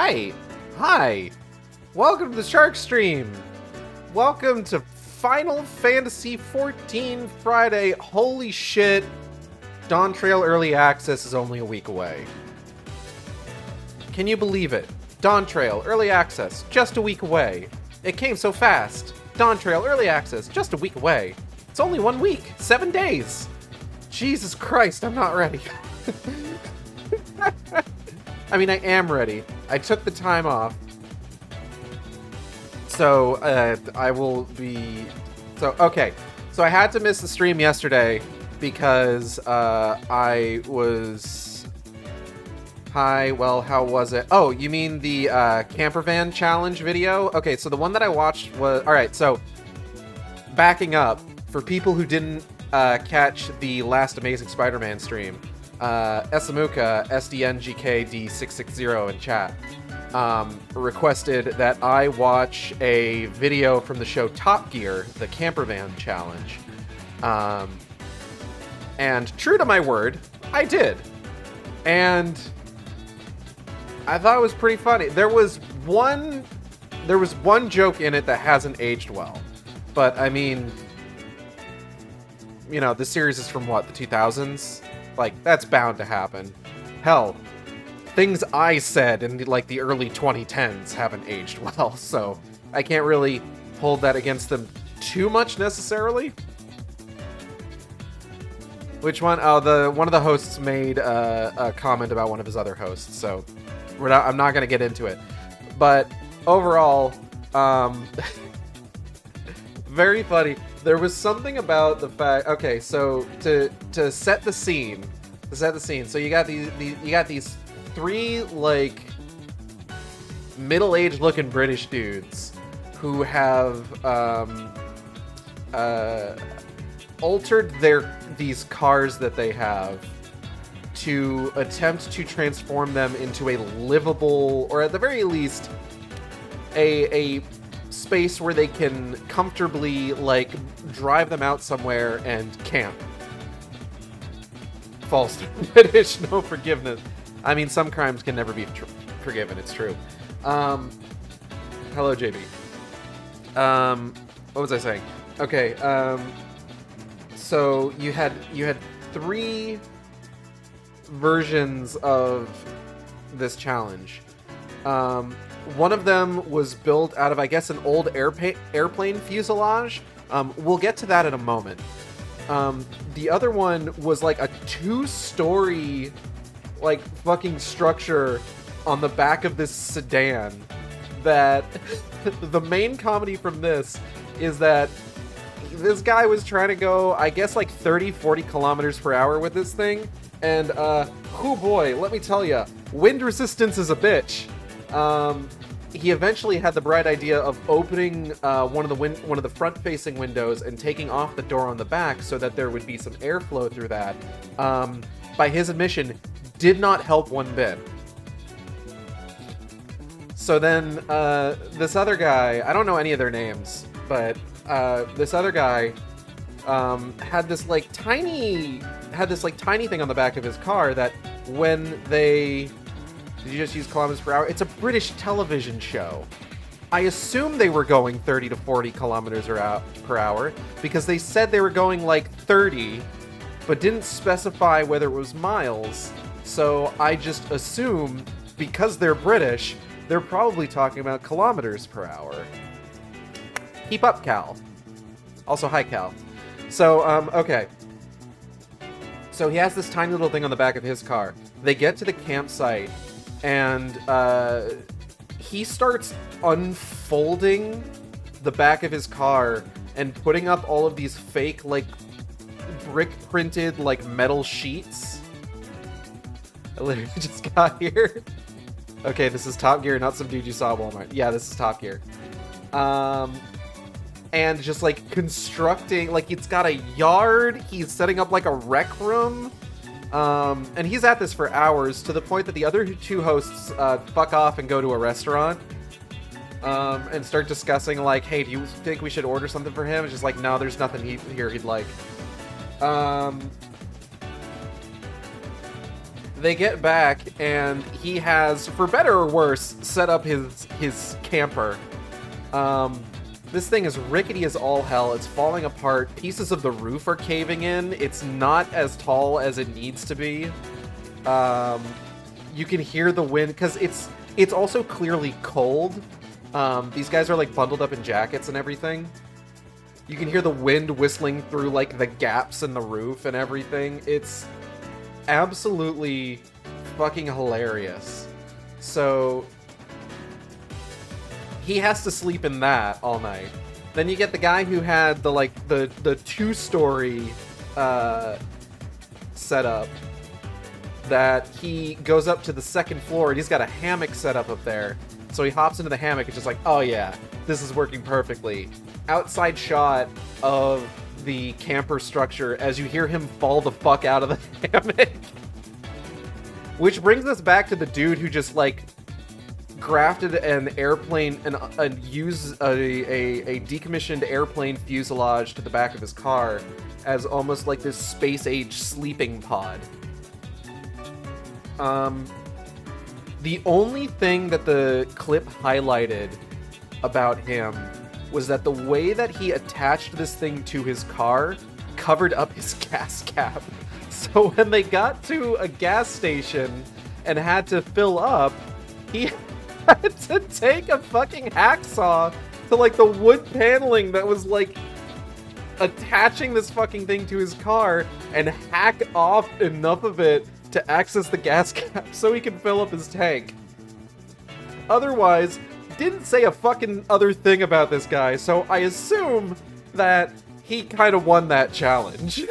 Hi! Hi! Welcome to the Shark Stream! Welcome to Final Fantasy XIV Friday. Holy shit! Dawn Trail Early Access is only a week away. Can you believe it? Dawn Trail Early Access, just a week away. It came so fast. Dawn Trail Early Access, just a week away. It's only 1 week, 7 days. Jesus Christ, I'm not ready. I mean, I am ready. I took the time off. So, I will be... So, okay. So I had to miss the stream yesterday because, I was... Hi, well, how was it? Oh, you mean the, camper van challenge video? Okay, so the one that I watched was... Alright, so, backing up, for people who didn't, catch the last Amazing Spider-Man stream, Esamuka, SDNGKD660 in chat, requested that I watch a video from the show Top Gear, the camper van challenge. And true to my word, I did. And I thought it was pretty funny. There was one joke in it that hasn't aged well. But I mean, you know, the series is from what, the 2000s? Like, that's bound to happen. Hell, things I said in like the early 2010s haven't aged well, so I can't really hold that against them too much necessarily. Which one? Oh, one of the hosts made a comment about one of his other hosts, so I'm not going to get into it. But overall, very funny. There was something about the fact. Okay, so to set the scene, so you got these three like middle-aged looking British dudes who have altered these cars that they have to attempt to transform them into a livable, or at the very least, a space where they can comfortably, like, drive them out somewhere and camp. False British, no forgiveness. I mean, some crimes can never be forgiven, it's true. Hello, JB. What was I saying? Okay, so you had three versions of this challenge. One of them was built out of, I guess, an old airplane fuselage. We'll get to that in a moment. The other one was like a 2-story, like, fucking structure on the back of this sedan. That the main comedy from this is that this guy was trying to go, I guess, like 30-40 kilometers per hour with this thing. And, oh boy, let me tell ya, wind resistance is a bitch. He eventually had the bright idea of opening one of the front-facing windows and taking off the door on the back so that there would be some airflow through that. By his admission, did not help one bit. So then this other guy, I don't know any of their names, but this other guy had this tiny thing on the back of his car that when they... Did you just use kilometers per hour? It's a British television show. I assume they were going 30 to 40 kilometers per hour because they said they were going like 30, but didn't specify whether it was miles. So I just assume, because they're British, they're probably talking about kilometers per hour. Keep up, Cal. Also, hi, Cal. So, okay. So he has this tiny little thing on the back of his car. They get to the campsite, and he starts unfolding the back of his car and putting up all of these fake, like, brick-printed, like, metal sheets. I literally just got here. Okay, this is Top Gear, not some dude you saw at Walmart. Yeah, this is Top Gear. And just, like, constructing, like, it's got a yard, he's setting up, like, a rec room. And he's at this for hours, to the point that the other two hosts fuck off and go to a restaurant and start discussing, like, hey, do you think we should order something for him? It's just like, no, there's nothing here he'd like. they get back, and he has, for better or worse, set up his camper. This thing is rickety as all hell. It's falling apart. Pieces of the roof are caving in. It's not as tall as it needs to be. You can hear the wind, because it's also clearly cold. These guys are like bundled up in jackets and everything. You can hear the wind whistling through like the gaps in the roof and everything. It's absolutely fucking hilarious. So he has to sleep in that all night. Then you get the guy who had the two-story setup, that he goes up to the second floor and he's got a hammock set up there. So he hops into the hammock and just like, oh yeah, this is working perfectly. Outside shot of the camper structure as you hear him fall the fuck out of the hammock. Which brings us back to the dude who just like grafted an airplane and used a decommissioned airplane fuselage to the back of his car as almost like this space-age sleeping pod. The only thing that the clip highlighted about him was that the way that he attached this thing to his car covered up his gas cap. So when they got to a gas station and had to fill up, he had to take a fucking hacksaw to like the wood paneling that was like attaching this fucking thing to his car and hack off enough of it to access the gas cap so he can fill up his tank. Otherwise, didn't say a fucking other thing about this guy, so I assume that he kind of won that challenge.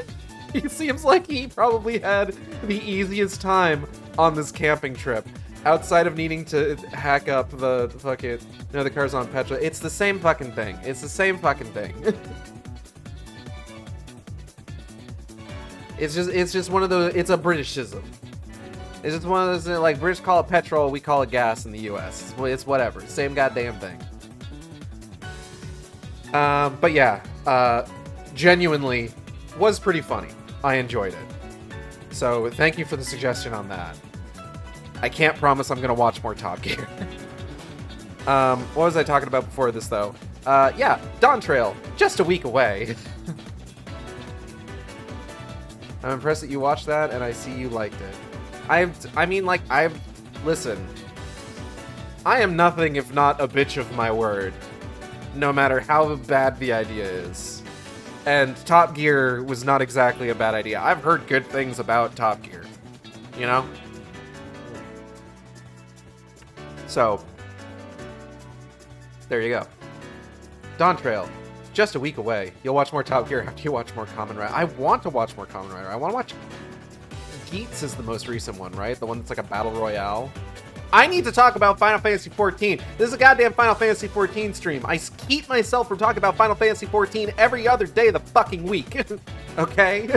He seems like he probably had the easiest time on this camping trip, outside of needing to hack up the fucking, the car's on petrol. It's the same fucking thing. It's the same fucking thing. It's just one of those, it's a Britishism. It's just one of those, like, British call it petrol, we call it gas in the US. It's whatever. Same goddamn thing. But yeah, genuinely was pretty funny. I enjoyed it. So thank you for the suggestion on that. I can't promise I'm gonna watch more Top Gear. What was I talking about before this, though? Yeah, Dawn Trail, just a week away. I'm impressed that you watched that, and I see you liked it. Listen. I am nothing if not a bitch of my word, no matter how bad the idea is. And Top Gear was not exactly a bad idea. I've heard good things about Top Gear, you know? So, there you go. Dawn Trail, just a week away. You'll watch more Top Gear after you watch more Kamen Rider. I want to watch more Kamen Rider. I want to watch... Geats is the most recent one, right? The one that's like a battle royale. I need to talk about Final Fantasy XIV. This is a goddamn Final Fantasy XIV stream. I keep myself from talking about Final Fantasy XIV every other day of the fucking week. Okay?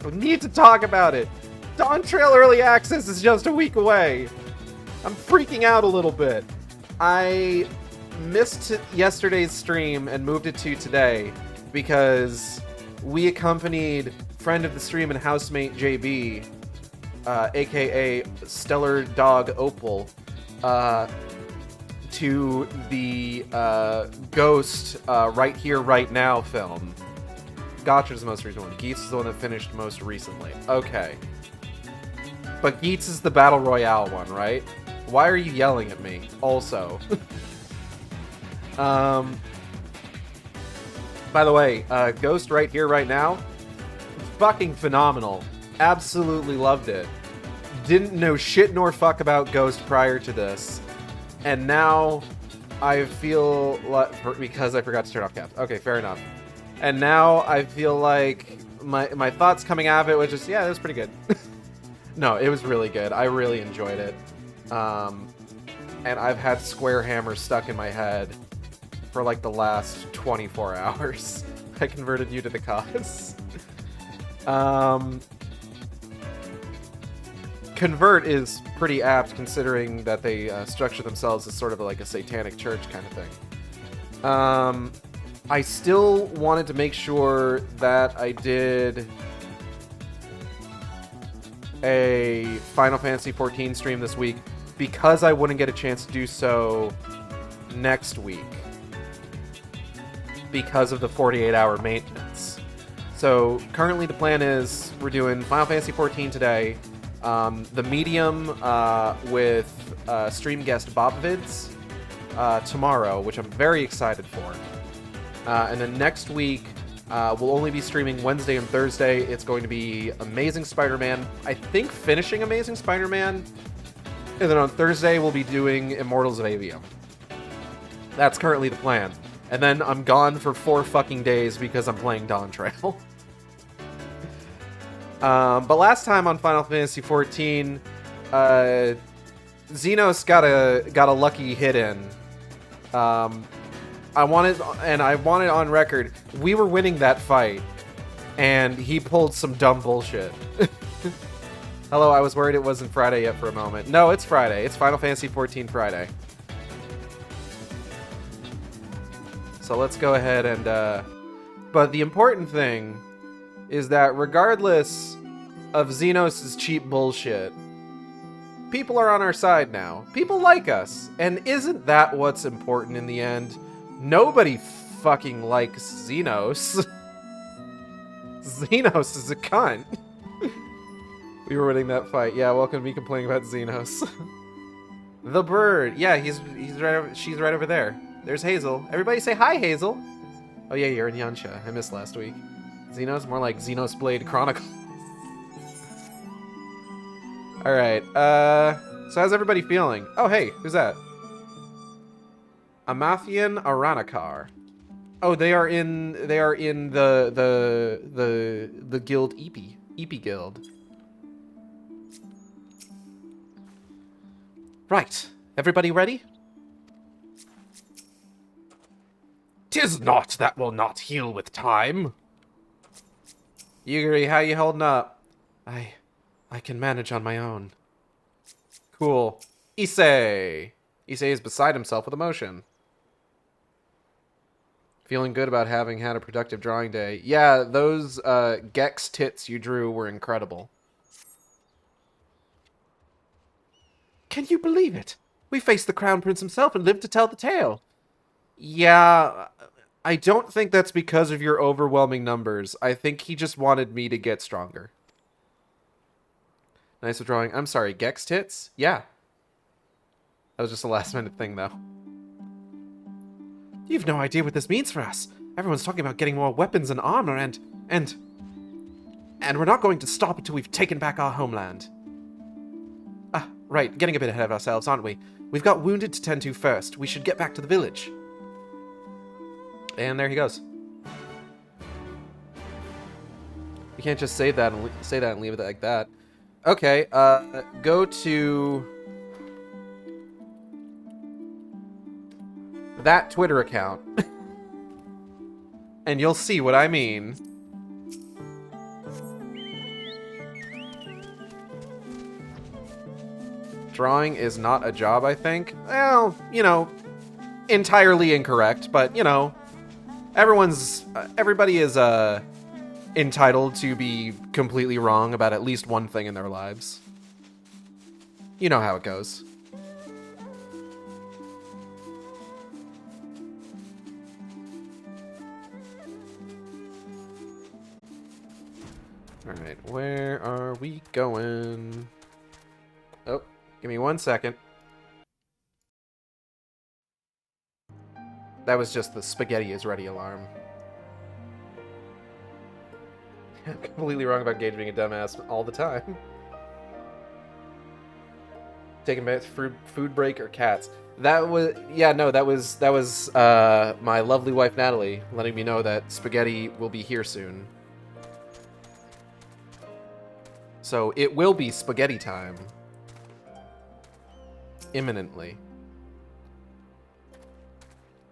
I need to talk about it. Dawn Trail Early Access is just a week away. I'm freaking out a little bit. I missed yesterday's stream and moved it to today because we accompanied friend of the stream and housemate JB, aka Stellar Dog Opal, to the Ghost Right Here, Right Now film. Gotcha's the most recent one. Geats is the one that finished most recently. Okay. But Geats is the Battle Royale one, right? Why are you yelling at me? Also. By the way, Ghost Right Here, Right Now, fucking phenomenal. Absolutely loved it. Didn't know shit nor fuck about Ghost prior to this. And now I feel like... Because I forgot to turn off caps. Okay, fair enough. And now I feel like my thoughts coming out of it was just, yeah, it was pretty good. No, it was really good. I really enjoyed it. And I've had Square Hammer stuck in my head for like the last 24 hours. I converted you to the cause. Convert is pretty apt considering that they structure themselves as sort of like a satanic church kind of thing. I still wanted to make sure that I did a Final Fantasy XIV stream this week because I wouldn't get a chance to do so next week because of the 48-hour maintenance. So currently the plan is we're doing Final Fantasy XIV today, the medium with stream guest Bobvids tomorrow, which I'm very excited for. And then next week, we'll only be streaming Wednesday and Thursday. It's going to be Amazing Spider-Man, I think finishing Amazing Spider-Man. And then on Thursday, we'll be doing Immortals of Avium. That's currently the plan. And then I'm gone for 4 fucking days because I'm playing Dawn Trail. But last time on Final Fantasy XIV, Zenos got a lucky hit in. I wanted on record, we were winning that fight, and he pulled some dumb bullshit. Hello, I was worried it wasn't Friday yet for a moment. No, it's Friday. It's Final Fantasy XIV Friday. So let's go ahead and, but the important thing is that regardless of Zenos' cheap bullshit, people are on our side now. People like us. And isn't that what's important in the end? Nobody fucking likes Zenos. Zenos is a cunt. We were winning that fight. Yeah, welcome to me complaining about Zenos. The bird. Yeah, she's right over there. There's Hazel. Everybody say hi, Hazel. Oh yeah, you're in Yansha. I missed last week. Zenos? More like Zenos Blade Chronicle. Alright, so how's everybody feeling? Oh hey, who's that? Amathian Aranakar. Oh, they are in the guild Epi guild. Right. Everybody ready? 'Tis not that will not heal with time. Yugiri, how you holding up? I can manage on my own. Cool. Issei. Issei is beside himself with emotion. Feeling good about having had a productive drawing day. Yeah, those Gex tits you drew were incredible. Can you believe it? We faced the Crown Prince himself and lived to tell the tale. Yeah, I don't think that's because of your overwhelming numbers. I think he just wanted me to get stronger. Nice drawing. I'm sorry, Gex tits? Yeah. That was just a last minute thing, though. You've no idea what this means for us. Everyone's talking about getting more weapons and armor and we're not going to stop until we've taken back our homeland. Ah, right, getting a bit ahead of ourselves, aren't we? We've got wounded to tend to first. We should get back to the village. And there he goes. You can't just say that and leave it like that. Okay, go to that Twitter account, and you'll see what I mean. Drawing is not a job, I think. Well, you know, entirely incorrect, but, you know, everybody is, entitled to be completely wrong about at least one thing in their lives. You know how it goes. Alright, where are we going? Oh, give me 1 second. That was just the spaghetti is ready alarm. I'm completely wrong about Gage being a dumbass all the time. Taking baths, food break, or cats. That was, yeah, no, that was my lovely wife Natalie letting me know that spaghetti will be here soon. So it will be spaghetti time. Imminently.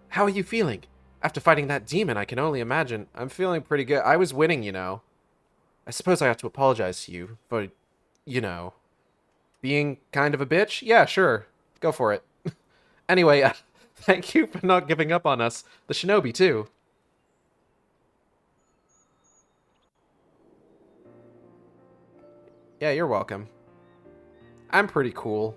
How are you feeling? After fighting that demon, I can only imagine. I'm feeling pretty good. I was winning, you know. I suppose I have to apologize to you for, you know, being kind of a bitch? Yeah, sure. Go for it. Anyway, thank you for not giving up on us. The shinobi, too. Yeah, you're welcome. I'm pretty cool.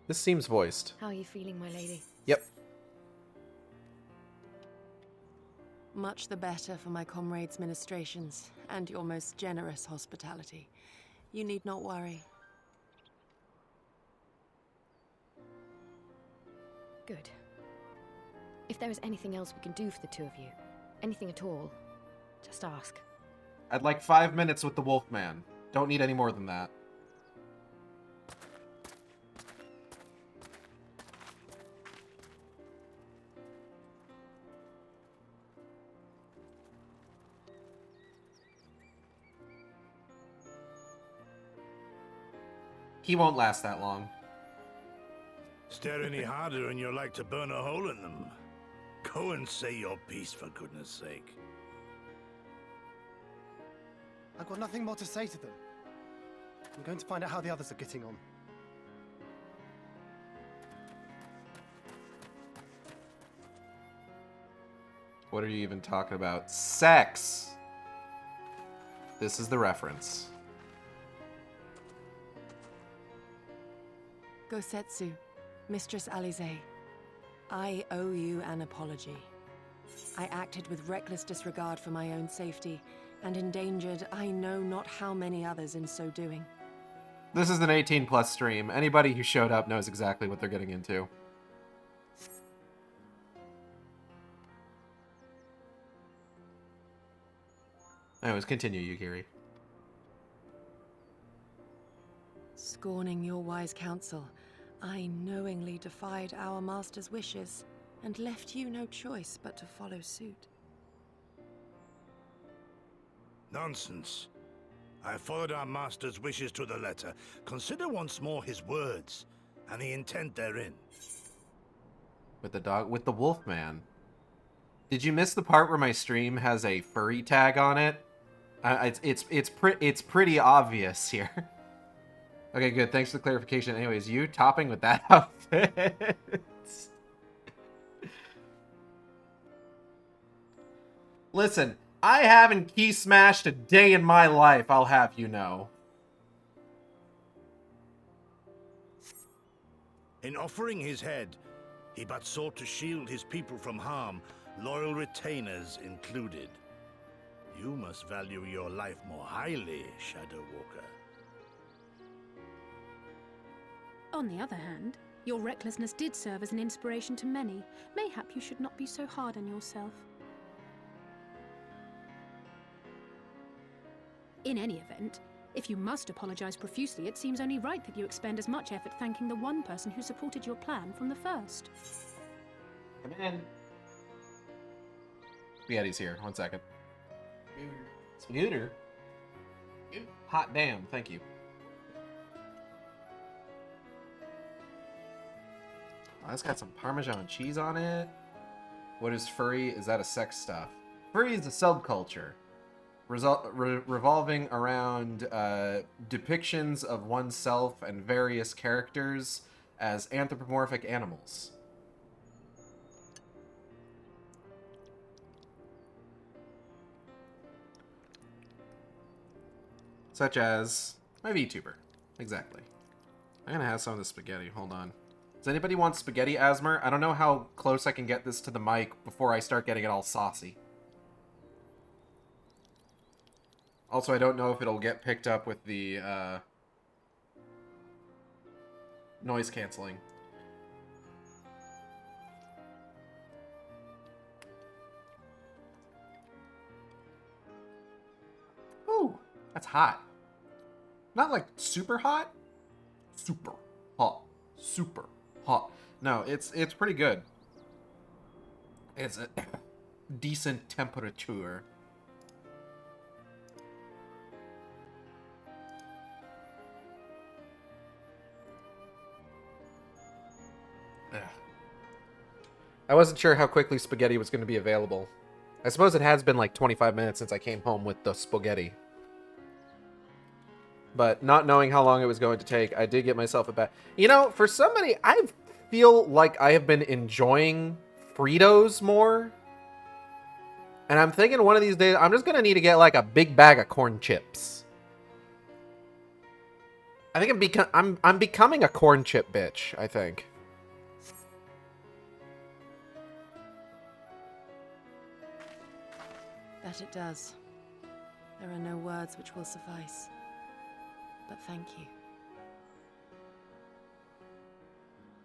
This seems voiced. How are you feeling, my lady? Yep. Much the better for my comrades' ministrations and your most generous hospitality. You need not worry. Good. If there is anything else we can do for the two of you, anything at all, just ask. I'd like 5 minutes with the Wolfman. Don't need any more than that. He won't last that long. Stare any harder and you're like to burn a hole in them. Go and say your piece, for goodness sake. I've got nothing more to say to them. I'm going to find out how the others are getting on. What are you even talking about? Sex! This is the reference. Gosetsu, Mistress Alize, I owe you an apology. I acted with reckless disregard for my own safety, and endangered I know not how many others in so doing. This is an 18+ stream. Anybody who showed up knows exactly what they're getting into. Anyways, continue, Yukiri. Scorning your wise counsel, I knowingly defied our master's wishes, and left you no choice but to follow suit. Nonsense. I followed our master's wishes to the letter. Consider once more his words, and the intent therein. With the dog, with the Wolfman. Did you miss the part where my stream has a furry tag on it? It's pretty obvious here. Okay, good. Thanks for the clarification. Anyways, you topping with that outfit. Listen, I haven't key smashed a day in my life, I'll have you know. In offering his head, he but sought to shield his people from harm, loyal retainers included. You must value your life more highly, Shadow Walker. On the other hand, your recklessness did serve as an inspiration to many. Mayhap you should not be so hard on yourself. In any event, if you must apologize profusely, it seems only right that you expend as much effort thanking the one person who supported your plan from the first. Come in. Spaghetti's here. 1 second. Scooter. Hot damn. Thank you. Oh, it's got some Parmesan cheese on it. What is furry? Is that a sex stuff? Furry is a subculture revolving around depictions of oneself and various characters as anthropomorphic animals. Such as my VTuber. Exactly. I'm gonna have some of the spaghetti. Hold on. Does anybody want spaghetti, Asmer? I don't know how close I can get this to the mic before I start getting it all saucy. Also, I don't know if it'll get picked up with the noise canceling. Ooh, that's hot. Not like super hot. Super hot. Super hot. No, it's pretty good. It's a decent temperature. I wasn't sure how quickly spaghetti was going to be available. I suppose it has been like 25 minutes since I came home with the spaghetti. But not knowing how long it was going to take, I did get myself a bag. You know, for somebody, I feel like I have been enjoying Fritos more. And I'm thinking one of these days, I'm just gonna need to get like a big bag of corn chips. I think I'm becoming a corn chip bitch, I think. That it does. There are no words which will suffice. But thank you.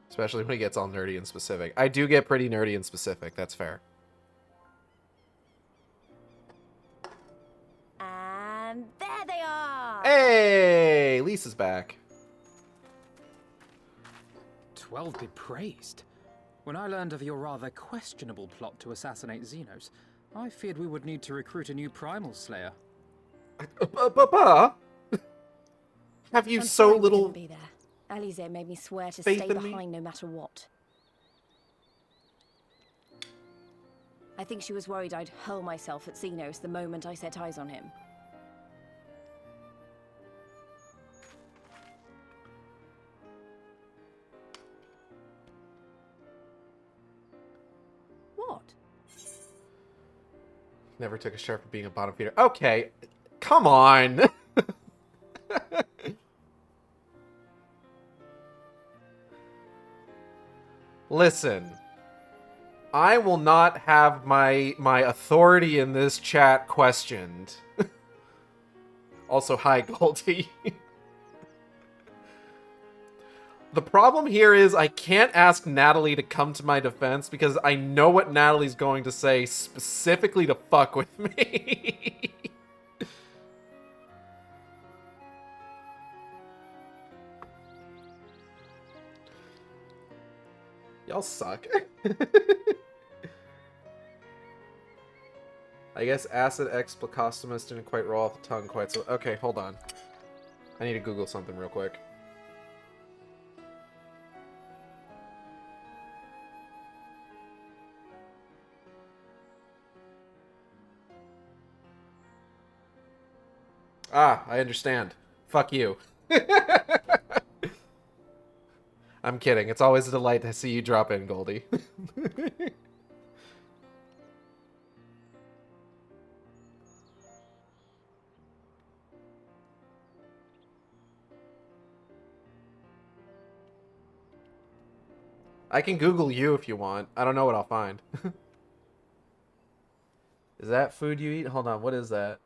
Especially when it gets all nerdy and specific. I do get pretty nerdy and specific, that's fair. And there they are! Hey! Lisa's back. 12 be praised. When I learned of your rather questionable plot to assassinate Zenos, I feared we would need to recruit a new primal slayer. Have you I'm so sorry we little couldn't be there. Alize made me swear to faith stay in me? behind no matter what. I think she was worried I'd hurl myself at Zenos the moment I set eyes on him. What? Never took a shot for being a bottom feeder. Okay, come on. Listen, I will not have my authority in this chat questioned. Also, hi, Goldie. The problem here is I can't ask Natalie to come to my defense because I know what Natalie's going to say specifically to fuck with me. Y'all suck. I guess acid X Placostomus didn't quite roll off the tongue quite so... Okay, hold on. I need to Google something real quick. Ah, I understand. Fuck you. I'm kidding. It's always a delight to see you drop in, Goldie. I can Google you if you want. I don't know what I'll find. Is that food you eat? Hold on, what is that?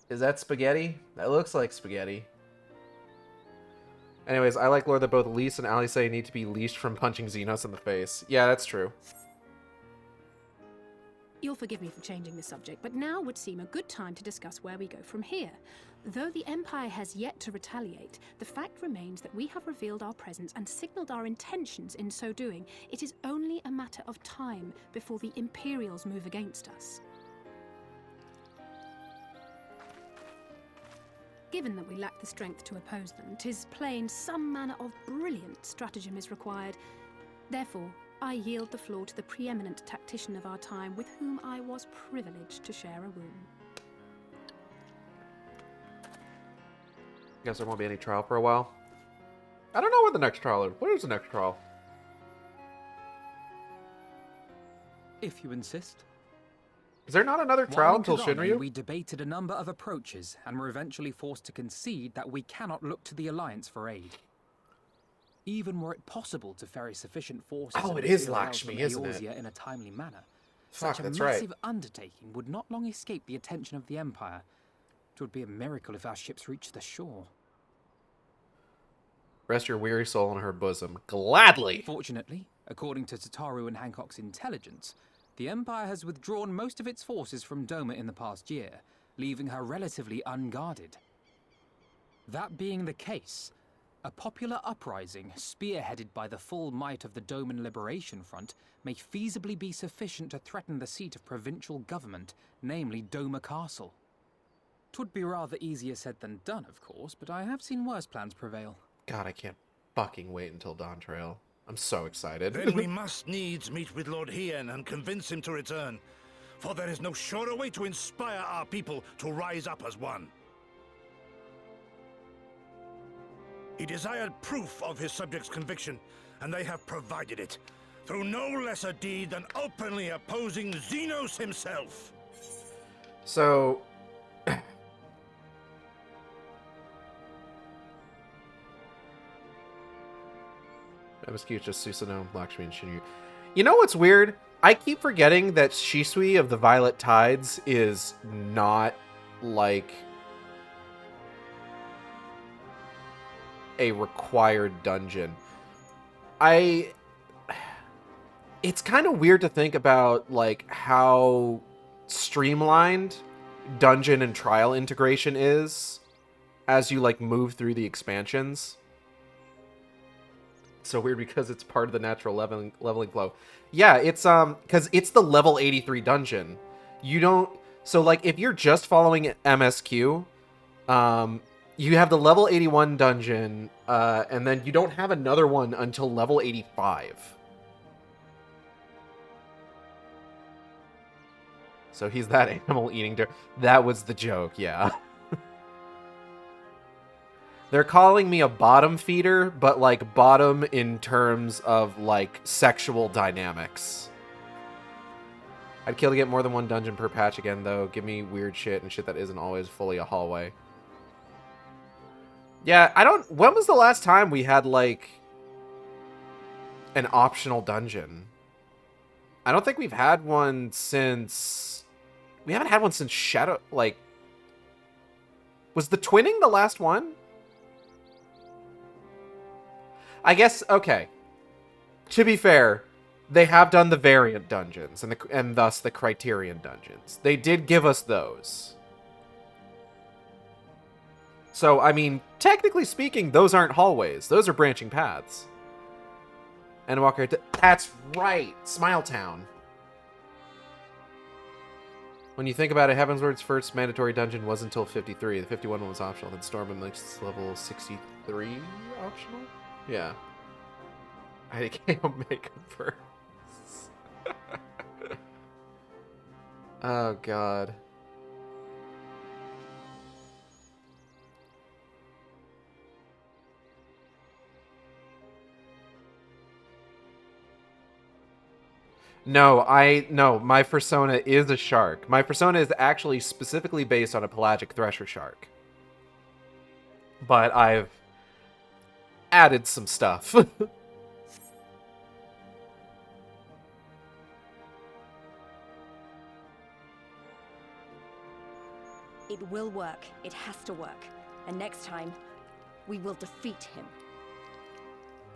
Is that spaghetti? That looks like spaghetti. Anyways, I like lore that both Lise and Alice need to be leashed from punching Zenos in the face. Yeah, that's true. You'll forgive me for changing the subject, but now would seem a good time to discuss where we go from here. Though the Empire has yet to retaliate, the fact remains that we have revealed our presence and signaled our intentions in so doing. It is only a matter of time before the Imperials move against us. Given that we lack the strength to oppose them, 'tis plain some manner of brilliant stratagem is required. Therefore, I yield the floor to the preeminent tactician of our time, with whom I was privileged to share a room. Guess there won't be any trial for a while. I don't know what the next trial is. What is the next trial? If you insist. Is there not another trial While in until Kazani, Shinryu? we debated a number of approaches and were eventually forced to concede that we cannot look to the Alliance for aid. Even were it possible to ferry sufficient forces Oh, and it is materials Lakshmi, from isn't it? Eorzea in a timely manner, Fuck, such a that's right. massive undertaking would not long escape the attention of the Empire. It would be a miracle if our ships reached the shore. Rest your weary soul in her bosom. Gladly! Fortunately, according to Tataru and Hancock's intelligence, the Empire has withdrawn most of its forces from Doma in the past year, leaving her relatively unguarded. That being the case, a popular uprising, spearheaded by the full might of the Doman Liberation Front, may feasibly be sufficient to threaten the seat of provincial government, namely Doma Castle. 'Twould be rather easier said than done, of course, but I have seen worse plans prevail. God, I can't fucking wait until Dawn Trail. I'm so excited. Then we must needs meet with Lord Hien and convince him to return. For there is no surer way to inspire our people to rise up as one. He desired proof of his subjects' conviction, and they have provided it. through no less a deed than openly opposing Zenos himself. So... MSQ just Susanoo, Lakshmi, and Shinryu. You know what's weird? I keep forgetting that Shisui of the Violet Tides is not, like, a required dungeon. It's kind of weird to think about, like, how streamlined dungeon and trial integration is as you, like, move through the expansions. So weird because it's part of the natural leveling flow. Yeah, it's because it's the level 83 dungeon. You don't, so like if you're just following MSQ, you have the level 81 dungeon, and then you don't have another one until level 85. So he's that animal eating dirt. That was the joke, yeah. They're calling me a bottom feeder, but, like, bottom in terms of, like, sexual dynamics. I'd kill to get more than one dungeon per patch again, though. Give me weird shit and shit that isn't always fully a hallway. Yeah, when was the last time we had, like, an optional dungeon? I don't think we've had one since... We haven't had one since Shadow... Like... Was the twinning the last one? I guess, okay. To be fair, they have done the variant dungeons and thus the Criterion dungeons. They did give us those. So, I mean, technically speaking, those aren't hallways. Those are branching paths. And Walker, that's right, Smile Town. When you think about it, Heavensward's first mandatory dungeon was until 53. The 51 one was optional. Then Stormbun makes level 63 optional? Yeah. I can't make them first. Oh, God. No, my persona is a shark. My persona is actually specifically based on a pelagic thresher shark. But I've added some stuff. It will work. It has to work. And next time, we will defeat him.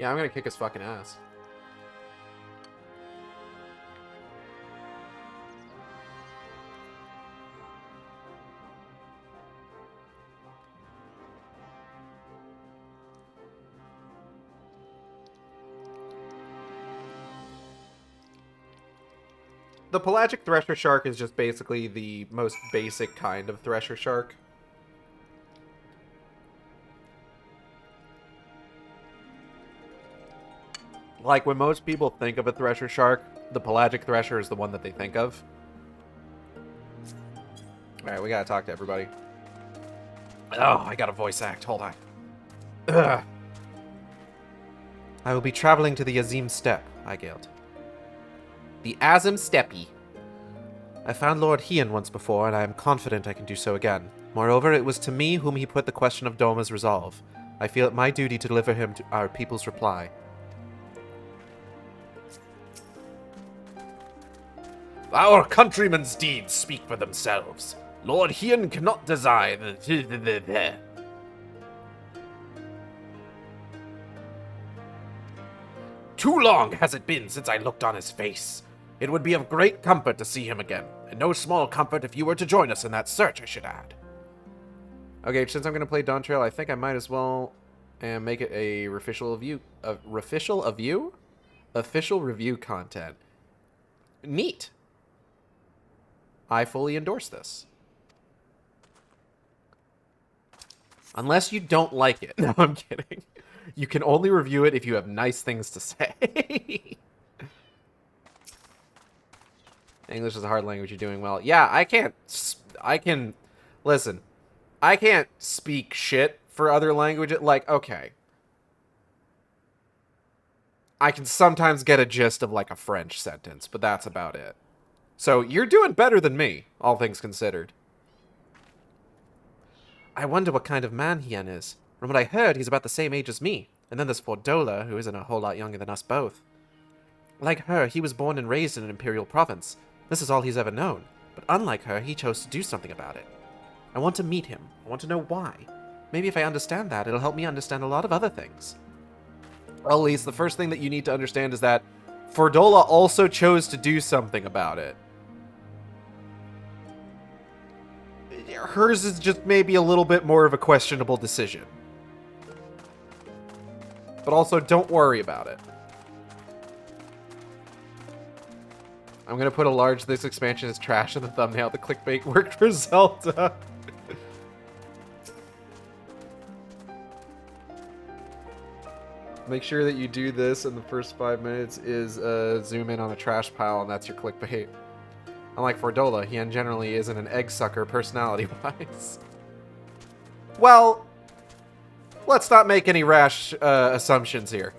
Yeah, I'm gonna kick his fucking ass. The pelagic thresher shark is just basically the most basic kind of thresher shark. Like, when most people think of a thresher shark, the pelagic thresher is the one that they think of. Alright, we gotta talk to everybody. Oh, I got a voice act. Hold on. Ugh. I will be traveling to the Azim Steppe, I gailed. The Azim Steppe. I found Lord Hien once before, and I am confident I can do so again. Moreover, it was to me whom he put the question of Doma's resolve. I feel it my duty to deliver him to our people's reply. Our countrymen's deeds speak for themselves. Lord Hien cannot desire the... Too long has it been since I looked on his face. It would be of great comfort to see him again, and no small comfort if you were to join us in that search, I should add. Okay, since I'm going to play Dawn Trail, I think I might as well make it a official review content. Neat. I fully endorse this. Unless you don't like it. No, I'm kidding. You can only review it if you have nice things to say. English is a hard language. You're doing well. Yeah, I can't speak shit for other languages. Like, okay. I can sometimes get a gist of like a French sentence, but that's about it. So you're doing better than me, all things considered. I wonder what kind of man Hien is. From what I heard, he's about the same age as me. And then there's Fordola, who isn't a whole lot younger than us both. Like her, he was born and raised in an imperial province. This is all he's ever known. But unlike her, he chose to do something about it. I want to meet him. I want to know why. Maybe if I understand that, it'll help me understand a lot of other things. Well, at least the first thing that you need to understand is that Fordola also chose to do something about it. Hers is just maybe a little bit more of a questionable decision. But also, don't worry about it. I'm gonna put a large "this expansion is trash" in the thumbnail. The clickbait worked for Zelda. Make sure that you do this in the first 5 minutes is zoom in on a trash pile, and that's your clickbait. Unlike Fordola, Hien generally isn't an egg sucker personality-wise. Well, let's not make any rash assumptions here.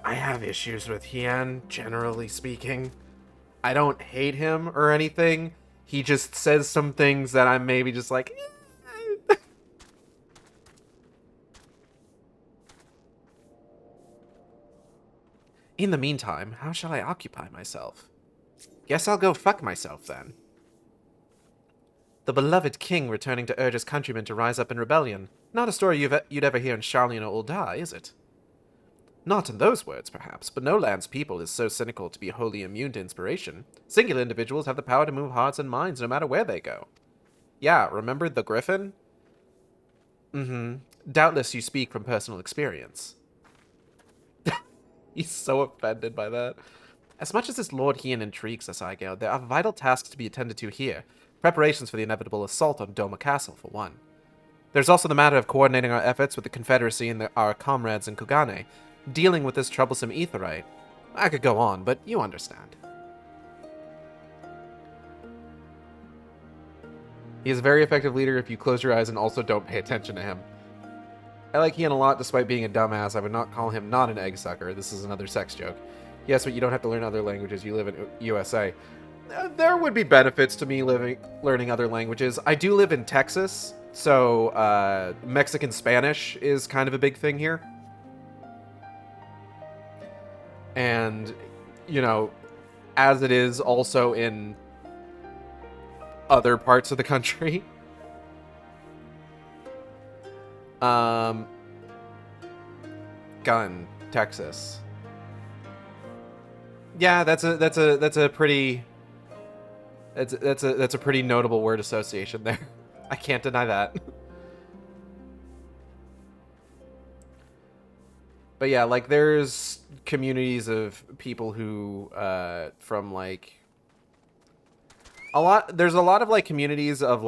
I have issues with Hien, generally speaking. I don't hate him or anything. He just says some things that I'm maybe just like... In the meantime, how shall I occupy myself? Guess I'll go fuck myself, then. The beloved king returning to urge his countrymen to rise up in rebellion. Not a story you'd ever hear in Charlian or Ul'dah, is it? Not in those words, perhaps, but no land's people is so cynical to be wholly immune to inspiration. Singular individuals have the power to move hearts and minds no matter where they go. Yeah, remember the griffin? Doubtless you speak from personal experience. He's so offended by that. As much as this Lord Hien intrigues us, Aigel, there are vital tasks to be attended to here. Preparations for the inevitable assault on Doma Castle, for one. There's also the matter of coordinating our efforts with the Confederacy and our comrades in Kugane, dealing with this troublesome Aetheryte. I could go on, but you understand. He is a very effective leader if you close your eyes and also don't pay attention to him. I like Hien a lot despite being a dumbass. I would not call him not an egg sucker. This is another sex joke. Yes, but you don't have to learn other languages. You live in USA. There would be benefits to me learning other languages. I do live in Texas, so Mexican Spanish is kind of a big thing here. And, you know, as it is also in other parts of the country. Gun, Texas. Yeah, that's a pretty notable word association there. I can't deny that. But yeah, like there's communities of people who from like there's a lot of like communities of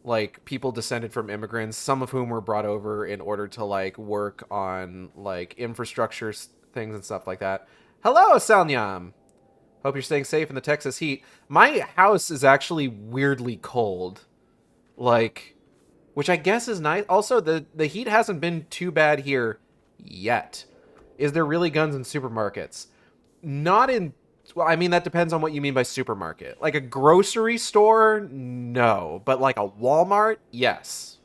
like people descended from immigrants, some of whom were brought over in order to like work on like infrastructure things and stuff like that. Hello, Salnyam. Hope you're staying safe in the Texas heat. My house is actually weirdly cold. Like, which I guess is nice. Also, the heat hasn't been too bad here yet. Is there really guns in supermarkets? Not in... Well, I mean, that depends on what you mean by supermarket. Like a grocery store? No. But like a Walmart? Yes.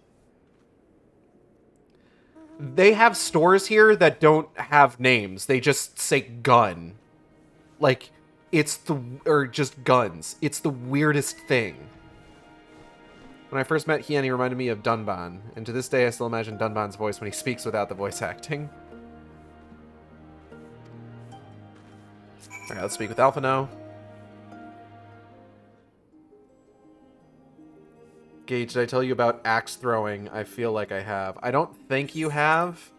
They have stores here that don't have names. They just say gun. Like, or just guns. It's the weirdest thing. When I first met Hien, he reminded me of Dunban. And to this day, I still imagine Dunban's voice when he speaks without the voice acting. Alright, let's speak with Alphino. Gage, did I tell you about axe throwing? I feel like I have. I don't think you have.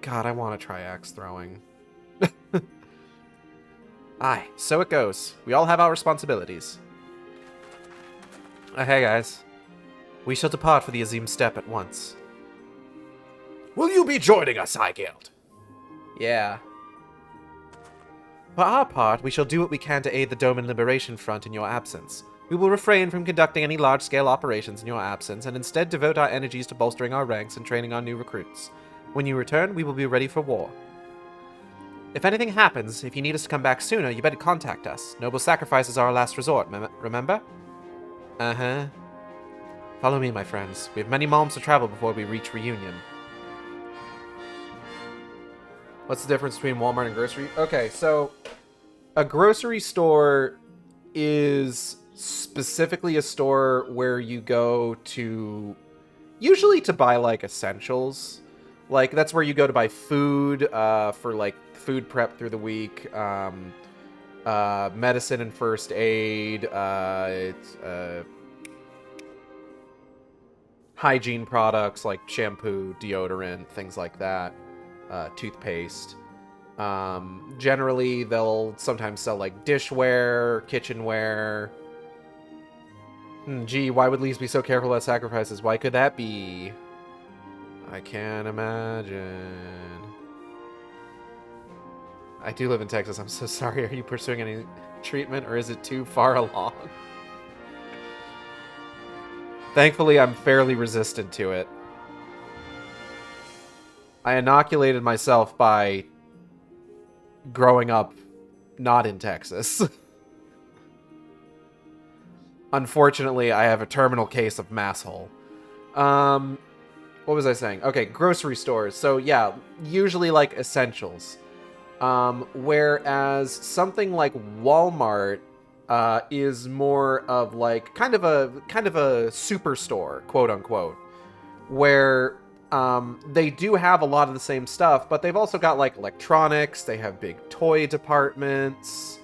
God, I want to try axe throwing. Aye, so it goes. We all have our responsibilities. Hey guys. We shall depart for the Azim Steppe at once. Will you be joining us, Highguild? Yeah. For our part, we shall do what we can to aid the Doman Liberation Front in your absence. We will refrain from conducting any large-scale operations in your absence, and instead devote our energies to bolstering our ranks and training our new recruits. When you return, we will be ready for war. If anything happens, if you need us to come back sooner, you better contact us. Noble sacrifice is our last resort, remember? Uh-huh. Follow me, my friends. We have many miles to travel before we reach Reunion. What's the difference between Walmart and grocery? Okay, so a grocery store is specifically a store where you go to, usually to buy, like, essentials. Like, that's where you go to buy food, for, like, food prep through the week, medicine and first aid, hygiene products like shampoo, deodorant, things like that, toothpaste. Generally, they'll sometimes sell, like, dishware, kitchenware. Gee, why would Lise be so careful about sacrifices? Why could that be? I can't imagine. I do live in Texas. I'm so sorry. Are you pursuing any treatment, or is it too far along? Thankfully, I'm fairly resistant to it. I inoculated myself by growing up not in Texas. Unfortunately, I have a terminal case of masshole. What was I saying? Okay, grocery stores. So yeah, usually like essentials. Whereas something like Walmart is more of like kind of a superstore, quote unquote, where they do have a lot of the same stuff, but they've also got like electronics. They have big toy departments.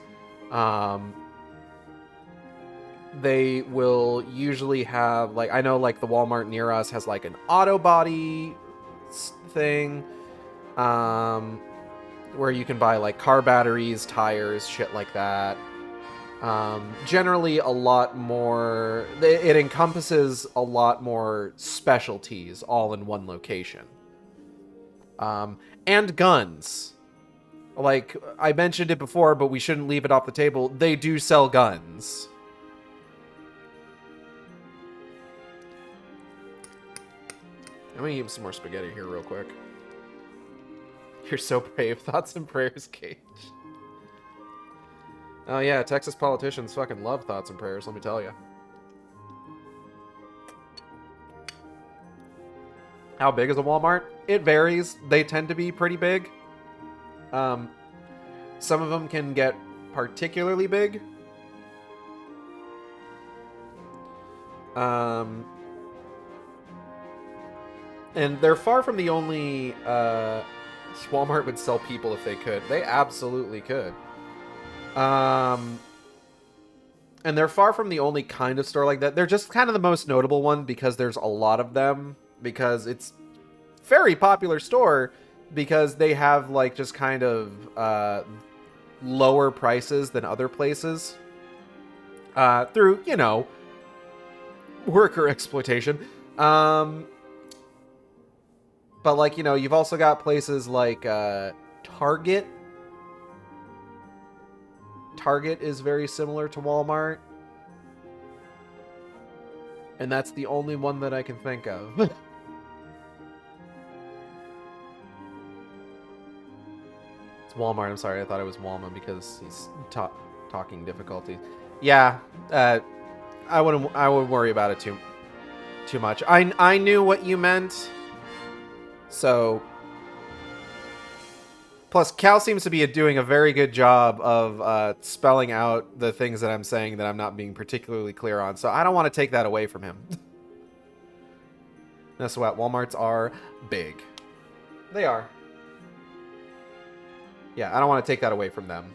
They will usually have, like, I know, like, the Walmart near us has, like, an auto body thing, where you can buy, like, car batteries, tires, shit like that. Generally a lot more, it encompasses a lot more specialties all in one location. And guns. Like, I mentioned it before, but we shouldn't leave it off the table. They do sell guns. I'm gonna eat some more spaghetti here real quick. You're so brave. Thoughts and prayers, Cage. Oh yeah, Texas politicians fucking love thoughts and prayers, let me tell you. How big is a Walmart? It varies. They tend to be pretty big. Some of them can get particularly big. And they're far from the only, Walmart would sell people if they could. They absolutely could. And they're far from the only kind of store like that. They're just kind of the most notable one because there's a lot of them. Because it's a very popular store because they have, like, just kind of, lower prices than other places. Through, you know, worker exploitation. But, like, you know, you've also got places like Target. Target is very similar to Walmart. And that's the only one that I can think of. It's Walmart. I'm sorry. I thought it was Walmart because he's talking difficulty. Yeah. I wouldn't worry about it too much. I knew what you meant. So, plus Cal seems to be doing a very good job of spelling out the things that I'm saying that I'm not being particularly clear on. So I don't want to take that away from him. That's what Walmarts are big. They are. Yeah, I don't want to take that away from them.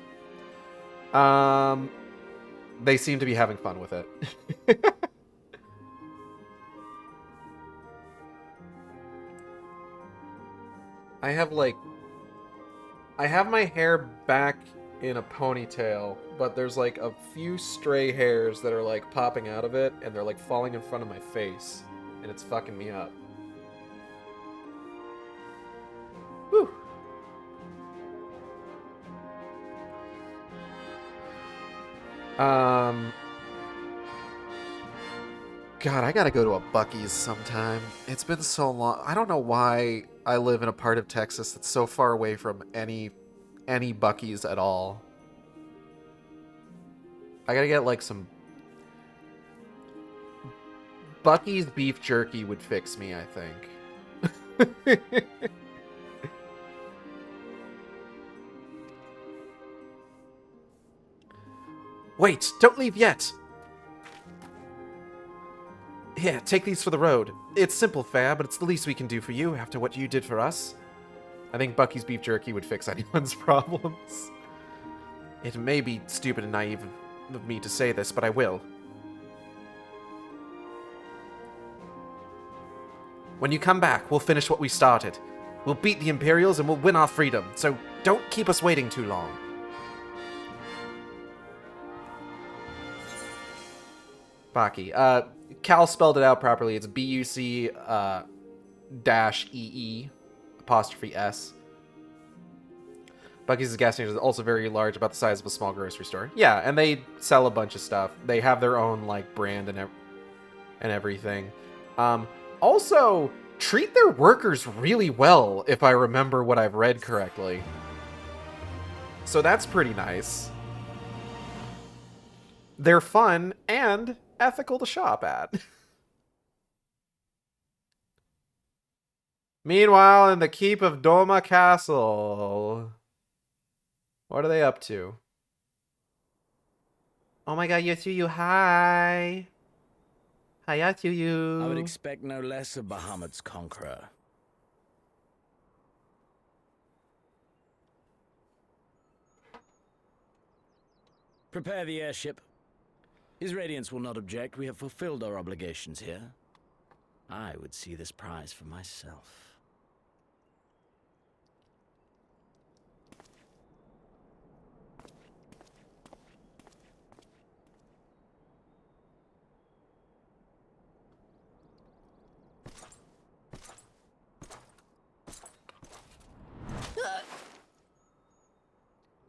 They seem to be having fun with it. I have my hair back in a ponytail, but there's like a few stray hairs that are like popping out of it, and they're like falling in front of my face, and it's fucking me up. Whew. God, I gotta go to a Buc-ee's sometime. It's been so long. I don't know why I live in a part of Texas that's so far away from any any Buc-ee's at all. I gotta get like some... Buc-ee's beef jerky would fix me, I think. Wait, don't leave yet! Here, take these for the road. It's simple fare, but it's the least we can do for you after what you did for us. I think Buc-ee's beef jerky would fix anyone's problems. It may be stupid and naive of me to say this, but I will. When you come back, we'll finish what we started. We'll beat the Imperials and we'll win our freedom, so don't keep us waiting too long. Baki. Cal spelled it out properly. It's B-U-C dash E-E apostrophe S. Buc-ee's gas station is also very large, about the size of a small grocery store. Yeah, and they sell a bunch of stuff. They have their own like brand and everything. Also, treat their workers really well, if I remember what I've read correctly. So that's pretty nice. They're fun and ethical to shop at. Meanwhile, in the keep of Doma Castle... What are they up to? Oh my god, Yasuyu, hi! Hi, Yasuyu! I would expect no less of Bahamut's conqueror. Prepare the airship. His Radiance will not object. We have fulfilled our obligations here. I would see this prize for myself.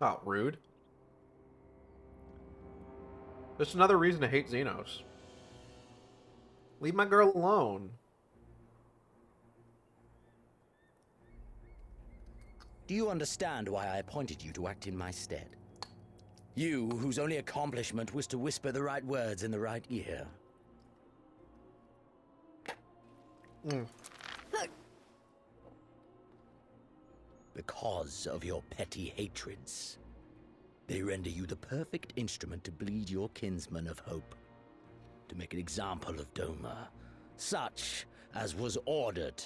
Not rude. Just another reason to hate Zenos. Leave my girl alone. Do you understand why I appointed you to act in my stead? You, whose only accomplishment was to whisper the right words in the right ear. Because of your petty hatreds. They render you the perfect instrument to bleed your kinsman of hope. To make an example of Doma, such as was ordered.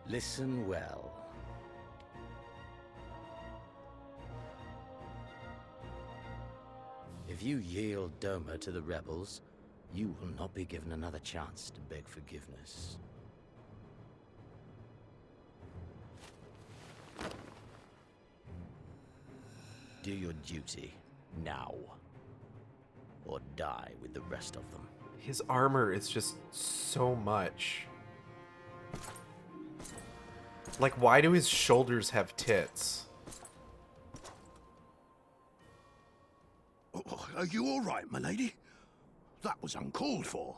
Listen well. If you yield Doma to the rebels, you will not be given another chance to beg forgiveness. Do your duty, now. Or die with the rest of them. His armor is just so much. Like, why do his shoulders have tits? Are you all right, my lady? That was uncalled for.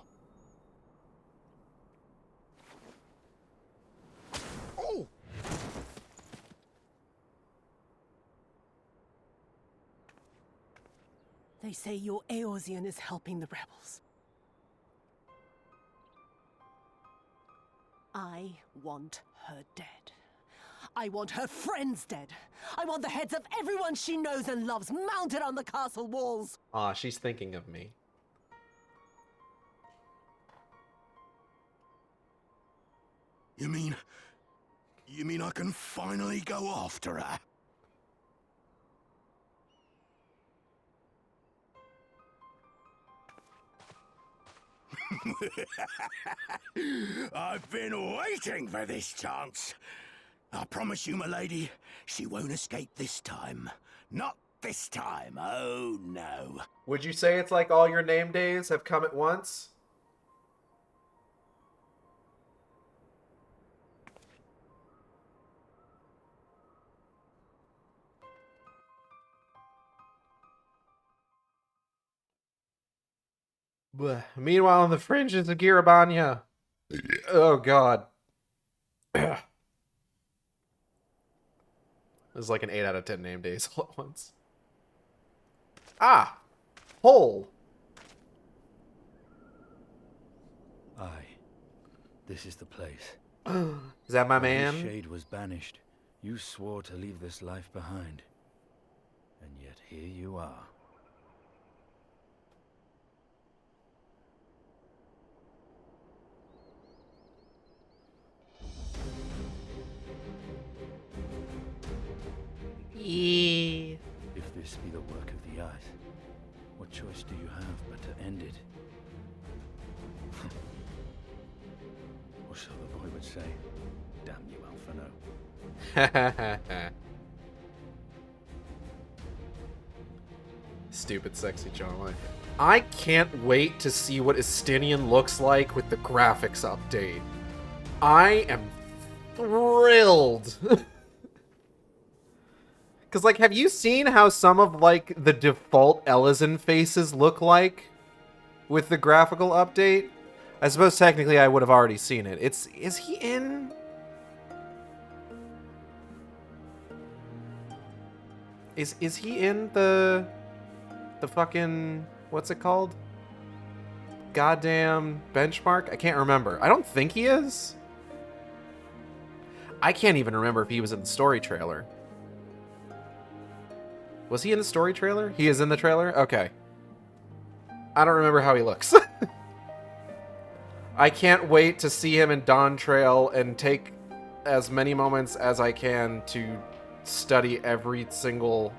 Oh! They say your Eorzean is helping the rebels. I want her dead. I want her friends dead. I want the heads of everyone she knows and loves mounted on the castle walls. Aw, she's thinking of me. You mean I can finally go after her? I've been waiting for this chance. I promise you, my lady, she won't escape this time. Not this time, oh no. Would you say it's like all your name days have come at once? Blech. Meanwhile, on the fringes of Girabanya. Oh, God. This is like an 8 out of 10 name days all at once. Ah! Hole! Aye. This is the place. Is that my When man? this shade was banished, you swore to leave this life behind. And yet here you are. Yeah. If this be the work of the eyes, what choice do you have but to end it? Or so the boy would say. Damn you, Alphino. Stupid sexy John. I can't wait to see what Estinian looks like with the graphics update. I am thrilled. Because, like, have you seen how some of, like, the default Elysian faces look like with the graphical update? I suppose technically I would have already seen it. Is he in? Is he in the fucking, what's it called? Goddamn benchmark? I can't remember. I don't think he is. I can't even remember if he was in the story trailer. Was he in the story trailer? He is in the trailer? Okay. I don't remember how he looks. I can't wait to see him in Dawn Trail and take as many moments as I can to study every single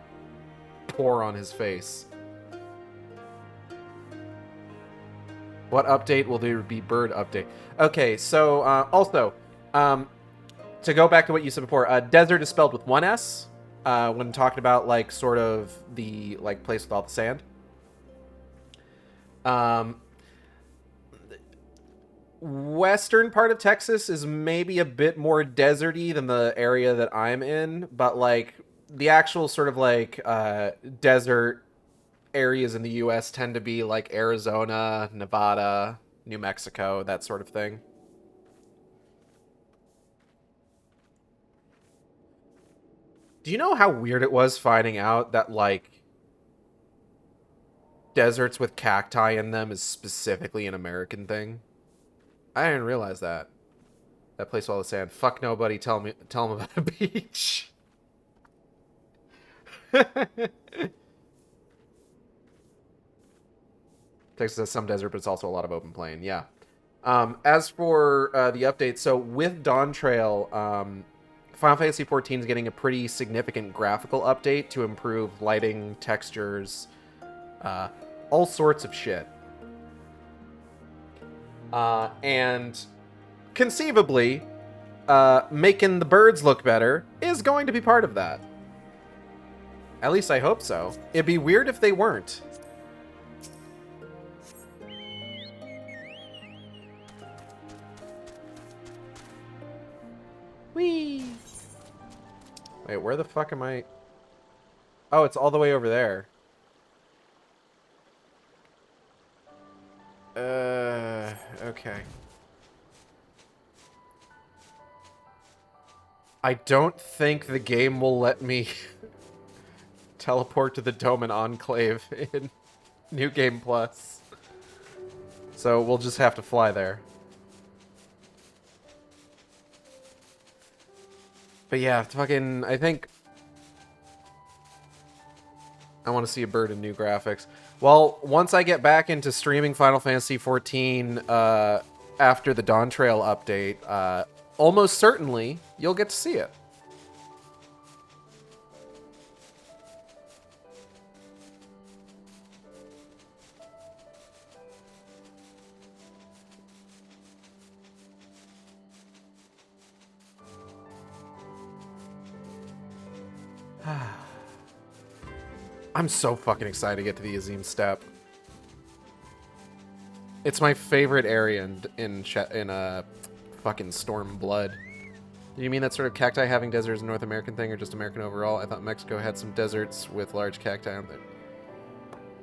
pore on his face. What update will there be? Bird update. Okay, so also, to go back to what you said before, desert is spelled with one S. When talking about, like, sort of the, like, place with all the sand. Western part of Texas is maybe a bit more deserty than the area that I'm in, but, like, the actual sort of, like, desert areas in the U.S. tend to be, like, Arizona, Nevada, New Mexico, that sort of thing. Do you know how weird it was finding out that, like, deserts with cacti in them is specifically an American thing? I didn't realize that. That place with all the sand. Fuck nobody, tell them about a beach. Texas has some desert, but it's also a lot of open plain. Yeah. As for the updates, so with Dawn Trail, Final Fantasy XIV is getting a pretty significant graphical update to improve lighting, textures, all sorts of shit. And conceivably, making the birds look better is going to be part of that. At least I hope so. It'd be weird if they weren't. Whee! Wait, where the fuck am I? Oh, it's all the way over there. Okay. I don't think the game will let me teleport to the Doman Enclave in New Game Plus. So we'll just have to fly there. But yeah, fucking, I think I want to see a bird in new graphics. Well, once I get back into streaming Final Fantasy XIV after the Dawn Trail update, almost certainly you'll get to see it. I'm so fucking excited to get to the Azim Steppe. It's my favorite area in fucking Stormblood. Do you mean that sort of cacti having deserts is a North American thing or just American overall? I thought Mexico had some deserts with large cacti on there.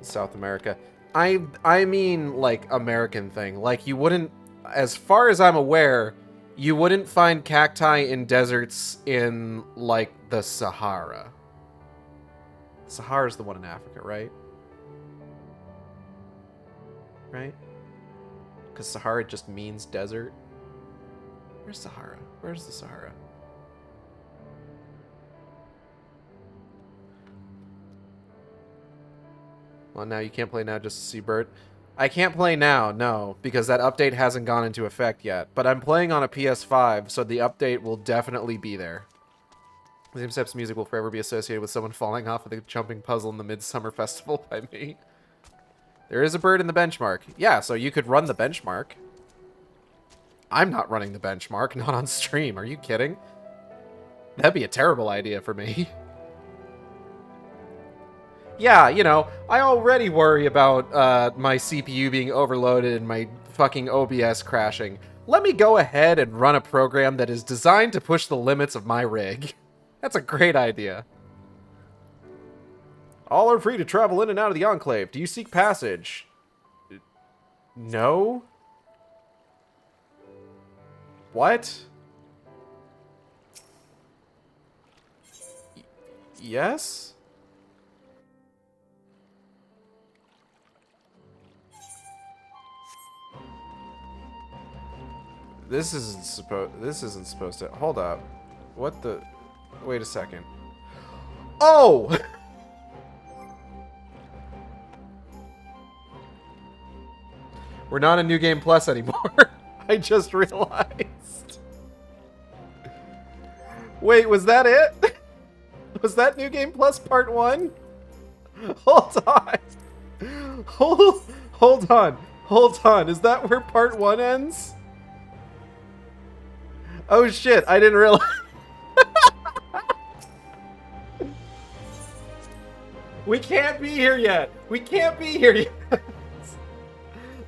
South America. I mean, like, American thing. Like, you wouldn't, as far as I'm aware, you wouldn't find cacti in deserts in, like, the Sahara. Sahara's the one in Africa, right? Right? Because Sahara just means desert. Where's Sahara? Where's the Sahara? Well, now you can't play now just to see Bert. I can't play now, no, because that update hasn't gone into effect yet. But I'm playing on a PS5, so the update will definitely be there. Azim Step's music will forever be associated with someone falling off of the jumping puzzle in the Midsummer Festival by me. There is a bird in the benchmark. Yeah, so you could run the benchmark. I'm not running the benchmark, not on stream. Are you kidding? That'd be a terrible idea for me. Yeah, you know, I already worry about my CPU being overloaded and my fucking OBS crashing. Let me go ahead and run a program that is designed to push the limits of my rig. That's a great idea. All are free to travel in and out of the Enclave. Do you seek passage? No? What? Yes? This isn't supposed to. Hold up. What the? Wait a second. Oh! We're not in New Game Plus anymore. I just realized. Wait, was that it? Was that New Game Plus Part 1? Hold on. Hold on. Hold on. Is that where Part 1 ends? Oh shit, I didn't realize. We can't be here yet. We can't be here yet.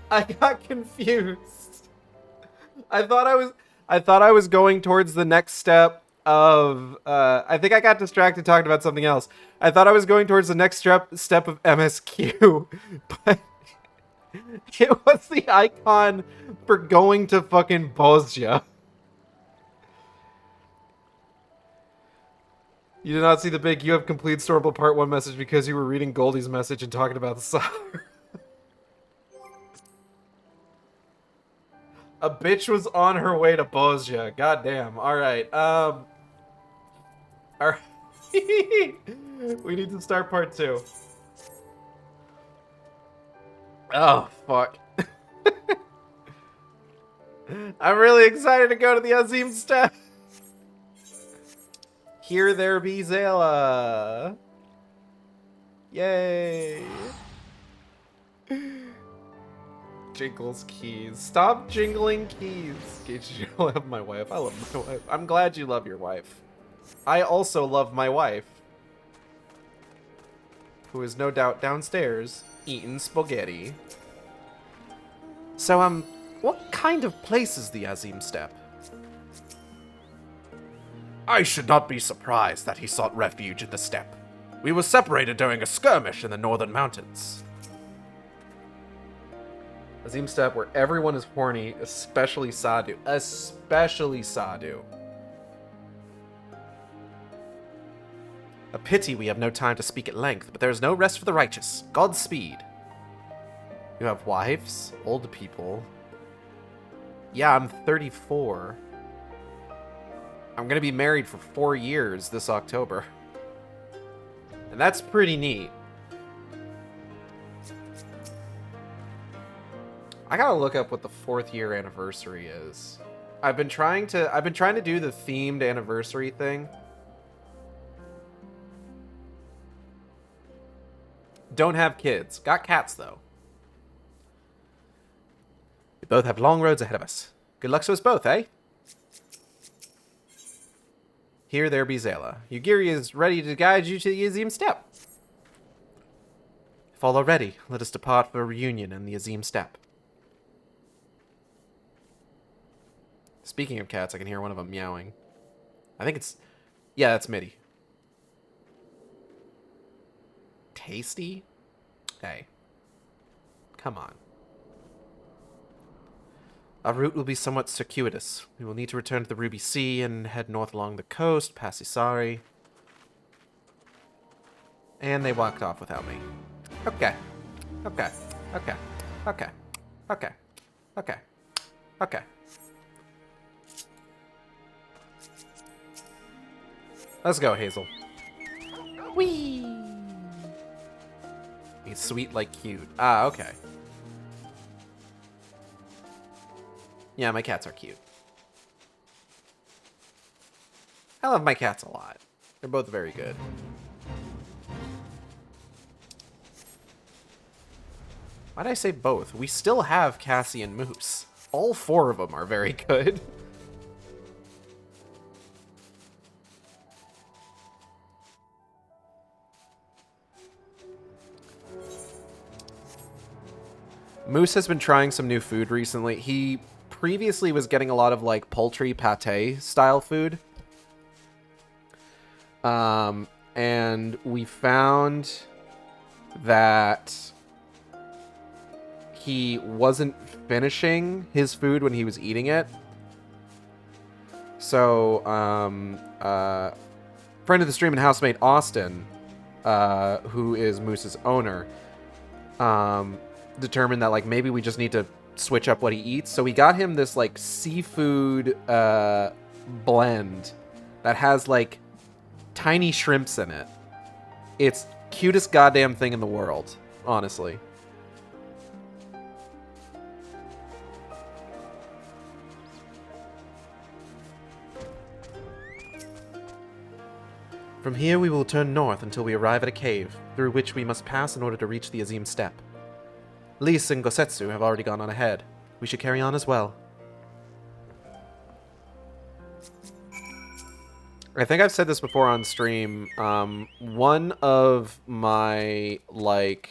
I got confused. I thought I was going towards the next step of I think I got distracted talking about something else. I thought I was going towards the next step of MSQ, but it was the icon for going to fucking Bosnia. You did not see the big "you have complete Stormbull Part 1" message because you were reading Goldie's message and talking about the Sahara. A bitch was on her way to Bosnia. Goddamn. Alright. Alright. We need to start Part 2. Oh, fuck. I'm really excited to go to the Azim Steppe. Here there be Zayla. Yay. Jingles keys. Stop jingling keys. Gage, you love my wife. I love my wife. I'm glad you love your wife. I also love my wife. Who is no doubt downstairs eating spaghetti. So, what kind of place is the Azim Steppe? I should not be surprised that he sought refuge in the steppe. We were separated during a skirmish in the northern mountains. Azim Steppe, where everyone is horny, especially Sadu. Especially Sadu. A pity we have no time to speak at length, but there is no rest for the righteous. Godspeed. You have wives? Old people? Yeah, I'm 34. I'm gonna be married for 4 years this October. And that's pretty neat. I gotta look up what the 4th year anniversary is. I've been trying to do the themed anniversary thing. Don't have kids. Got cats though. We both have long roads ahead of us. Good luck to us both, eh? Here there be Zayla. Yugiri is ready to guide you to the Azim Steppe. If all are ready, let us depart for a reunion in the Azim Steppe. Speaking of cats, I can hear one of them meowing. I think it's... Yeah, that's Mitty. Tasty? Hey. Come on. Our route will be somewhat circuitous. We will need to return to the Ruby Sea and head north along the coast, past Isari. And they walked off without me. Okay. Okay. Okay. Okay. Okay. Okay. Okay. Let's go, Hazel. Whee! He's sweet like cute. Ah, okay. Yeah, my cats are cute. I love my cats a lot. They're both very good. Why'd I say both? We still have Cassie and Moose. All 4 of them are very good. Moose has been trying some new food recently. He previously was getting a lot of like poultry pate style food. And we found that he wasn't finishing his food when he was eating it. So, friend of the stream and housemate Austin, who is Moose's owner, determined that like maybe we just need to switch up what he eats. So we got him this like seafood blend that has like tiny shrimps in it. It's cutest goddamn thing in the world, honestly. From here we will turn north until we arrive at a cave, through which we must pass in order to reach the Azim Steppe. Lys and Gosetsu have already gone on ahead. We should carry on as well. I think I've said this before on stream. One of my, like,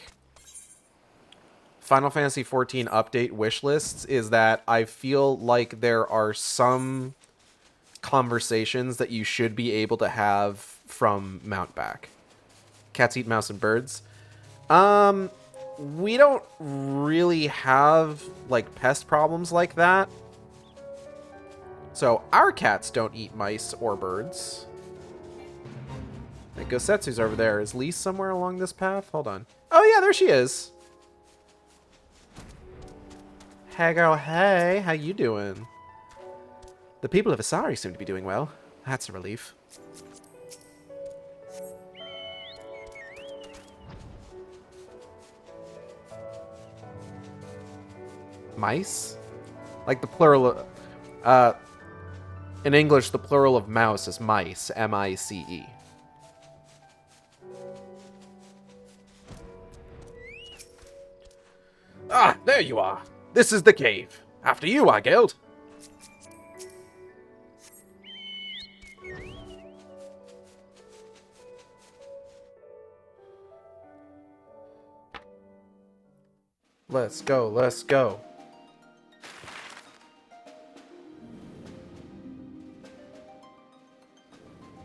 Final Fantasy XIV update wish lists is that I feel like there are some conversations that you should be able to have from Mountback. Cats eat mouse and birds. We don't really have, like, pest problems like that. So, our cats don't eat mice or birds. Hey, Gosetsu's over there. Is Lys somewhere along this path? Hold on. Oh, yeah, there she is. Hey, girl, hey. How you doing? The people of Asari seem to be doing well. That's a relief. Mice? Like the plural of... in English, the plural of mouse is mice. M-I-C-E. Ah, there you are. This is the cave. After you, Argeld. Let's go, let's go.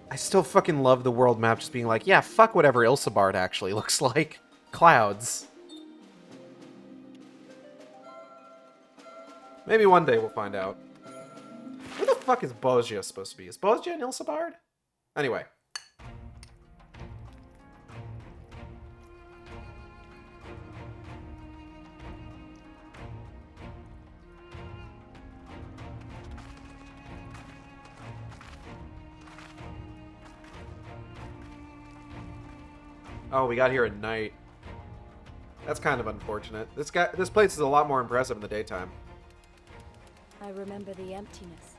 I still fucking love the world map just being like, yeah, fuck whatever Ilsabard actually looks like. Clouds. Maybe one day we'll find out. Where the fuck is Bozja supposed to be? Is Bozja an Ilsabard? Anyway. Oh, we got here at night. That's kind of unfortunate. This place is a lot more impressive in the daytime. I remember the emptiness,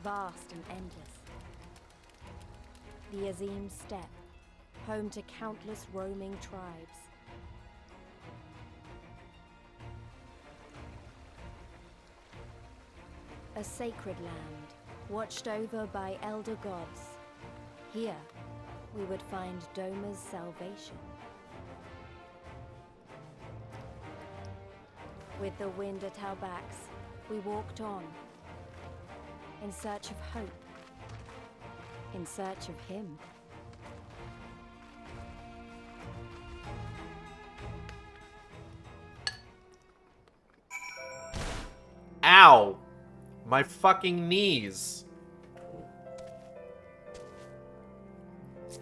vast and endless. The Azim Steppe, home to countless roaming tribes. A sacred land, watched over by elder gods. Here, we would find Doma's salvation. With the wind at our backs, we walked on, in search of hope, in search of him. Ow! My fucking knees.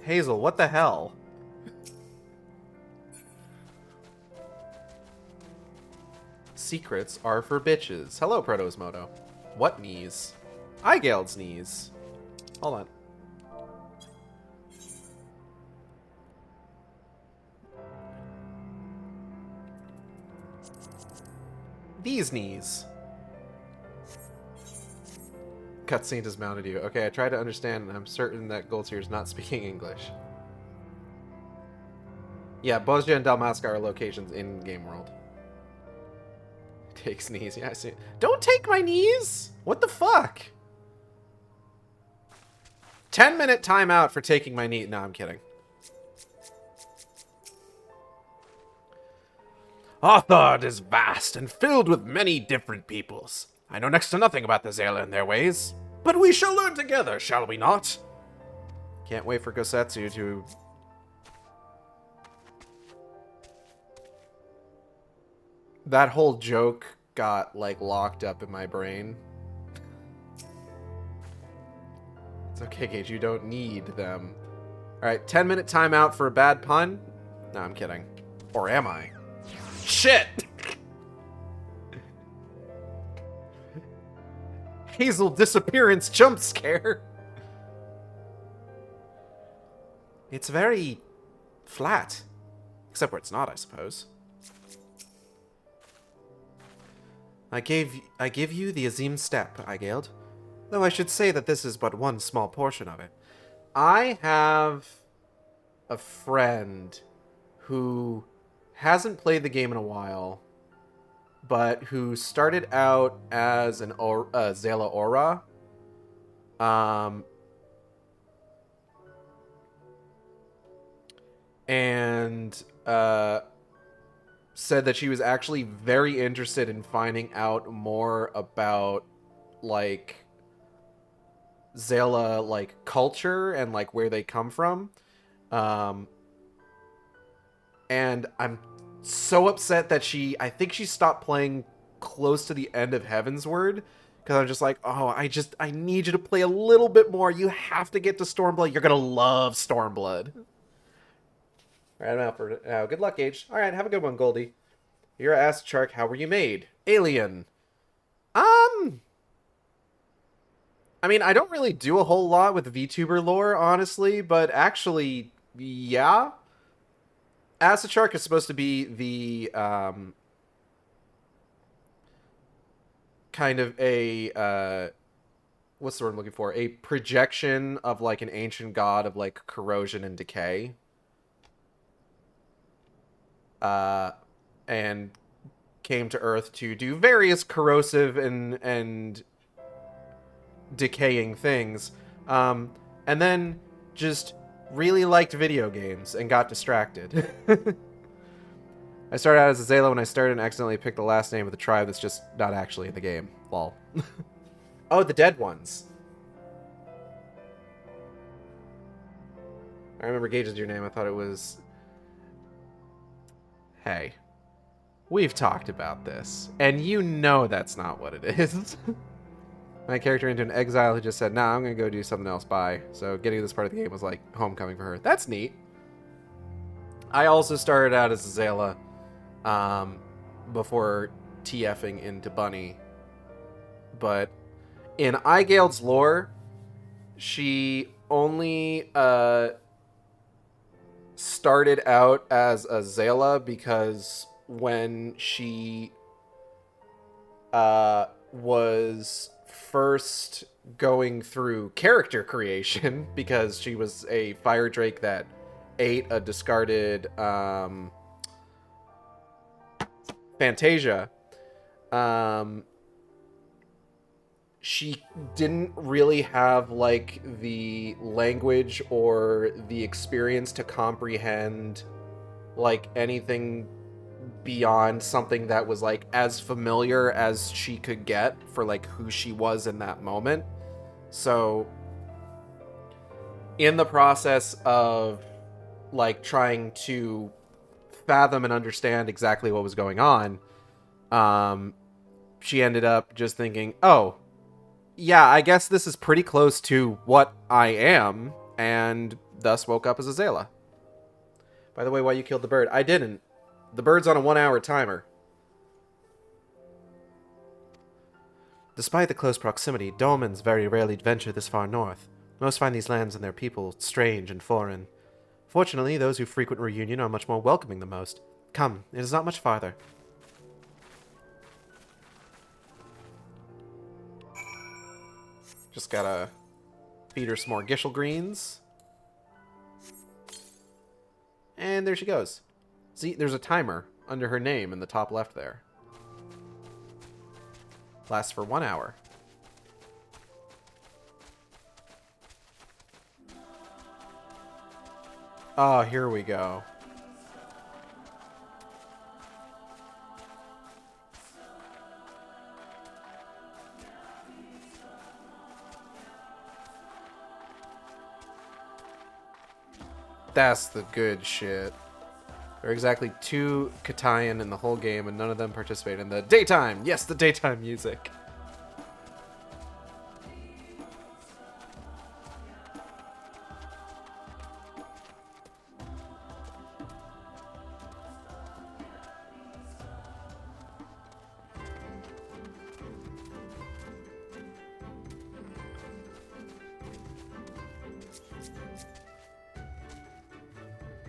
Hazel, what the hell? secrets are for bitches. Hello, Protosmoto. What knees? Eigeld's knees. Hold on. These knees. Cutscene has mounted you. Okay, I tried to understand, and I'm certain that Goldseer is not speaking English. Yeah, Bosnia and Dalmasca are locations in Game World. Takes knees. Yeah, I see. Don't take my knees! What the fuck? 10-minute timeout for taking my knee. No, I'm kidding. Arthard is vast and filled with many different peoples. I know next to nothing about the Zela and their ways. But we shall learn together, shall we not? Can't wait for Gosetsu to... That whole joke got, like, locked up in my brain. It's okay, Gage, you don't need them. Alright, 10-minute timeout for a bad pun? No, I'm kidding. Or am I? Shit! Hazel disappearance jump scare. It's very flat. Except where it's not, I suppose. I give you the Azim Step, Eigild. Though I should say that this is but one small portion of it. I have a friend who hasn't played the game in a while, but who started out as an Zela Aura. And said that she was actually very interested in finding out more about, like, Zela, like, culture and, like, where they come from. And I'm so upset that I think she stopped playing close to the end of Heavensward, because I'm just like, oh, I need you to play a little bit more. You have to get to Stormblood. You're gonna love Stormblood. Alright, I'm out for it. Good luck, Gage. Alright, have a good one, Goldie. You're asked, Shark, how were you made? Alien. I mean, I don't really do a whole lot with VTuber lore, honestly, but actually, yeah. Acid Shark is supposed to be the, kind of a, what's the word I'm looking for? A projection of, like, an ancient god of, like, corrosion and decay. And came to Earth to do various corrosive and decaying things. And then just really liked video games and got distracted. I started out as a Zela when I started and accidentally picked the last name of the tribe that's just not actually in the game. Lol. Oh, the dead ones. I remember Gage's your name. I thought it was... Hey. We've talked about this. And you know that's not what it is. My character into an exile who just said, nah, I'm going to go do something else, bye. So getting to this part of the game was like homecoming for her. That's neat. I also started out as a Zela before TFing into Bunny. But in Eigeld's lore, she only started out as a Zela because when she was first going through character creation, because she was a fire drake that ate a discarded Fantasia, she didn't really have, like, the language or the experience to comprehend, like, anything beyond something that was, like, as familiar as she could get for, like, who she was in that moment. So in the process of, like, trying to fathom and understand exactly what was going on, she ended up just thinking, oh, yeah, I guess this is pretty close to what I am, and thus woke up as a Zela. By the way, why you killed the bird? I didn't. The bird's on a 1-hour timer. Despite the close proximity, dolmens very rarely venture this far north. Most find these lands and their people strange and foreign. Fortunately, those who frequent Reunion are much more welcoming than most. Come, it is not much farther. Just gotta feed her some more Gishel greens. And there she goes. See, there's a timer under her name in the top left there. Lasts for 1 hour. Oh, here we go. That's the good shit. There are exactly 2 Katayan in the whole game, and none of them participate in the daytime. Yes, the daytime music.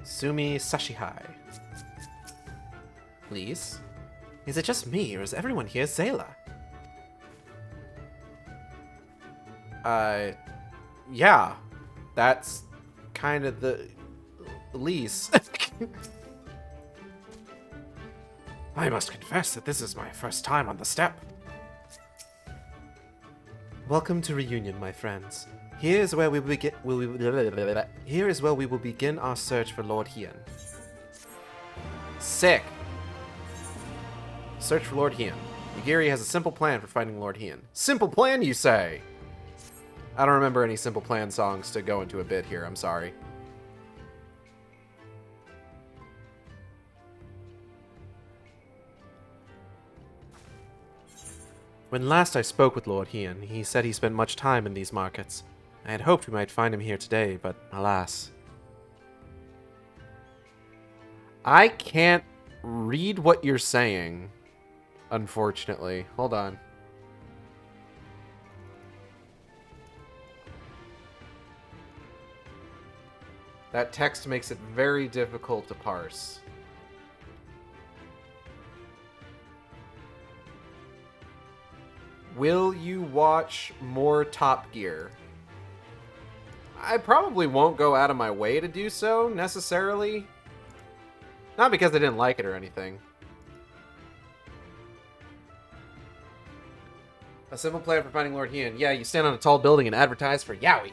Sumi Sashihai. Please? Is it just me, or is everyone here Zayla? Yeah. That's kind of the lease. I must confess that this is my first time on the step. Welcome to Reunion, my friends. Here is where we begin. Here is where we will begin our search for Lord Hien. Sick. Search for Lord Hien. Yugiri has a simple plan for finding Lord Hien. Simple plan, you say? I don't remember any Simple Plan songs to go into a bit here. I'm sorry. When last I spoke with Lord Hien, he said he spent much time in these markets. I had hoped we might find him here today, but alas. I can't read what you're saying, unfortunately. Hold on. That text makes it very difficult to parse. Will you watch more Top Gear? I probably won't go out of my way to do so, necessarily. Not because I didn't like it or anything. A simple plan for finding Lord Hien. Yeah, you stand on a tall building and advertise for Yowie.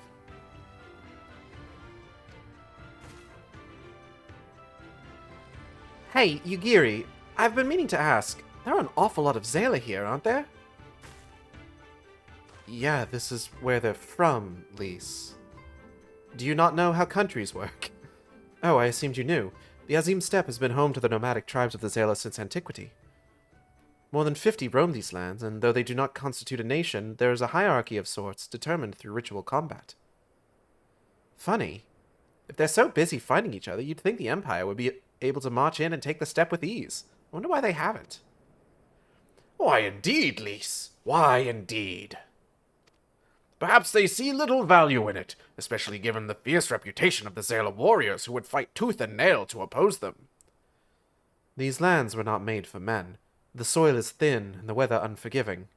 Hey, Yugiri, I've been meaning to ask. There are an awful lot of Zayla here, aren't there? Yeah, this is where they're from, Lise. Do you not know how countries work? Oh, I assumed you knew. The Azim Steppe has been home to the nomadic tribes of the Zayla since antiquity. More than 50 roam these lands, and though they do not constitute a nation, there is a hierarchy of sorts determined through ritual combat. Funny. If they're so busy fighting each other, you'd think the Empire would be able to march in and take the steppe with ease. I wonder why they haven't. Why indeed, Lise. Why indeed. Perhaps they see little value in it, especially given the fierce reputation of the Zayla warriors who would fight tooth and nail to oppose them. These lands were not made for men. The soil is thin and the weather unforgiving.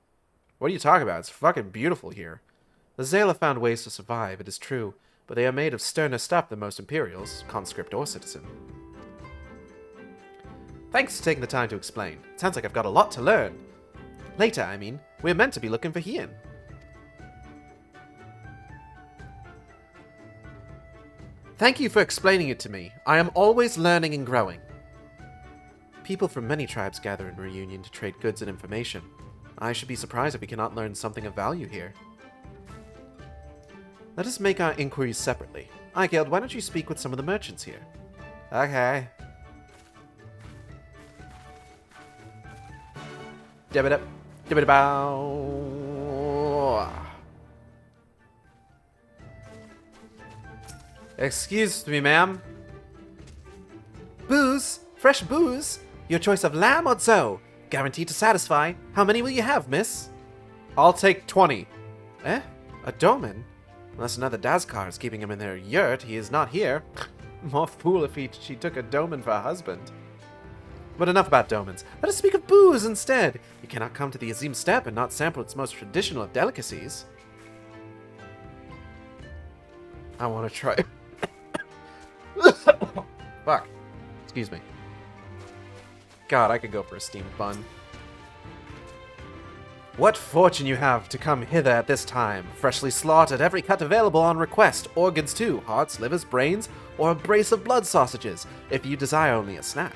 What are you talking about? It's fucking beautiful here. The Zayla found ways to survive, it is true, but they are made of sterner stuff than most Imperials, conscript or citizen. Thanks for taking the time to explain. It sounds like I've got a lot to learn. Later, I mean. We're meant to be looking for Hien. Thank you for explaining it to me. I am always learning and growing. People from many tribes gather in Reunion to trade goods and information. I should be surprised if we cannot learn something of value here. Let us make our inquiries separately. Eicheld, why don't you speak with some of the merchants here? Okay. Dib-a-dip. Dib-a-bow. Excuse me, ma'am. Booze? Fresh booze? Your choice of lamb or zo? Guaranteed to satisfy. How many will you have, miss? I'll take 20. Eh? A Doman? Unless another Dazkar is keeping him in their yurt, he is not here. More fool if she took a Doman for a husband. But enough about Domans. Let us speak of booze instead. You cannot come to the Azim Steppe and not sample its most traditional of delicacies. I want to try... Fuck. Excuse me. God, I could go for a steamed bun. What fortune you have to come hither at this time. Freshly slaughtered, every cut available on request. Organs too, hearts, livers, brains, or a brace of blood sausages, if you desire only a snack.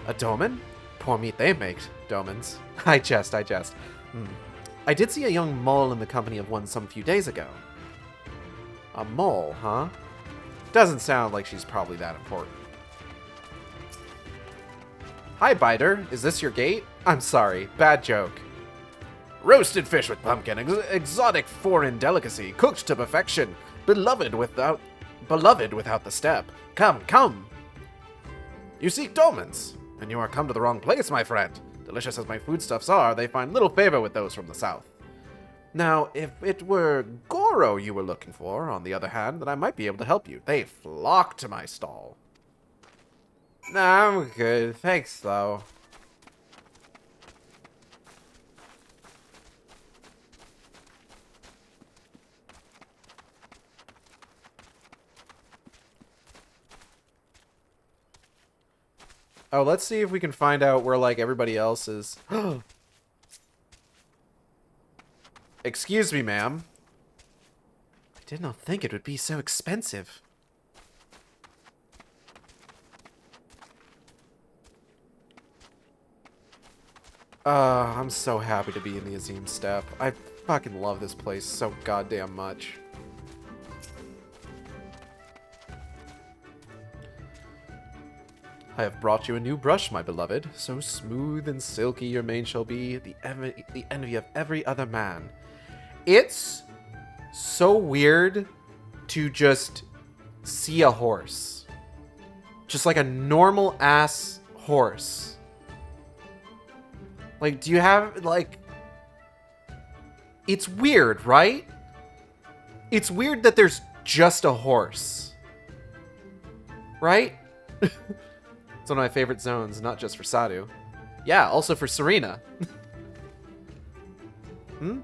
A Doman? Poor meat they make, Domans. I jest. I did see a young mole in the company of one some few days ago. A mole, huh? Doesn't sound like she's probably that important. Hi, Biter. Is this your gate? I'm sorry. Bad joke. Roasted fish with pumpkin. Exotic foreign delicacy. Cooked to perfection. Beloved without the step. Come, come. You seek Domans, and you are come to the wrong place, my friend. Delicious as my foodstuffs are, they find little favor with those from the south. Now, if it were Goro you were looking for, on the other hand, then I might be able to help you. They flock to my stall. Nah, I'm good. Thanks, though. Oh, let's see if we can find out where, like, everybody else is. Excuse me, ma'am. I did not think it would be so expensive. I'm so happy to be in the Azim Steppe. I fucking love this place so goddamn much. I have brought you a new brush, my beloved. So smooth and silky your mane shall be, the envy of every other man. It's so weird to just see a horse. Just like a normal ass horse. Like, do you have, like... It's weird, right? It's weird that there's just a horse. Right? It's one of my favorite zones, not just for Sadu. Yeah, also for Serena.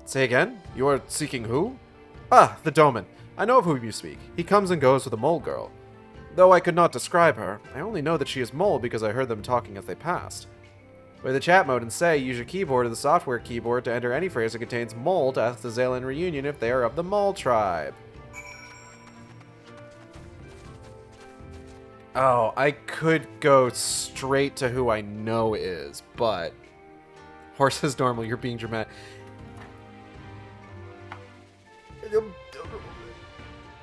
Say again? You are seeking who? Ah, the Doman. I know of whom you speak. He comes and goes with a mole girl. Though I could not describe her, I only know that she is mole because I heard them talking as they passed. Play the chat mode and say, use your keyboard or the software keyboard to enter any phrase that contains mole to ask the Zalen reunion if they are of the mole tribe. Oh, I could go straight to who I know is, but... Horse is normal, you're being dramatic.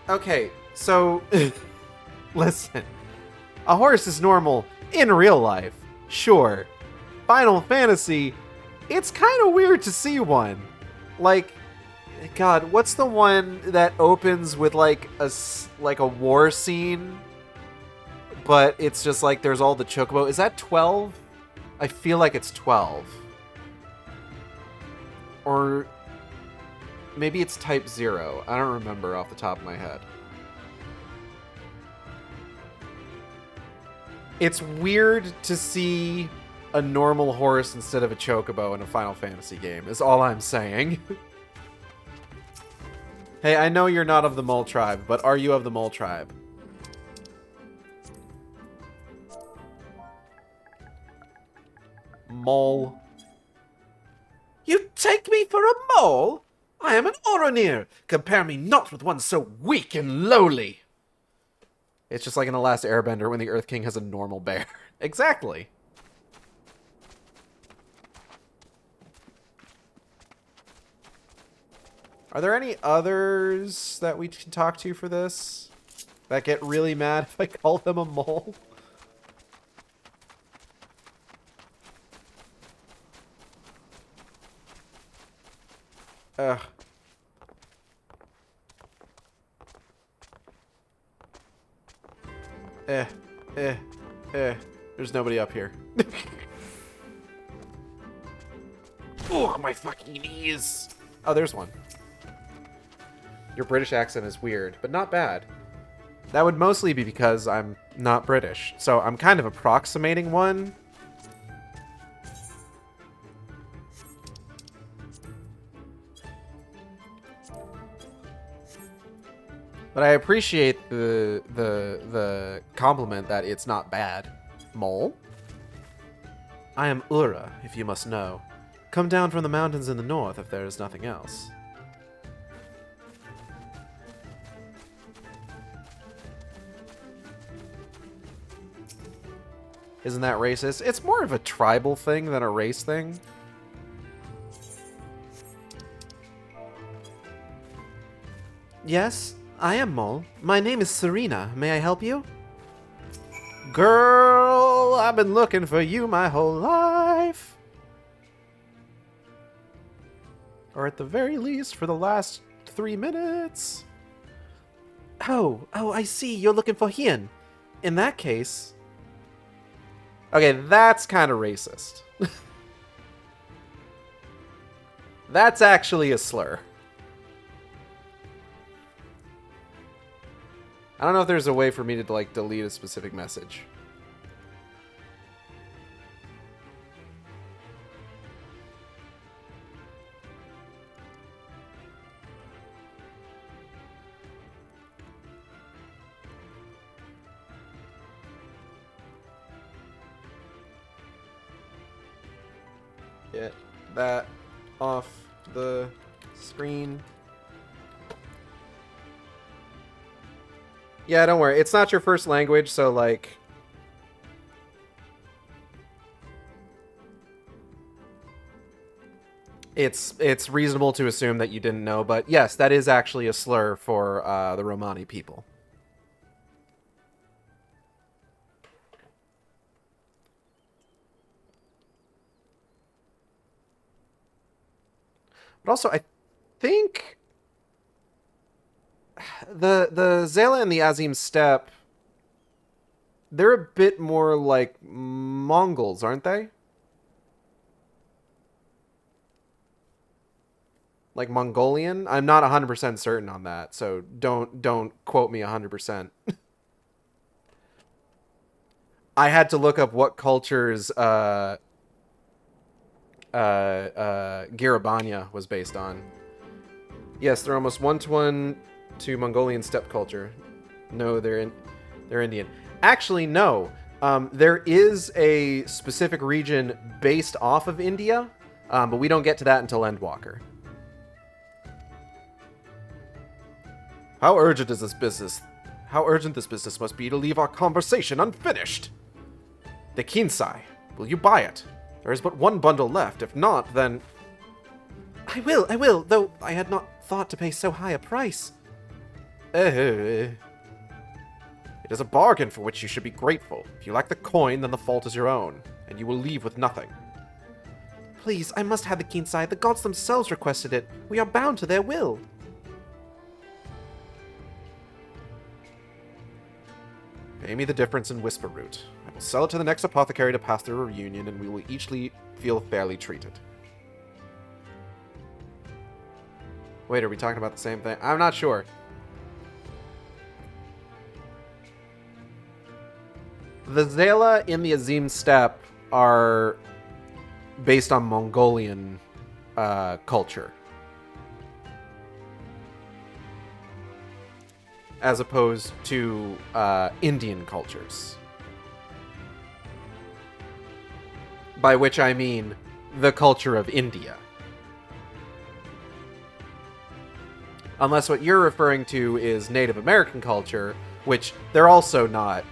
Okay, so... Listen. A horse is normal in real life, sure. Final Fantasy, it's kind of weird to see one. Like, God, what's the one that opens with like a war scene? But it's just like there's all the chocobo. Is that 12? I feel like it's 12. Or maybe it's Type 0. I don't remember off the top of my head. It's weird to see a normal horse instead of a chocobo in a Final Fantasy game, is all I'm saying. Hey, I know you're not of the Mole Tribe, but are you of the Mole Tribe? Mole. You take me for a mole? I am an Oronir. Compare me not with one so weak and lowly. It's just like in The Last Airbender when the Earth King has a normal bear. Exactly. Are there any others that we can talk to for this? That get really mad if I call them a mole? Ugh. There's nobody up here. Ugh, my fucking knees. Oh, there's one. Your British accent is weird, but not bad. That would mostly be because I'm not British, so I'm kind of approximating one. But I appreciate the compliment that it's not bad. Mole? I am Ura, if you must know. Come down from the mountains in the north if there is nothing else. Isn't that racist? It's more of a tribal thing than a race thing. Yes, I am Mole. My name is Serena. May I help you? Girl, I've been looking for you my whole life. Or at the very least, for the last 3 minutes. Oh, I see. You're looking for Hien. In that case... Okay, that's kind of racist. That's actually a slur. I don't know if there's a way for me to, like, delete a specific message. Get that off the screen. Yeah, don't worry. It's not your first language, so, like... It's reasonable to assume that you didn't know, but yes, that is actually a slur for the Romani people. But also, I think... The Zela and the Azim Steppe, they're a bit more like Mongols, aren't they? Like Mongolian? I'm not 100% certain on that, so don't quote me 100%. I had to look up what cultures Garabanya was based on. Yes, they're almost one-to-one to Mongolian steppe culture. No, they're Indian. Actually, no. There is a specific region based off of India, but we don't get to that until Endwalker. How urgent is this business? How urgent this business must be to leave our conversation unfinished. The Kinsai, will you buy it? There is but one bundle left. If not, then... I will, though I had not thought to pay so high a price. It is a bargain for which you should be grateful. If you lack the coin, then the fault is your own, and you will leave with nothing. Please, I must have the Kinsai. The gods themselves requested it. We are bound to their will. Pay me the difference in Whisper Root. I will sell it to the next apothecary to pass through a reunion, and we will each feel fairly treated. Wait, are we talking about the same thing? I'm not sure. The Zela in the Azim Steppe are based on Mongolian culture, as opposed to Indian cultures. By which I mean the culture of India. Unless what you're referring to is Native American culture, which they're also not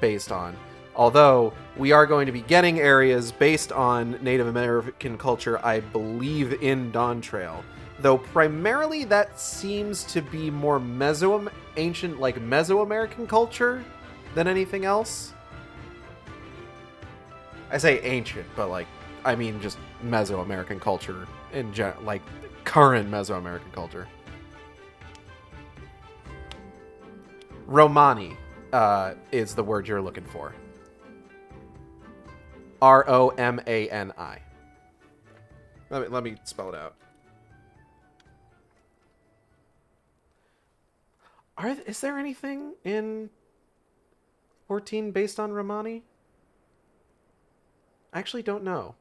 based on. Although, we are going to be getting areas based on Native American culture, I believe, in Dawn Trail. Though primarily that seems to be more ancient, like Mesoamerican culture than anything else. I say ancient, but like, I mean just Mesoamerican culture in general, like current Mesoamerican culture. Romani is the word you're looking for. Romani. Let me spell it out. Is there anything in 14 based on Romani? I actually don't know.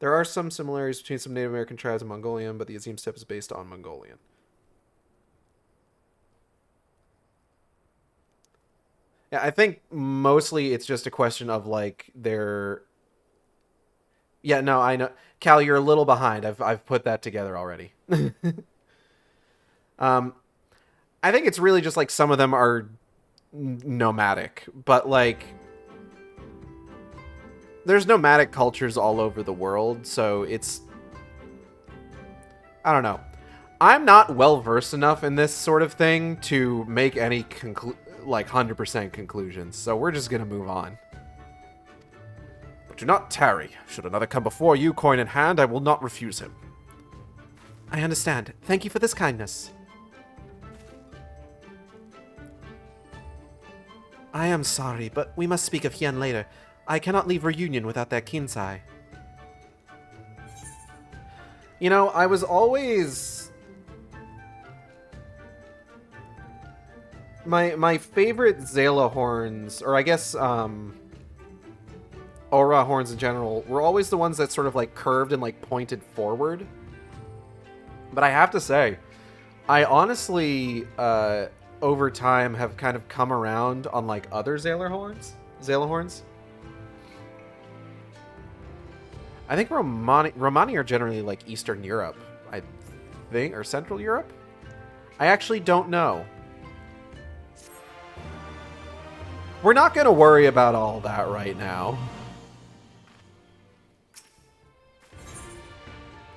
There are some similarities between some Native American tribes and Mongolian, but the Azim steppe is based on Mongolian. Yeah, I think mostly it's just a question of like their. Yeah, no, I know, Cal, you're a little behind. I've put that together already. I think it's really just like some of them are nomadic, but like there's nomadic cultures all over the world, so it's, I don't know. I'm not well versed enough in this sort of thing to make any 100% conclusions, so we're just gonna move on. But do not tarry. Should another come before you, coin in hand, I will not refuse him. I understand. Thank you for this kindness. I am sorry, but we must speak of Hien later. I cannot leave Reunion without that Kinsai. You know, I was always... My favorite Zala horns, or I guess, Aura horns in general, were always the ones that sort of, like, curved and, like, pointed forward. But I have to say, I honestly, over time, have kind of come around on, like, other Zala horns. I think Romani are generally, like, Eastern Europe, I think, or Central Europe? I actually don't know. We're not going to worry about all that right now.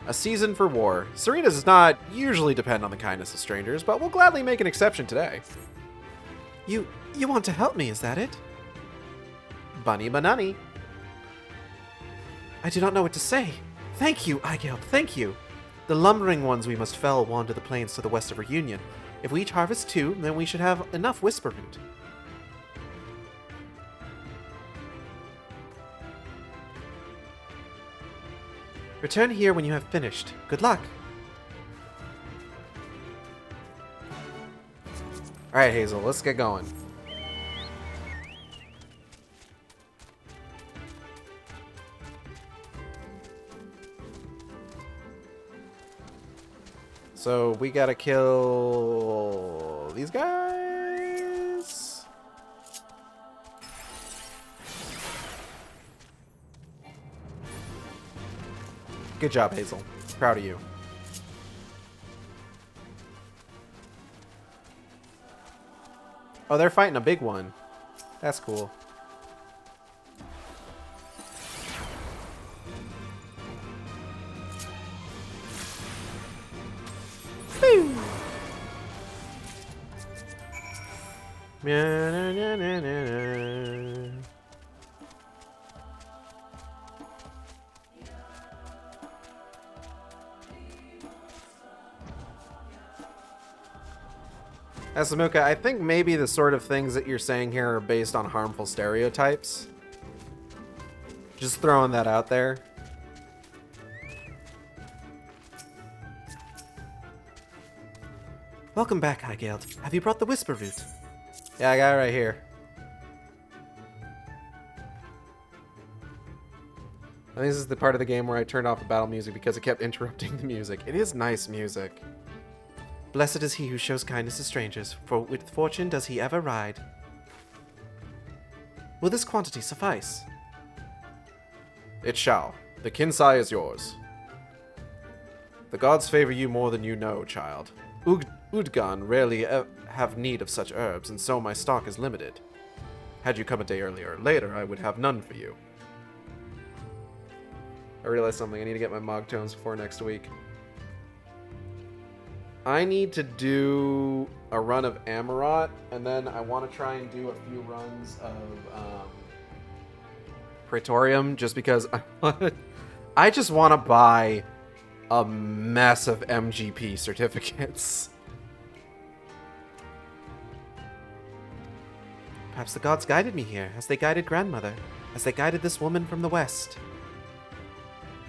A season for war. Serena does not usually depend on the kindness of strangers, but we'll gladly make an exception today. You want to help me, is that it? Bunny Banani. I do not know what to say. Thank you, Eigeld, thank you. The lumbering ones we must fell wander the plains to the west of Reunion. If we each harvest 2, then we should have enough whisper root. Return here when you have finished. Good luck. Alright, Hazel, let's get going. So we gotta kill these guys. Good job, Hazel. Proud of you. Oh, they're fighting a big one. That's cool. Asamuka, I think maybe the sort of things that you're saying here are based on harmful stereotypes. Just throwing that out there. Welcome back, Eigeld. Have you brought the Whisper Root? Yeah, I got it right here. I think this is the part of the game where I turned off the battle music because it kept interrupting the music. It is nice music. Blessed is he who shows kindness to strangers, for with fortune does he ever ride. Will this quantity suffice? It shall. The Kinsai is yours. The gods favor you more than you know, child. Udgan rarely have need of such herbs, and so my stock is limited. Had you come a day earlier or later, I would have none for you. I realized something. I need to get my Mog Tones before next week. I need to do a run of Amarot, and then I want to try and do a few runs of Praetorium, just because I just want to buy a mess of MGP certificates. Perhaps the gods guided me here, as they guided grandmother, as they guided this woman from the west.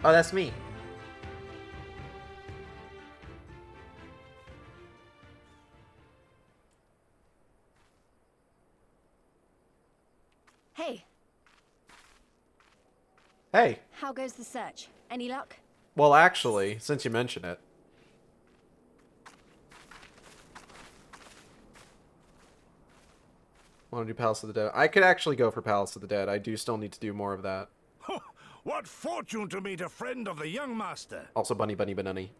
Oh, that's me. Hey, Hey. how goes the search? Any luck? Well, actually, since you mention it. Want to do Palace of the Dead? I could actually go for Palace of the Dead. I do still need to do more of that. What fortune to meet a friend of the young master. Also, Bunny Bunny Banani.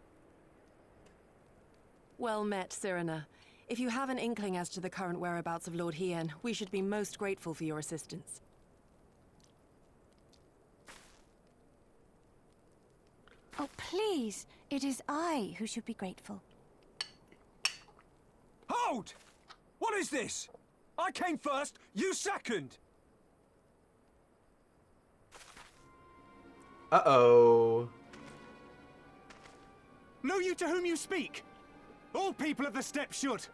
Well met, Cyrena. If you have an inkling as to the current whereabouts of Lord Hien, we should be most grateful for your assistance. Oh, please. It is I who should be grateful. Hold! What is this? I came first, you second! Uh-oh. Know you to whom you speak? All people of the steppe should.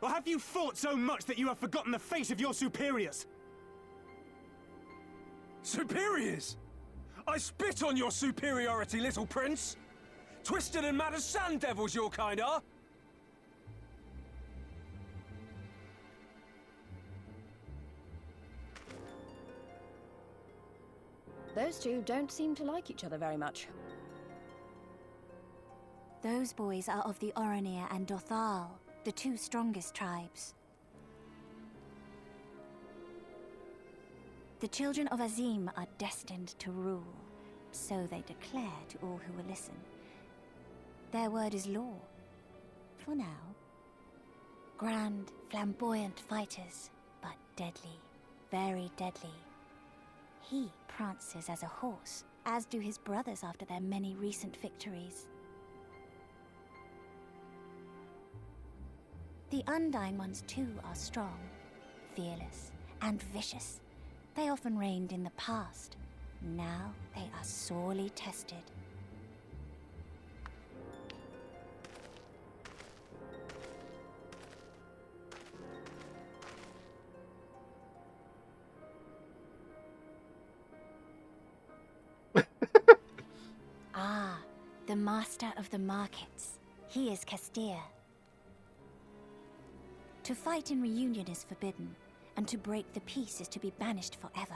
Or have you fought so much that you have forgotten the face of your superiors? Superiors? I spit on your superiority, little prince! Twisted and mad as sand devils your kind are! Those two don't seem to like each other very much. Those boys are of the Oronir and Dothal, the two strongest tribes. The children of Azim are destined to rule, so they declare to all who will listen. Their word is law, for now. Grand, flamboyant fighters, but deadly, very deadly. He prances as a horse, as do his brothers after their many recent victories. The Undine ones too are strong, fearless, and vicious. They often reigned in the past. Now they are sorely tested. Ah, the master of the markets. He is Castir. To fight in reunion is forbidden, and to break the peace is to be banished forever.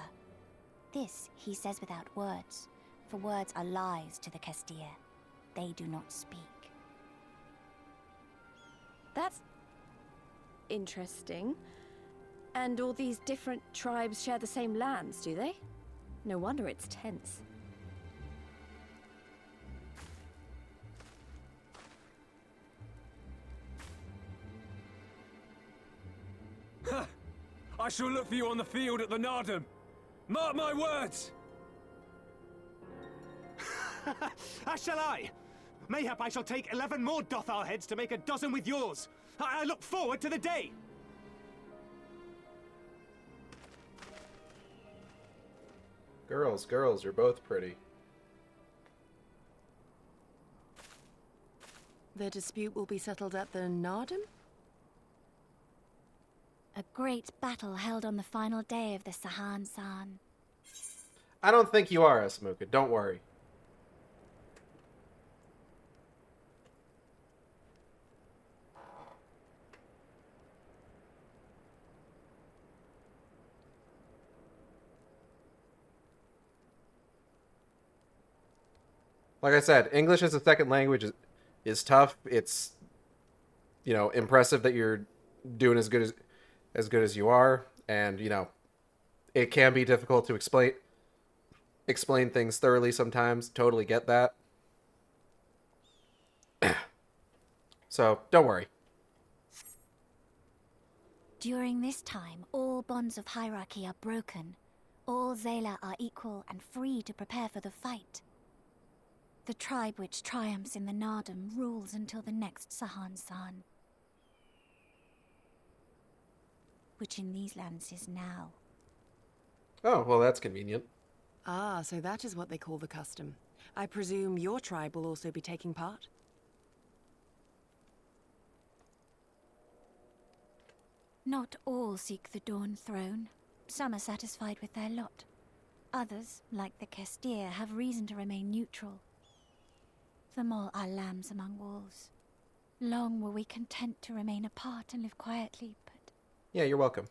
This he says without words, for words are lies to the Castir. They do not speak. That's interesting. And all these different tribes share the same lands, do they? No wonder it's tense. I shall look for you on the field at the Nardum. Mark my words! As shall I. Mayhap I shall take 11 more Dothal heads to make a dozen with yours. I look forward to the day. Girls, girls, you're both pretty. The dispute will be settled at the Nardum? A great battle held on the final day of the Sahan San. I don't think you are, Asmuka. Don't worry. Like I said, English as a second language is tough. It's, you know, impressive that you're doing as good as you are, and you know, it can be difficult to explain things thoroughly sometimes. Totally get that. So don't worry. During this time, all bonds of hierarchy are broken. All Zayla are equal and free to prepare for the fight. The tribe which triumphs in the Nardum rules until the next Sahan San, which in these lands is now. Oh, well, that's convenient. Ah, so that is what they call the custom. I presume your tribe will also be taking part? Not all seek the Dawn Throne. Some are satisfied with their lot. Others, like the Kestir, have reason to remain neutral. Them all are lambs among wolves. Long were we content to remain apart and live quietly, but... Yeah, you're welcome.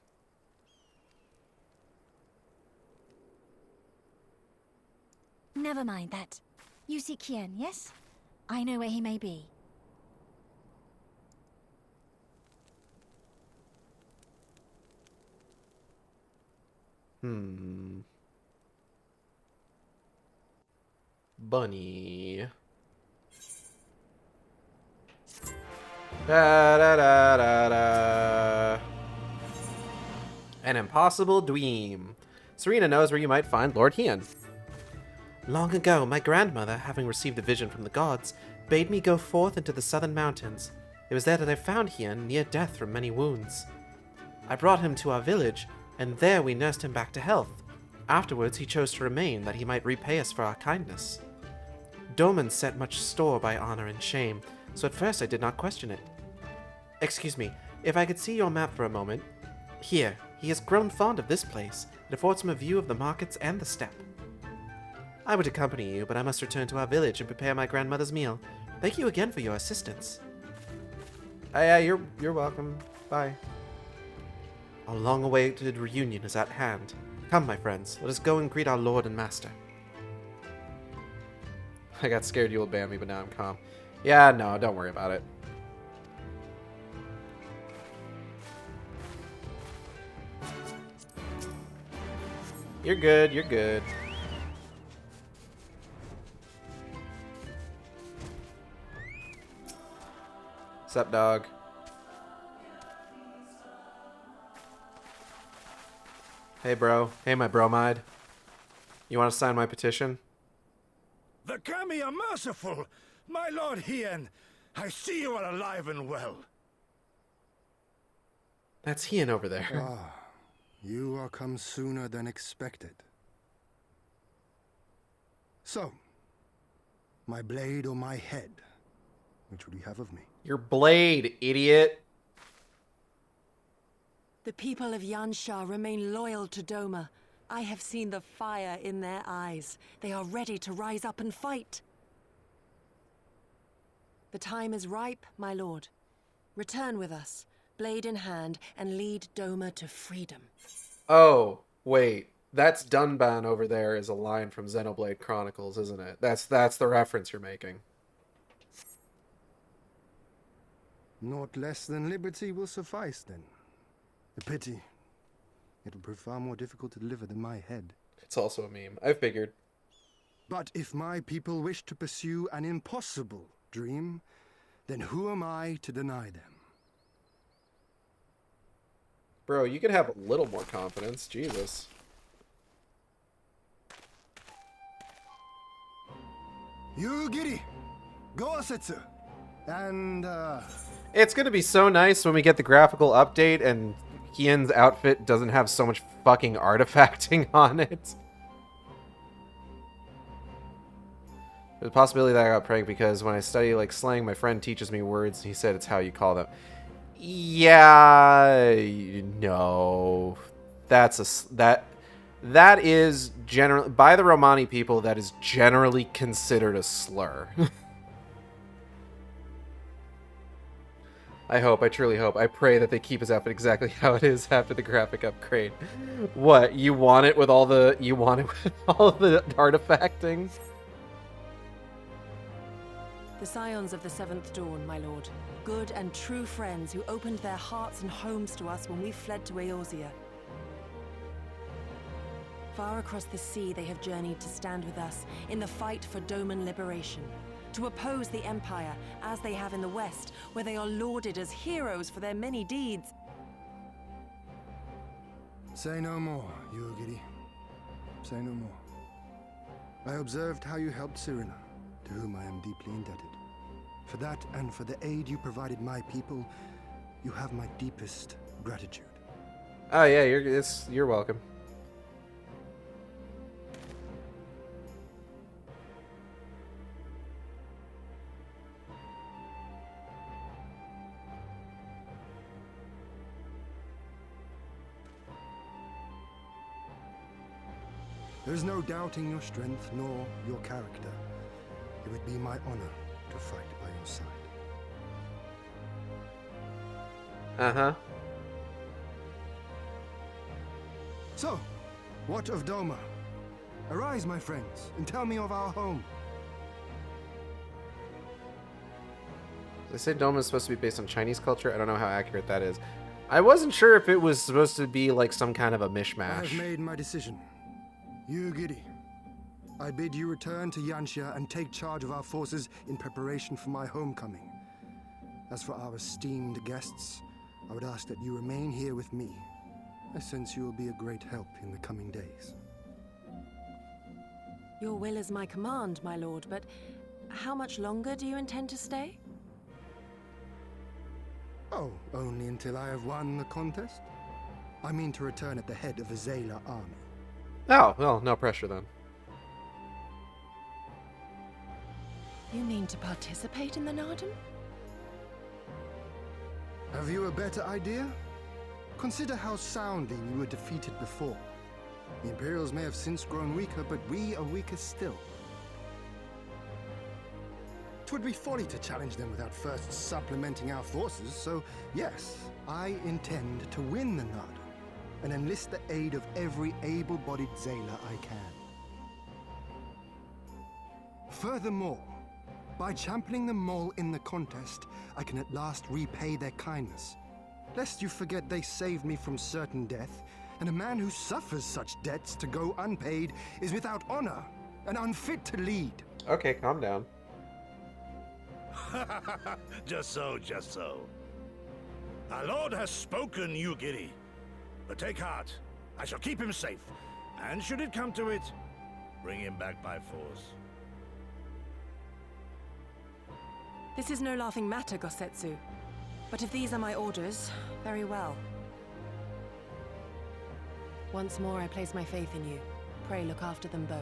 Never mind that. You seek Kien, yes? I know where he may be. Bunny. Da da da da da. An impossible dream. Serena knows where you might find Lord Hien. Long ago, my grandmother, having received a vision from the gods, bade me go forth into the southern mountains. It was there that I found Hien, near death from many wounds. I brought him to our village, and there we nursed him back to health. Afterwards, he chose to remain, that he might repay us for our kindness. Doman set much store by honor and shame, so at first I did not question it. Excuse me, if I could see your map for a moment. Here, he has grown fond of this place. It affords him a view of the markets and the steppe. I would accompany you, but I must return to our village and prepare my grandmother's meal. Thank you again for your assistance. Yeah, you're welcome. Bye. Our long-awaited reunion is at hand. Come, my friends, let us go and greet our lord and master. I got scared you will ban me, but now I'm calm. Yeah, no, don't worry about it. You're good, you're good. Sup, dog? Hey, bro. Hey, my bromide. You want to sign my petition? The Kami are merciful! My Lord Hien, I see you are alive and well. That's Hien over there. Ah, you are come sooner than expected. So, my blade or my head? Which would you have of me? Your blade, idiot! The people of Yansha remain loyal to Doma. I have seen the fire in their eyes. They are ready to rise up and fight. The time is ripe, my lord. Return with us, blade in hand, and lead Doma to freedom. Oh, wait. That's Dunban over there is a line from Xenoblade Chronicles, isn't it? That's the reference you're making. Naught less than liberty will suffice, then. A pity. It'll prove far more difficult to deliver than my head. It's also a meme. I figured. But if my people wish to pursue an impossible dream, then who am I to deny them? Bro, you could have a little more confidence. Jesus. You giddy. Go Setsu. And, It's gonna be so nice when we get the graphical update and Hien's outfit doesn't have so much fucking artifacting on it. There's a possibility that I got pranked because when I study like slang, my friend teaches me words and he said it's how you call them. Yeah, no. That is generally, by the Romani people, that is generally considered a slur. I hope, I truly hope, I pray that they keep his outfit exactly how it is after the graphic upgrade. What, you want it with all the, artifacting? The scions of the Seventh Dawn, my lord. Good and true friends who opened their hearts and homes to us when we fled to Eorzea. Far across the sea they have journeyed to stand with us in the fight for Doman liberation. To oppose the Empire, as they have in the West, where they are lauded as heroes for their many deeds. say no more, Yugiri. Say no more. I observed how you helped Serena, to whom I am deeply indebted. For that and for the aid you provided my people, you have my deepest gratitude. Oh yeah, you're welcome. There is no doubting your strength nor your character. It would be my honor to fight by your side. Uh-huh. So, what of Doma? Arise, my friends, and tell me of our home. They say Doma is supposed to be based on Chinese culture. I don't know how accurate that is. I wasn't sure if it was supposed to be like some kind of a I have mishmash. made my decision. You, Giddy. I bid you return to Yanxia and take charge of our forces in preparation for my homecoming. As for our esteemed guests, I would ask that you remain here with me. I sense you will be a great help in the coming days. Your will is my command, my lord, but how much longer do you intend to stay? Oh, only until I have won the contest? I mean to return at the head of a Zayla army. Oh, well, no pressure then. You mean to participate in the Narden? Have you a better idea? Consider how soundly we were defeated before. The Imperials may have since grown weaker, but we are weaker still. It would be folly to challenge them without first supplementing our forces, so yes, I intend to win the Narden and enlist the aid of every able-bodied Zayla I can. Furthermore, by championing the Mole in the contest, I can at last repay their kindness. Lest you forget they saved me from certain death, and a man who suffers such debts to go unpaid is without honor and unfit to lead. Okay, calm down. Just so, just so. Our lord has spoken, you giddy. But take heart, I shall keep him safe. And should it come to it, bring him back by force. This is no laughing matter, Gosetsu. But if these are my orders, very well. Once more, I place my faith in you. Pray look after them both.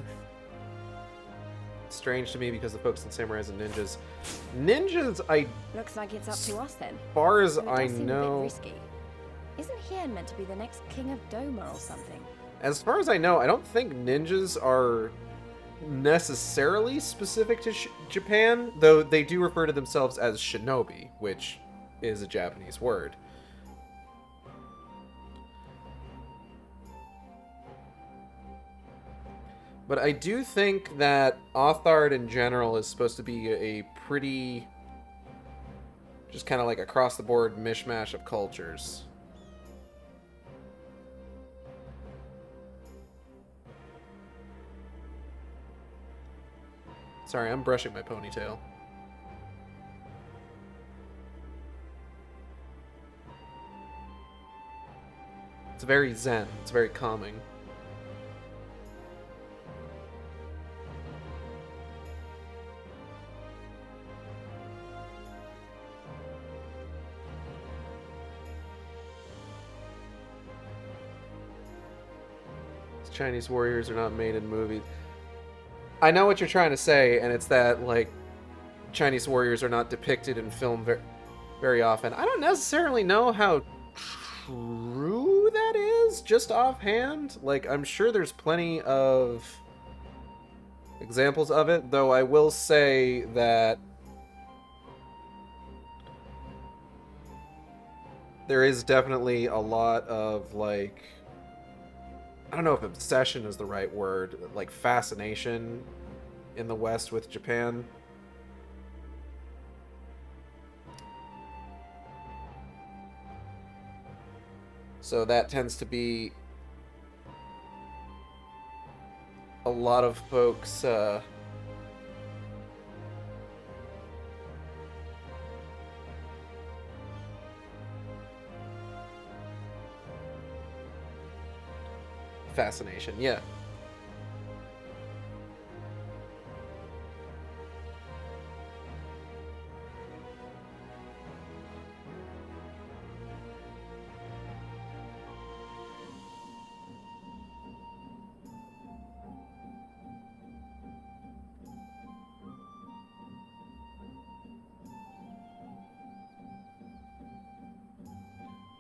Strange to me because the folks in samurais and ninjas. Ninjas, I... Looks like it's up to us then. As far as Though it I does seem a bit know... risky. Isn't Hien meant to be the next king of Doma or something? As far as I know, I don't think ninjas are necessarily specific to Japan, though they do refer to themselves as shinobi, which is a Japanese word. But I do think that Authard in general is supposed to be a pretty, just kind of like across the board mishmash of cultures. Sorry, I'm brushing my ponytail. It's very zen. It's very calming. Chinese warriors are not made in movies. I know what you're trying to say, and it's that, like, Chinese warriors are not depicted in film very often. I don't necessarily know how true that is, just offhand. Like, I'm sure there's plenty of examples of it, though I will say that there is definitely a lot of, like, I don't know if obsession is the right word, like fascination in the West with Japan. So that tends to be a lot of folks fascination, yeah.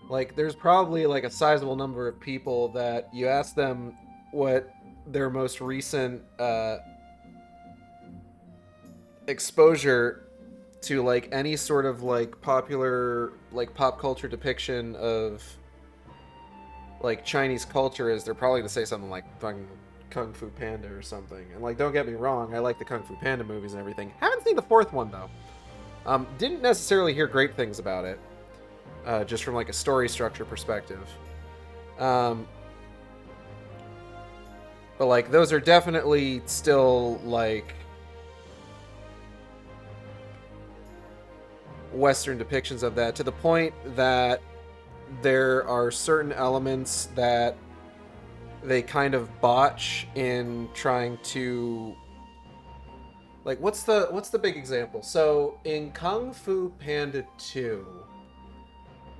Like, there's probably like a sizable number of people that you ask them what their most recent exposure to like any sort of like popular like pop culture depiction of like Chinese culture is they're probably gonna say something like fucking Kung Fu Panda or something. And like, don't get me wrong, I like the Kung Fu Panda movies and everything. Haven't seen the fourth one though. Didn't necessarily hear great things about it, just from like a story structure perspective. But like, those are definitely still like Western depictions of that, to the point that there are certain elements that they kind of botch in trying to, like, what's the big example? So in Kung Fu Panda 2,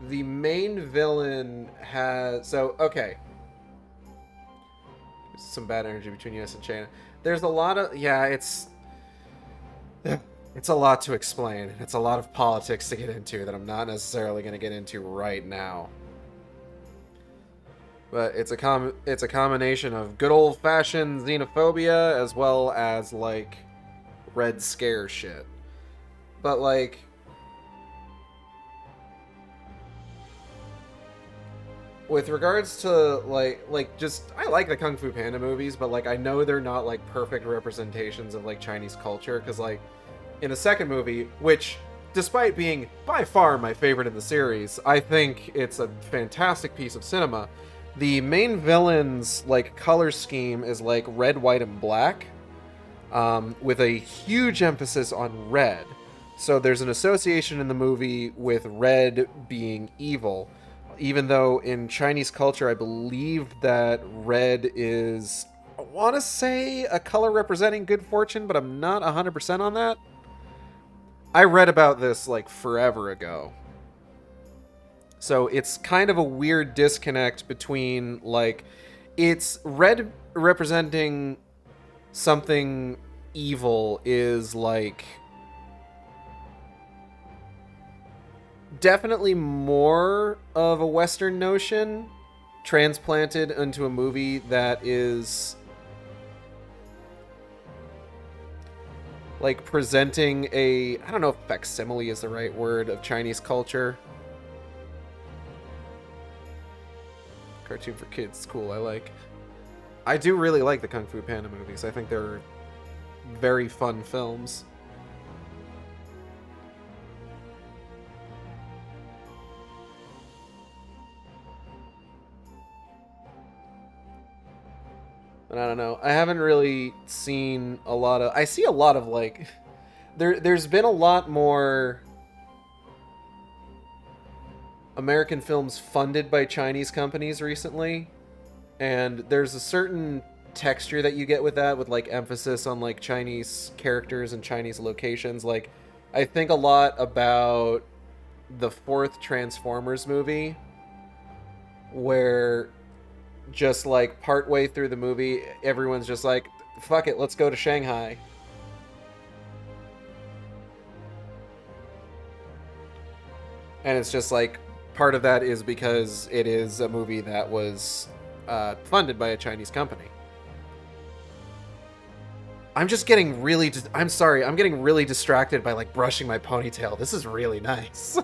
the main villain has, so okay, some bad energy between US and China. There's a lot of, yeah, it's a lot to explain. It's a lot of politics to get into that I'm not necessarily going to get into right now. But it's a combination of good old-fashioned xenophobia as well as like Red Scare shit. But like, with regards to like just, I like the Kung Fu Panda movies, but like I know they're not like perfect representations of like Chinese culture, because like in the second movie, which despite being by far my favorite in the series, I think it's a fantastic piece of cinema. The main villain's like color scheme is like red, white, and black, with a huge emphasis on red. So there's an association in the movie with red being evil, even though in Chinese culture I believe that red is, I want to say, a color representing good fortune, but I'm not 100% on that. I read about this like forever ago. So it's kind of a weird disconnect between like, it's red representing something evil is like definitely more of a Western notion transplanted into a movie that is like presenting a, I don't know if facsimile is the right word, of Chinese culture. Cartoon for kids, it's cool, I do really like the Kung Fu Panda movies. I think they're very fun films. But I don't know. I haven't really seen a lot of, I see a lot of like, there's been a lot more American films funded by Chinese companies recently, and there's a certain texture that you get with that, with like emphasis on like Chinese characters and Chinese locations. Like, I think a lot about the fourth Transformers movie, where just like partway through the movie everyone's just like, fuck it, let's go to Shanghai. And it's just like, part of that is because it is a movie that was funded by a Chinese company. I'm just getting really, I'm sorry, I'm getting really distracted by like brushing my ponytail. This is really nice.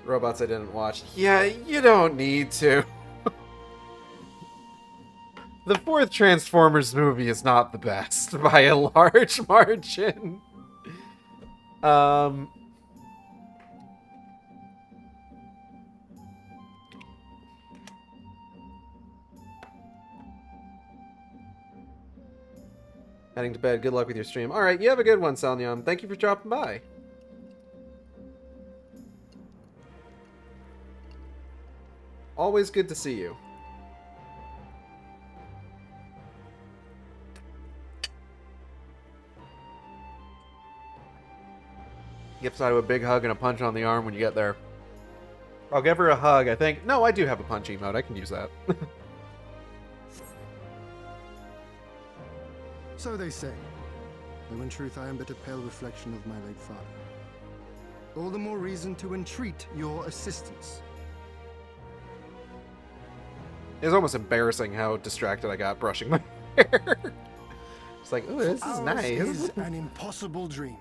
Robots I didn't watch. Yeah, you don't need to. The fourth Transformers movie is not the best by a large margin. Heading to bed. Good luck with your stream. All right, you have a good one, Salnyam. Thank you for dropping by. Always good to see you. Give Sato a big hug and a punch on the arm when you get there. I'll give her a hug, I think. No, I do have a punch emote. I can use that. So they say, though in truth I am but a pale reflection of my late father. All the more reason to entreat your assistance. It's almost embarrassing how distracted I got brushing my hair. It's like, ooh, this is Ours nice. is an impossible dream.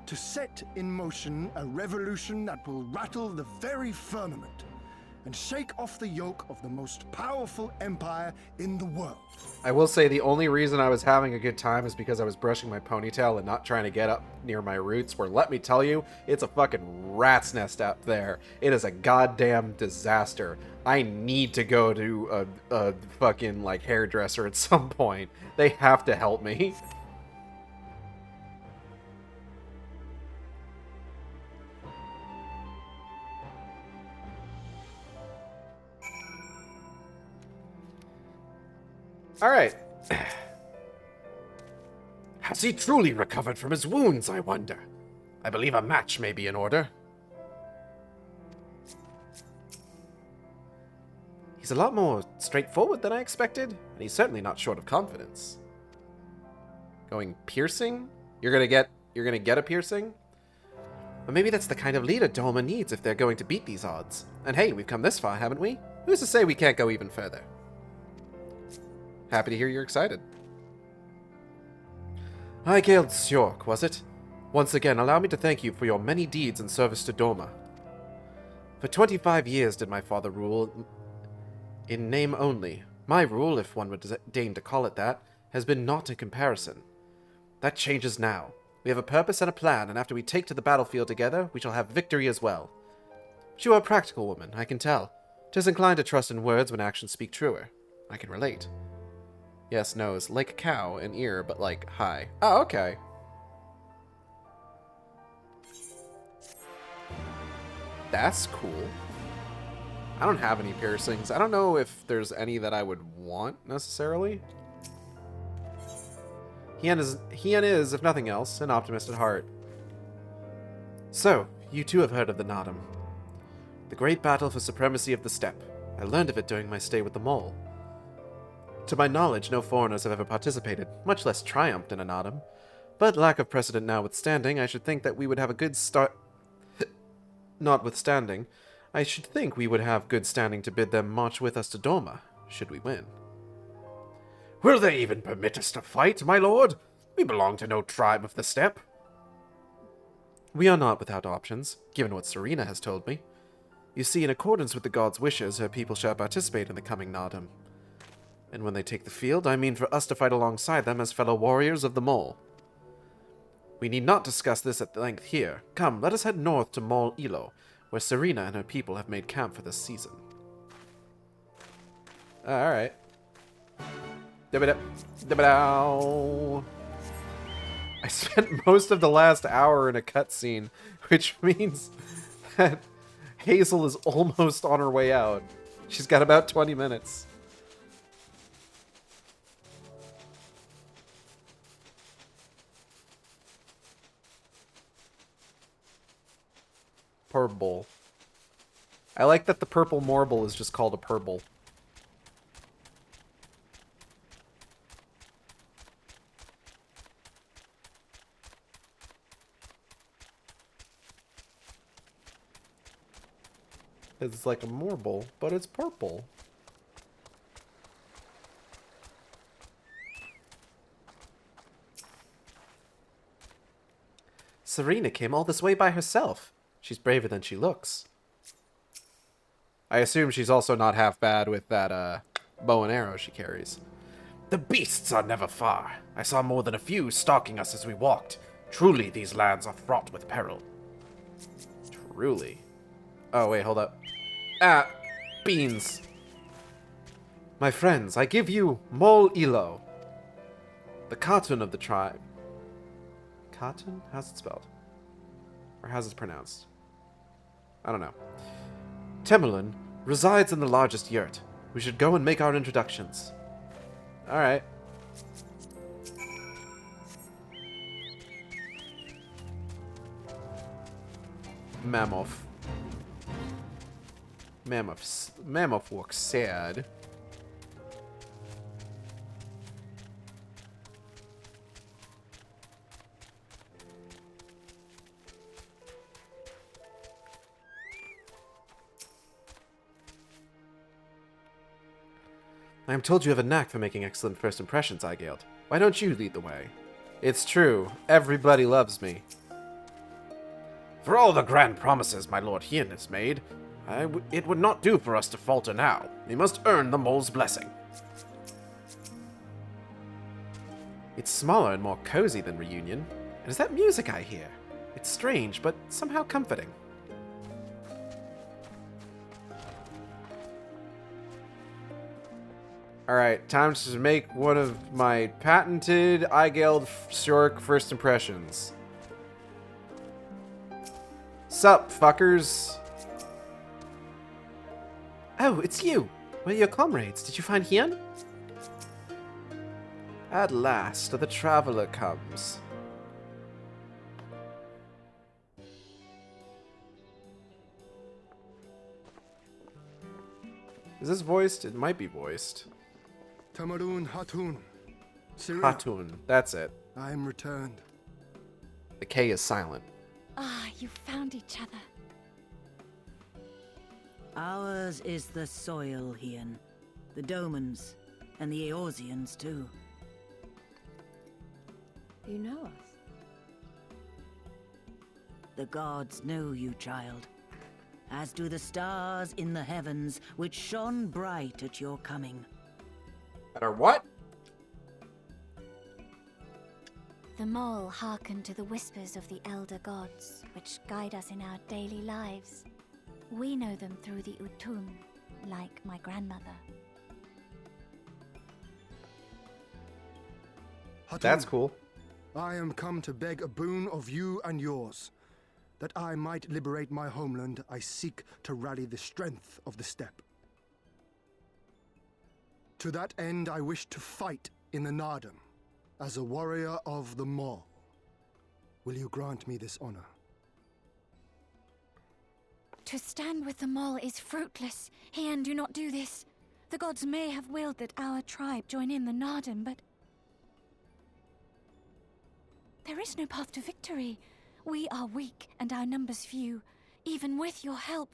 To set in motion a revolution that will rattle the very firmament and shake off the yoke of the most powerful empire in the world. I will say the only reason I was having a good time is because I was brushing my ponytail and not trying to get up near my roots, where, let me tell you, it's a fucking rat's nest up there. It is a goddamn disaster. I need to go to a fucking, like, hairdresser at some point. They have to help me. All right. Has he truly recovered from his wounds, I wonder? I believe a match may be in order. He's a lot more straightforward than I expected, and he's certainly not short of confidence. Going piercing? You're gonna get a piercing? But maybe that's the kind of leader Doma needs if they're going to beat these odds. And hey, we've come this far, haven't we? Who's to say we can't go even further? Happy to hear you're excited. I Gale Sjork, was it? Once again, allow me to thank you for your many deeds in service to Doma. For 25 years did my father rule in name only. My rule, if one would deign to call it that, has been naught in comparison. That changes now. We have a purpose and a plan, and after we take to the battlefield together, we shall have victory as well. But you are a practical woman, I can tell. 'Tis inclined to trust in words when actions speak truer. I can relate. Yes, nose, like a cow, an ear, but like high. Oh, okay. That's cool. I don't have any piercings. I don't know if there's any that I would want, necessarily. Hien is, if nothing else, an optimist at heart. So, you too have heard of the Nadam. The great battle for supremacy of the steppe. I learned of it during my stay with the mole. To my knowledge, no foreigners have ever participated, much less triumphed in a Nadam. But lack of precedent notwithstanding, I should think that we would have a good start... Notwithstanding, I should think we would have good standing to bid them march with us to Doma, should we win. Will they even permit us to fight, my lord? We belong to no tribe of the steppe. We are not without options, given what Serena has told me. You see, in accordance with the god's wishes, her people shall participate in the coming Nadam. And when they take the field, I mean for us to fight alongside them as fellow warriors of the Mole. We need not discuss this at length here. Come, let us head north to Mole Ilo, where Serena and her people have made camp for this season. Alright. I spent most of the last hour in a cutscene, which means that Hazel is almost on her way out. She's got about 20 minutes. Purple. I like that the purple marble is just called a purple. It's like a marble, but it's purple. Serena came all this way by herself. She's braver than she looks. I assume she's also not half bad with that bow and arrow she carries. The beasts are never far. I saw more than a few stalking us as we walked. Truly, these lands are fraught with peril. Truly. Oh, wait, hold up. Ah, beans. My friends, I give you Mole Ilo, the Khatun of the tribe. Khatun? How's it spelled? Or how's it pronounced? I don't know. Temelin resides in the largest yurt. We should go and make our introductions. Alright. Mammoth. Mammoth looks sad. I am told you have a knack for making excellent first impressions, Aigeld. Why don't you lead the way? It's true. Everybody loves me. For all the grand promises my Lord Hien has made, it would not do for us to falter now. We must earn the mole's blessing. It's smaller and more cozy than Reunion. And is that music I hear? It's strange, but somehow comforting. Alright, time to make one of my patented Aigeld Shork first impressions. Sup, fuckers? Oh, it's you! Where are your comrades? Did you find Hien? At last, the traveler comes. Is this voiced? It might be voiced. Tamarun Hatun. Hatun, that's it. I am returned. The K is silent. Ah, you found each other. Ours is the soil, Hien. The Domans, and the Eorzeans, too. You know us? The gods know you, child. As do the stars in the heavens, which shone bright at your coming. At our what? The mole hearkened to the whispers of the elder gods, which guide us in our daily lives. We know them through the Utun, like my grandmother. Hatun, That's cool. I am come to beg a boon of you and yours. That I might liberate my homeland, I seek to rally the strength of the steppe. To that end, I wish to fight in the Nardum, as a warrior of the Maul. Will you grant me this honor? To stand with the Maul is fruitless. Hien, do not do this. The gods may have willed that our tribe join in the Nardum, but there is no path to victory. We are weak and our numbers few. Even with your help,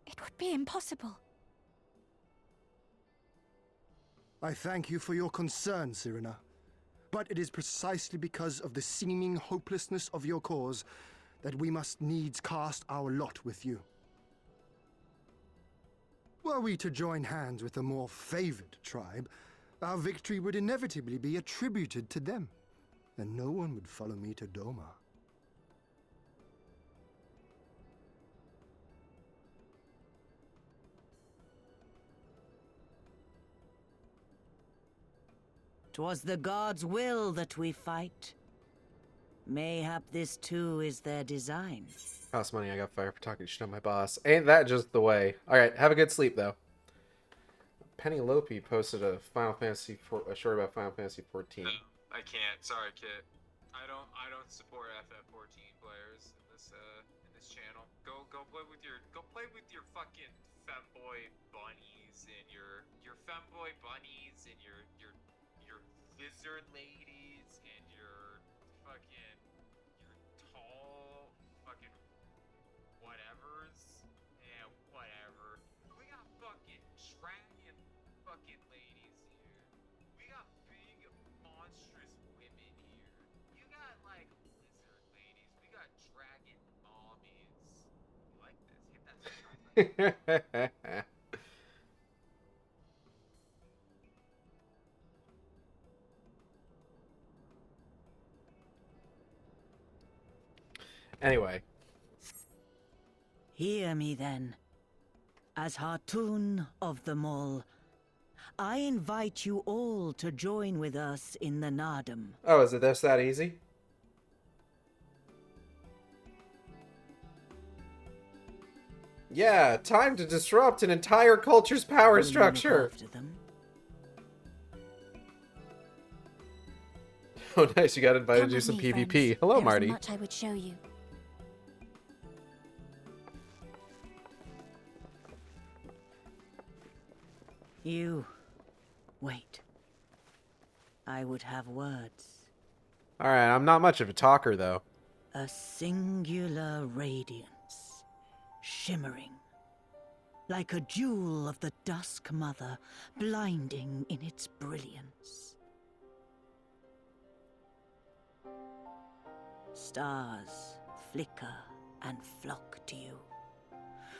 it would be impossible. I thank you for your concern, Cyrena. But it is precisely because of the seeming hopelessness of your cause that we must needs cast our lot with you. Were we to join hands with a more favored tribe, our victory would inevitably be attributed to them, and no one would follow me to Doma. "'Twas the gods' will that we fight. Mayhap this too is their design." Cost money, I got fired for talking shit on my boss. Ain't that just the way? Alright, have a good sleep, though. Penelope posted a a short about Final Fantasy 14. No, I can't. Sorry, Kit. I don't support FF14 players in this channel. Go play with your fucking femboy bunnies and your femboy bunnies and your lizard ladies and your tall fucking whatevers. Yeah, whatever. We got fucking dragon fucking ladies here. We got big monstrous women here. You got like lizard ladies. We got dragon mommies. You like this? Hit that subscribe button. Anyway. Hear me then. As Hatun of the Mole, I invite you all to join with us in the Nardum. Oh, is it just that easy? Yeah, time to disrupt an entire culture's power structure. Oh, nice, you got invited to do some PvP. Friends. Hello, There is Marty. much I would show you. You, wait. I would have words. Alright, I'm not much of a talker, though. A singular radiance, shimmering, like a jewel of the Dusk Mother, blinding in its brilliance. Stars flicker and flock to you.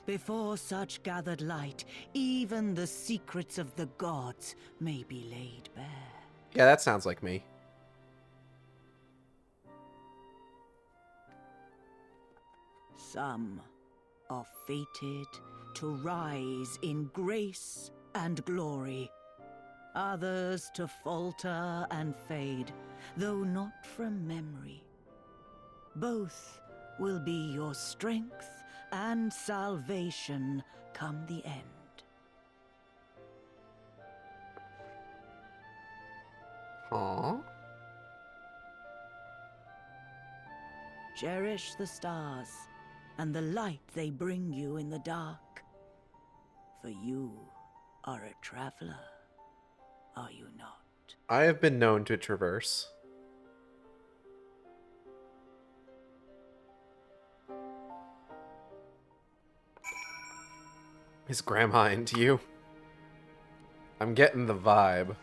Before such gathered light, even the secrets of the gods may be laid bare. Yeah, that sounds like me. Some are fated to rise in grace and glory. Others to falter and fade, though not from memory. Both will be your strength and salvation come the end. Aww. Cherish the stars and the light they bring you in the dark. For you are a traveler, are you not? I have been known to traverse. Is Grandma into you? I'm getting the vibe.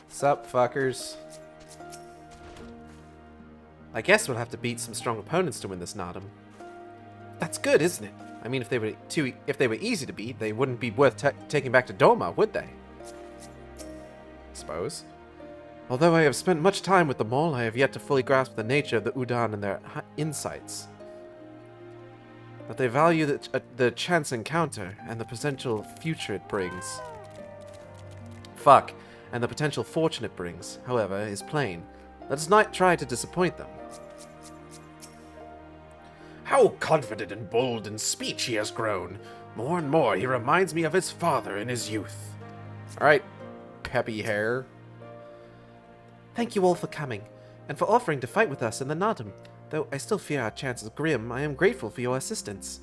Sup, fuckers? I guess we'll have to beat some strong opponents to win this Nodum. That's good, isn't it? I mean, if they were easy to beat, they wouldn't be worth taking back to Doma, would they? Suppose. Although I have spent much time with the Mole, I have yet to fully grasp the nature of the Udan and their insights. But they value the chance encounter and the potential future it brings. Fuck, and the potential fortune it brings, however, is plain. Let us not try to disappoint them. How confident and bold in speech he has grown. More and more he reminds me of his father in his youth. Alright, peppy hair. Thank you all for coming, and for offering to fight with us in the Nodum. Though I still fear our chances grim, I am grateful for your assistance.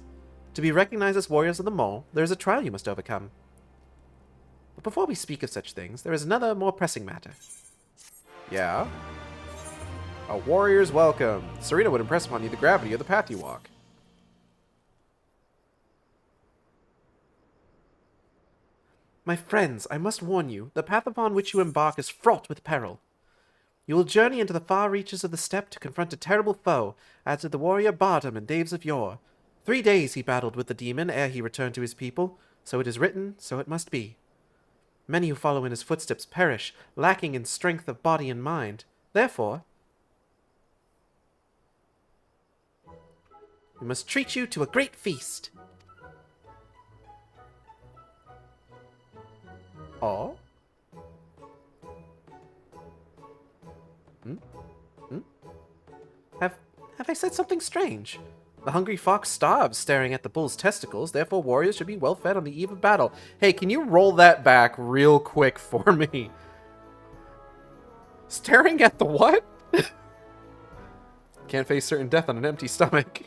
To be recognized as warriors of the Mole, there is a trial you must overcome. But before we speak of such things, there is another more pressing matter. Yeah? A warrior's welcome. Serena would impress upon you the gravity of the path you walk. My friends, I must warn you, the path upon which you embark is fraught with peril. You will journey into the far reaches of the steppe to confront a terrible foe, as did the warrior Bardam in days of yore. 3 days he battled with the demon ere he returned to his people. So it is written, so it must be. Many who follow in his footsteps perish, lacking in strength of body and mind. Therefore, we must treat you to a great feast. Oh? Have I said something strange? The hungry fox starves staring at the bull's testicles, therefore warriors should be well fed on the eve of battle. Hey, can you roll that back real quick for me? Staring at the what? Can't face certain death on an empty stomach.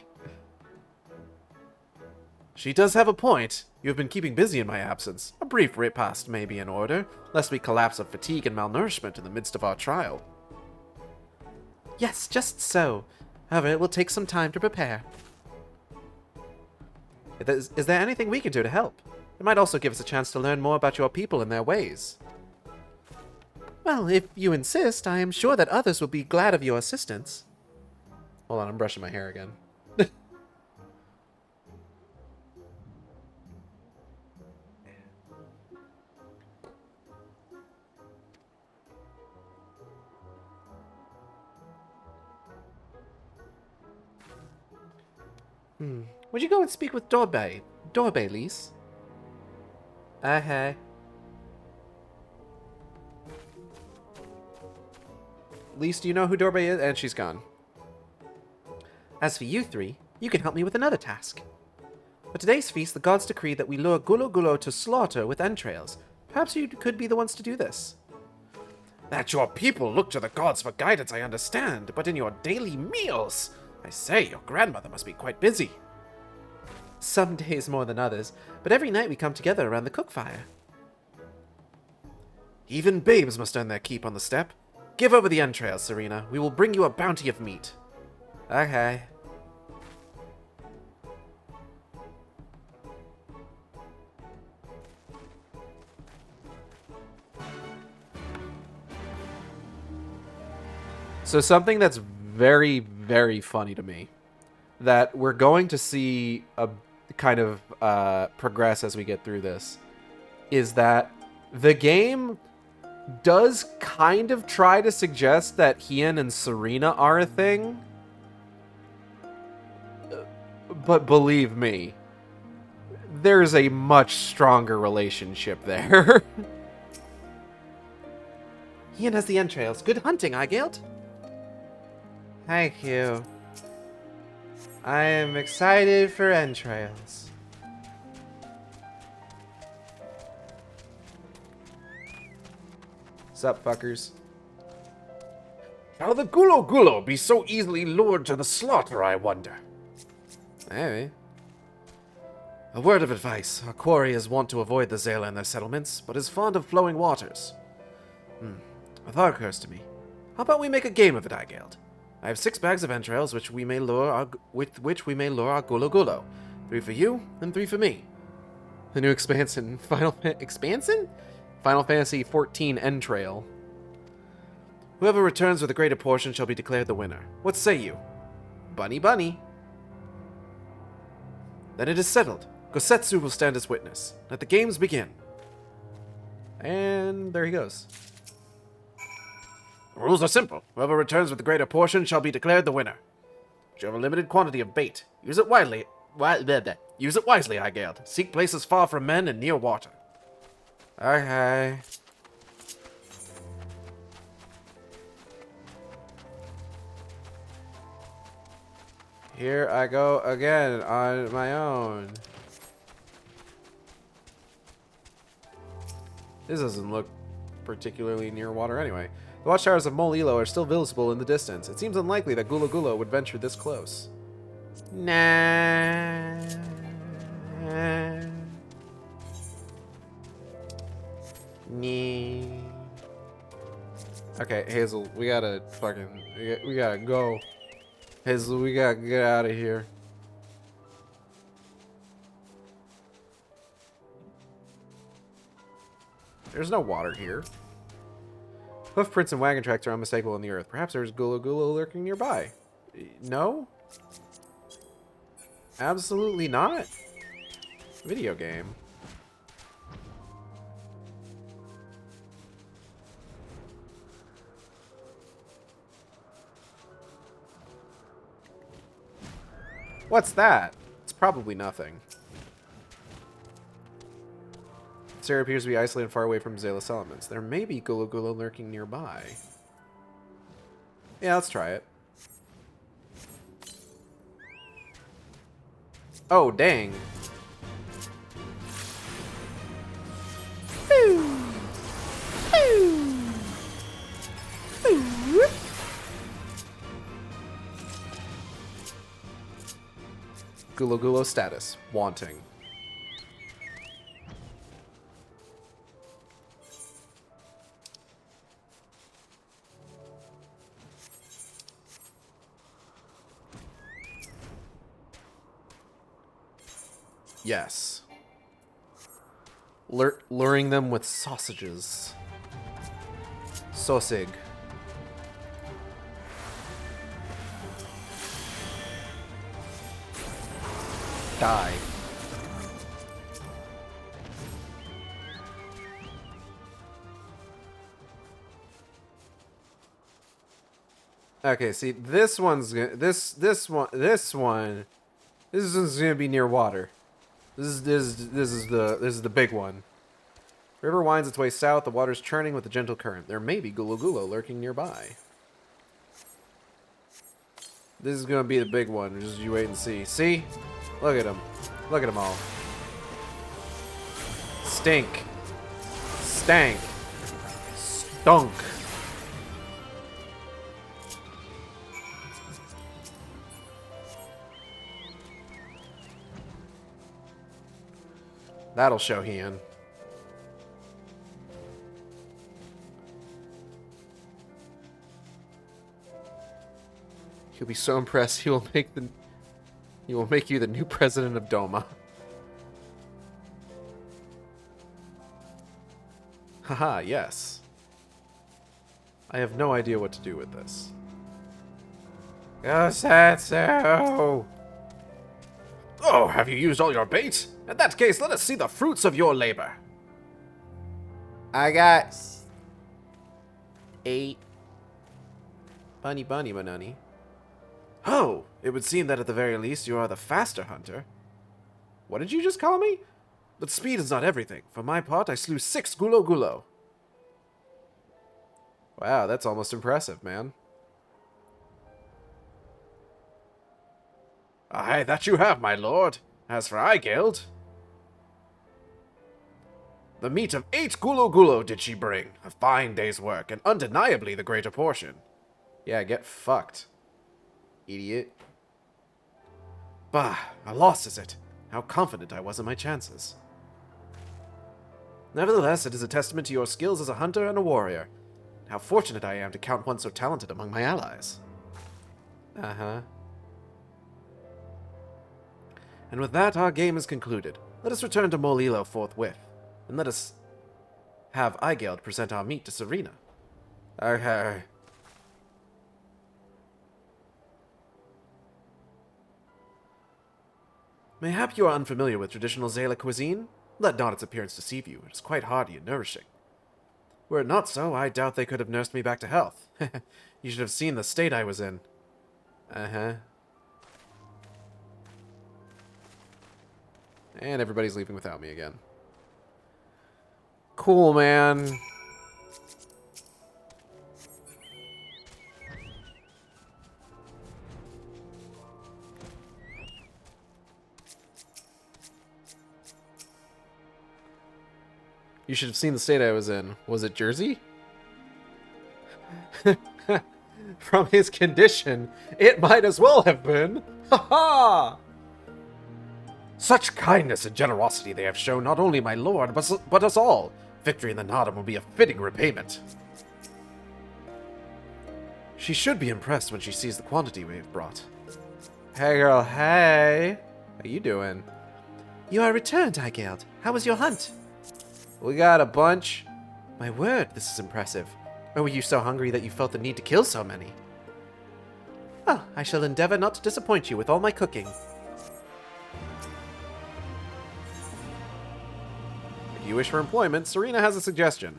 She does have a point. You have been keeping busy in my absence. A brief repast may be in order, lest we collapse of fatigue and malnourishment in the midst of our trial. Yes, just so. However, it will take some time to prepare. Is there anything we can do to help? It might also give us a chance to learn more about your people and their ways. Well, if you insist, I am sure that others will be glad of your assistance. Hold on, I'm brushing my hair again. Would you go and speak with Dorbe, Lise? Okay. Lise, do you know who Dorbe is? And she's gone. As for you three, you can help me with another task. For today's feast, the gods decree that we lure Gulo Gulo to slaughter with entrails. Perhaps you could be the ones to do this. That your people look to the gods for guidance, I understand, but in your daily meals, I say, your grandmother must be quite busy. Some days more than others, but every night we come together around the cook fire. Even babes must earn their keep on the steppe. Give over the entrails, Serena. We will bring you a bounty of meat. Okay. So something that's very, very funny to me that we're going to see a kind of progress as we get through this is that the game does kind of try to suggest that Hien and Serena are a thing. But believe me, there's a much stronger relationship there. Hien has the entrails. Good hunting, Igeld. Thank you. I am excited for entrails. Sup, fuckers? How the Gulo Gulo be so easily lured to the slaughter, I wonder? Maybe. A word of advice. Our quarry is wont to avoid the Zala in their settlements, but is fond of flowing waters. A thought occurs to me. How about we make a game of it, Igeld? I have 6 bags of entrails with which we may lure our Gulo Gulo. 3 for you, and 3 for me. The new expansion, Final Fantasy 14 Entrail. Whoever returns with a greater portion shall be declared the winner. What say you? Bunny bunny. Then it is settled. Gosetsu will stand as witness. Let the games begin. And there he goes. The rules are simple. Whoever returns with the greater portion shall be declared the winner. You have a limited quantity of bait. Use it wisely. Use it wisely, Igeld. Seek places far from men and near water. Okay. Here I go again on my own. This doesn't look particularly near water anyway. The watchtowers of Molilo are still visible in the distance. It seems unlikely that Gulo Gulo would venture this close. Nah. Nee. Okay, Hazel, we gotta we gotta go. Hazel, we gotta get out of here. There's no water here. Hoofprints and wagon tracks are unmistakable in the earth. Perhaps there's Gulo Gulo lurking nearby. No? Absolutely not. Video game. What's that? It's probably nothing. This area appears to be isolated far away from Zala settlements. There may be Gulo Gulo lurking nearby. Yeah, let's try it. Oh, dang. Gulo Gulo status. Wanting. Yes. Luring them with sausages. Sausage. Die. Okay, see, this one's gonna, this one's gonna be near water. This is the big one. The river winds its way south. The water's churning with a gentle current. There may be Gulo Gulo lurking nearby. This is gonna be the big one. Just you wait and see. See? Look at them. Look at them all. Stink. Stank. Stunk. That'll show Hien. He'll be so impressed he will make you the new president of Doma. Haha, yes. I have no idea what to do with this. Gosetsu! Oh, have you used all your bait? In that case, let us see the fruits of your labor. I got 8. Bunny Manani. Oh, it would seem that at the very least you are the faster hunter. What did you just call me? But speed is not everything. For my part, I slew 6 gulo. Wow, that's almost impressive, man. Aye, that you have, my lord. As for Eigild, the meat of 8 gulo did she bring. A fine day's work, and undeniably the greater portion. Yeah, get fucked, idiot. Bah, a loss is it? How confident I was in my chances. Nevertheless, it is a testament to your skills as a hunter and a warrior. How fortunate I am to count one so talented among my allies. Uh-huh. And with that, our game is concluded. Let us return to Molilo forthwith, and let us have Eigild present our meat to Serena. Okay. Mayhap you are unfamiliar with traditional Zala cuisine? Let not its appearance deceive you. It is quite hearty and nourishing. Were it not so, I doubt they could have nursed me back to health. You should have seen the state I was in. Uh-huh. And everybody's leaving without me again. Cool, man. You should have seen the state I was in. Was it Jersey? From his condition, it might as well have been. Ha ha! Such kindness and generosity they have shown not only my lord, but us all. Victory in the Nodum will be a fitting repayment. She should be impressed when she sees the quantity we have brought. Hey girl, hey! How you doing? You are returned, Eigild. How was your hunt? We got a bunch. My word, this is impressive. Or were you so hungry that you felt the need to kill so many? Well, I shall endeavor not to disappoint you with all my cooking. If you wish for employment, Serena has a suggestion.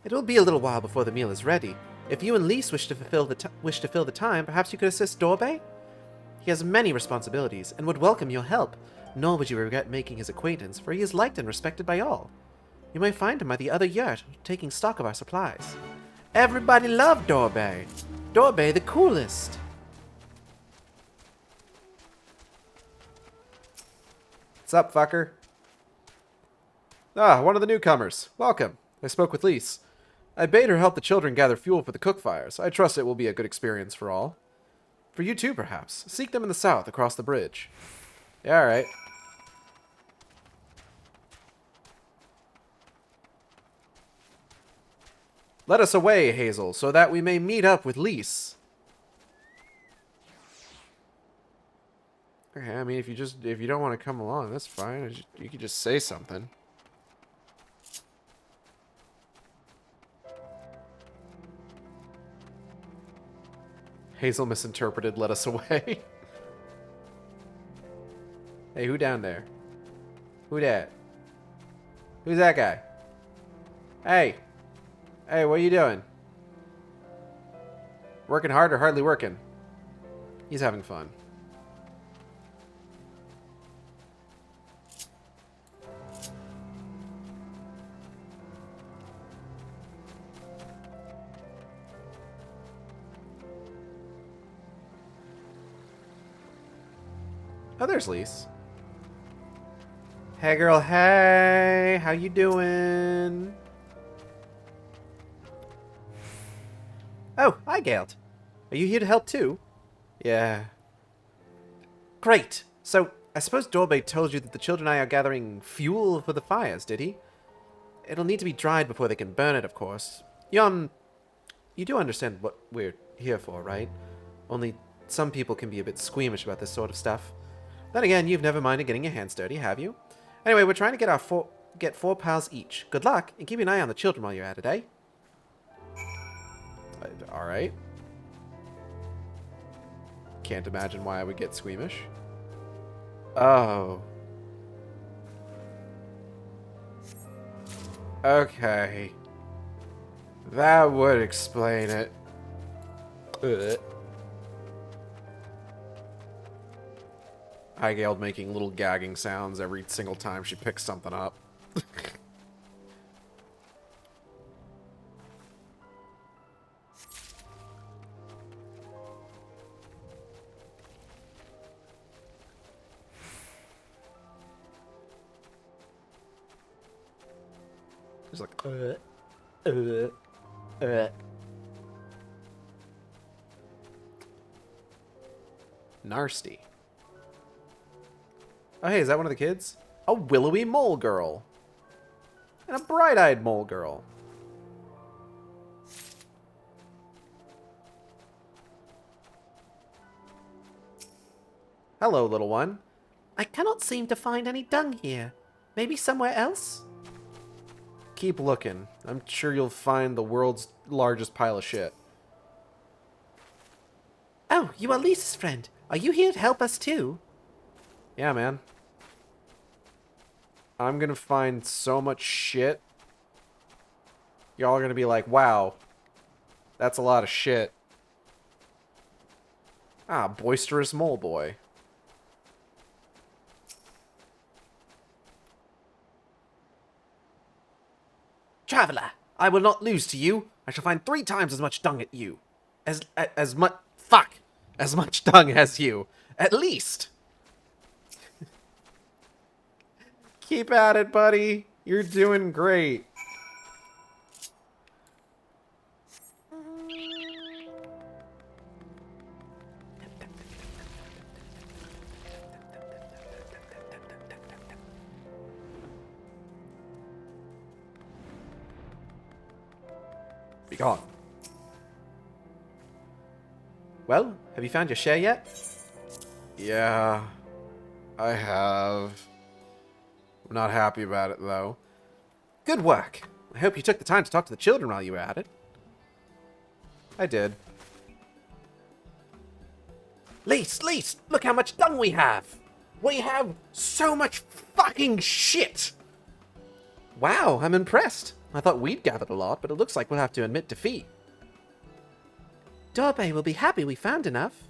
It will be a little while before the meal is ready. If you and Lise wish to fill the time, perhaps you could assist Dorbe? He has many responsibilities and would welcome your help, nor would you regret making his acquaintance, for he is liked and respected by all. You may find him at the other yurt, taking stock of our supplies. Everybody loved Dorbe. Dorbe the coolest. What's up, fucker? Ah, one of the newcomers. Welcome. I spoke with Lise. I bade her help the children gather fuel for the cook fires. I trust it will be a good experience for all. For you too, perhaps. Seek them in the south, across the bridge. Yeah, alright. Let us away, Hazel, so that we may meet up with Lise. Okay, I mean, if you don't want to come along, that's fine. You could just say something. Hazel misinterpreted "let us away." Hey, who down there? Who that? Who's that guy? Hey! Hey, what are you doing? Working hard or hardly working? He's having fun. Oh, there's Lise. Hey, girl, hey! How you doing? Oh, hi, Galt. Are you here to help too? Yeah. Great. So, I suppose Dorbe told you that the children and I are gathering fuel for the fires, did he? It'll need to be dried before they can burn it, of course. You do understand what we're here for, right? Only some people can be a bit squeamish about this sort of stuff. Then again, you've never minded getting your hands dirty, have you? Anyway, we're trying to get 4 pals each. Good luck, and keep an eye on the children while you're at it, eh? Alright. Can't imagine why I would get squeamish. Oh. Okay. That would explain it. Aigale making little gagging sounds every single time she picks something up. He's like, Nasty. Oh, hey, is that one of the kids? A willowy mole girl. And a bright-eyed mole girl. Hello, little one. I cannot seem to find any dung here. Maybe somewhere else? Keep looking. I'm sure you'll find the world's largest pile of shit. Oh, you are Lisa's friend. Are you here to help us too? Yeah, man. I'm gonna find so much shit. Y'all are gonna be like, wow. That's a lot of shit. Ah, boisterous mole boy. Traveler, I will not lose to you. I shall find 3 times as much dung at you. As much... Fuck! As much dung as you. At least! Keep at it, buddy. You're doing great. Be gone. Well, have you found your share yet? Yeah, I have. I'm not happy about it, though. Good work. I hope you took the time to talk to the children while you were at it. I did. Lise, look how much dung we have. We have so much fucking shit. Wow, I'm impressed. I thought we'd gathered a lot, but it looks like we'll have to admit defeat. Dorbe will be happy we found enough.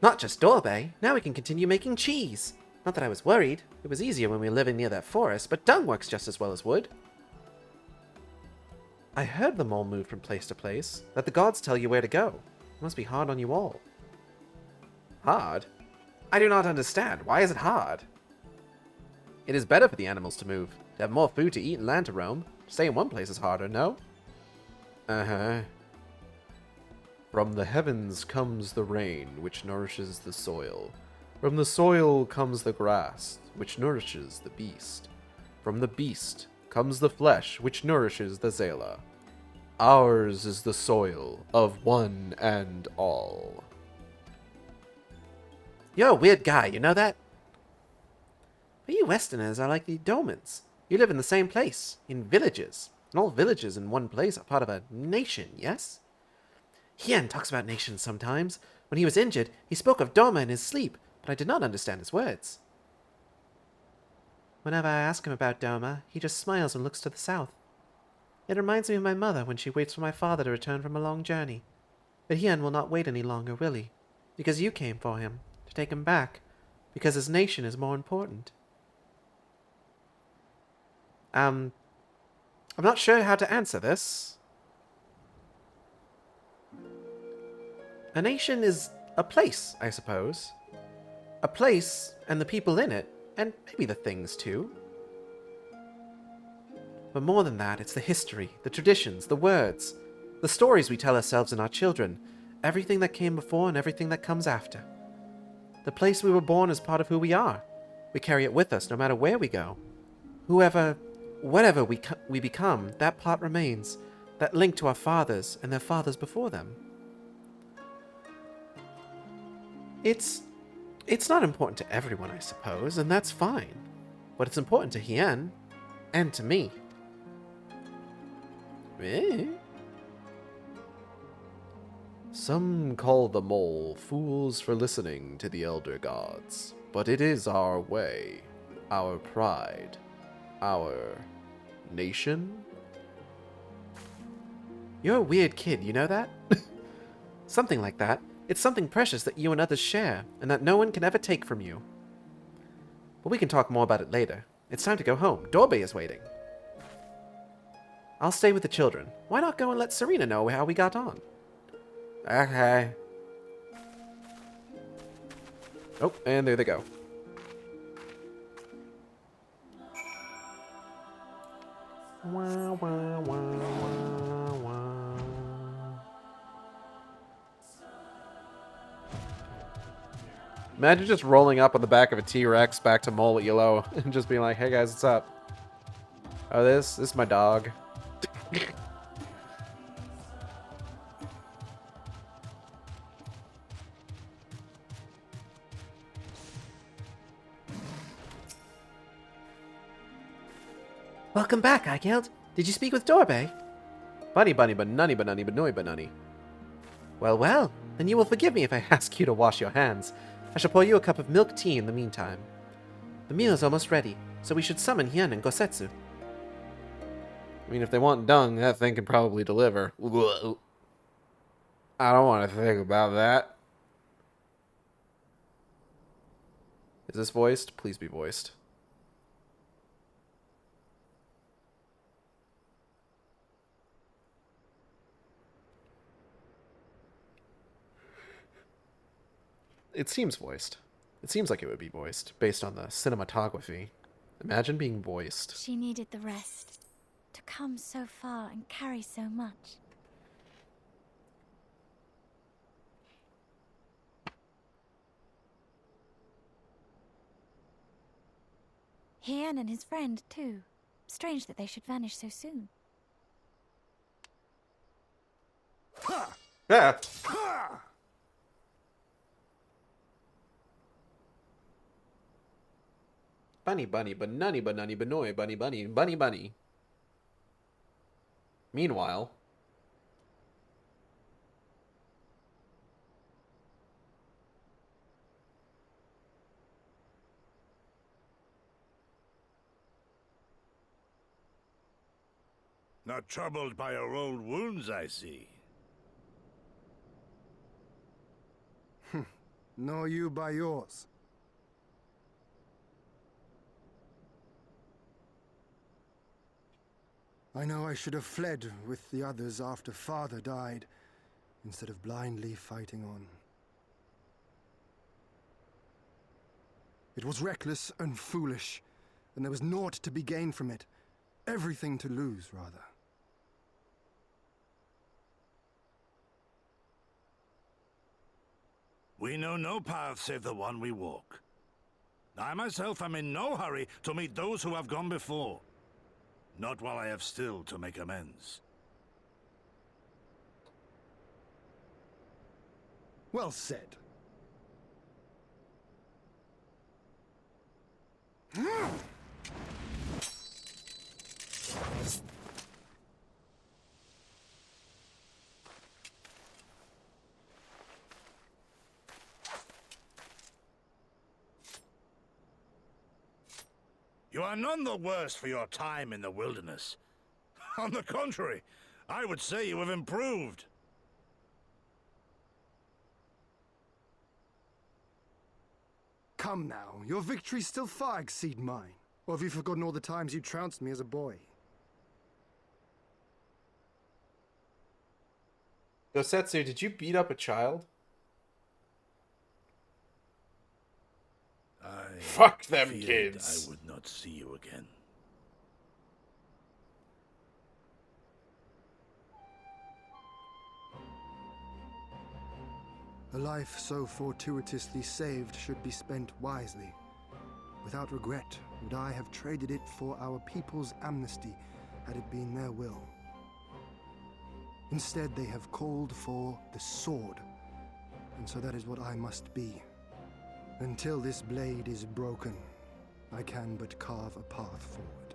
Not just Dorbe, now we can continue making cheese. Not that I was worried. It was easier when we were living near that forest, but dung works just as well as wood. I heard the mole moved from place to place, that the gods tell you where to go. It must be hard on you all. Hard? I do not understand. Why is it hard? It is better for the animals to move, to have more food to eat and land to roam. To stay in one place is harder, no? Uh-huh. From the heavens comes the rain, which nourishes the soil. From the soil comes the grass, which nourishes the beast. From the beast comes the flesh, which nourishes the Zela. Ours is the soil of one and all. You're a weird guy, you know that? But you Westerners are like the Domans. You live in the same place, in villages. And all villages in one place are part of a nation, yes? Hien talks about nations sometimes. When he was injured, he spoke of Doma in his sleep, but I did not understand his words. Whenever I ask him about Doma, he just smiles and looks to the south. It reminds me of my mother when she waits for my father to return from a long journey. But Hien will not wait any longer, will he? Because you came for him, to take him back, because his nation is more important. I'm not sure how to answer this. A nation is a place, I suppose. A place and the people in it, and maybe the things too. But more than that, it's the history, the traditions, the words, the stories we tell ourselves and our children, everything that came before and everything that comes after. The place we were born is part of who we are. We carry it with us no matter where we go. Whatever we become, that part remains, that link to our fathers and their fathers before them. It's not important to everyone, I suppose, and that's fine. But it's important to Hien, and to me. Some call the mole fools for listening to the elder gods, but it is our way, our pride, our nation. You're a weird kid, you know that? Something like that. It's something precious that you and others share, and that no one can ever take from you. But we can talk more about it later. It's time to go home. Dorbe is waiting. I'll stay with the children. Why not go and let Serena know how we got on? Okay. Oh, and there they go. Wah, wah, wah, wah, wah. Imagine just rolling up on the back of a T-Rex back to Mole at Yellow and just being like, hey guys, what's up? Oh, this is my dog. Welcome back, Eicheld. Did you speak with Dorbe? Bunny bunny banunny banunny banoi banunny. Well, well, then you will forgive me if I ask you to wash your hands. I shall pour you a cup of milk tea in the meantime. The meal is almost ready, so we should summon Hien and Gosetsu. I mean, if they want dung, that thing can probably deliver. I don't want to think about that. Is this voiced? Please be voiced. It seems voiced. It seems like it would be voiced, based on the cinematography. Imagine being voiced. She needed the rest. To come so far and carry so much. Hien and his friend, too. Strange that they should vanish so soon. Yeah. Bunny bunny banunny banunny banoi bunny bunny bunny bunny. Meanwhile, Not troubled by your old wounds, I see. Nor you by yours. I know I should have fled with the others after Father died, instead of blindly fighting on. It was reckless and foolish, and there was naught to be gained from it. Everything to lose, rather. We know no path save the one we walk. I myself am in no hurry to meet those who have gone before. Not while I have still to make amends. Well said. You are none the worse for your time in the wilderness. On the contrary, I would say you have improved. Come now, your victories still far exceed mine. Or have you forgotten all the times you trounced me as a boy? Gosetsu, did you beat up a child? Fuck them Feared kids. I would not see you again. A life so fortuitously saved should be spent wisely. Without regret, would I have traded it for our people's amnesty, had it been their will. Instead, they have called for the sword, and so that is what I must be. Until this blade is broken, I can but carve a path forward.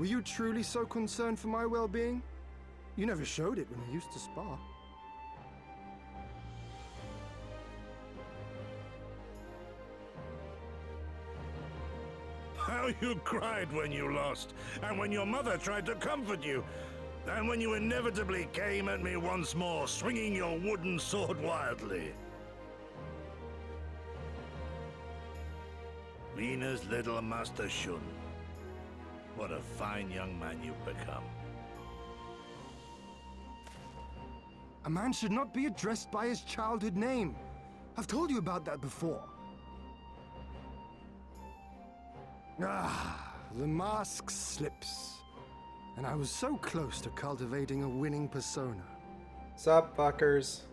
Were you truly so concerned for my well-being? You never showed it when we used to spar. How you cried when you lost, and when your mother tried to comfort you, and when you inevitably came at me once more, swinging your wooden sword wildly. Vina's little Master Shun. What a fine young man you've become. A man should not be addressed by his childhood name. I've told you about that before. Ah, the mask slips. And I was so close to cultivating a winning persona. Sup, fuckers?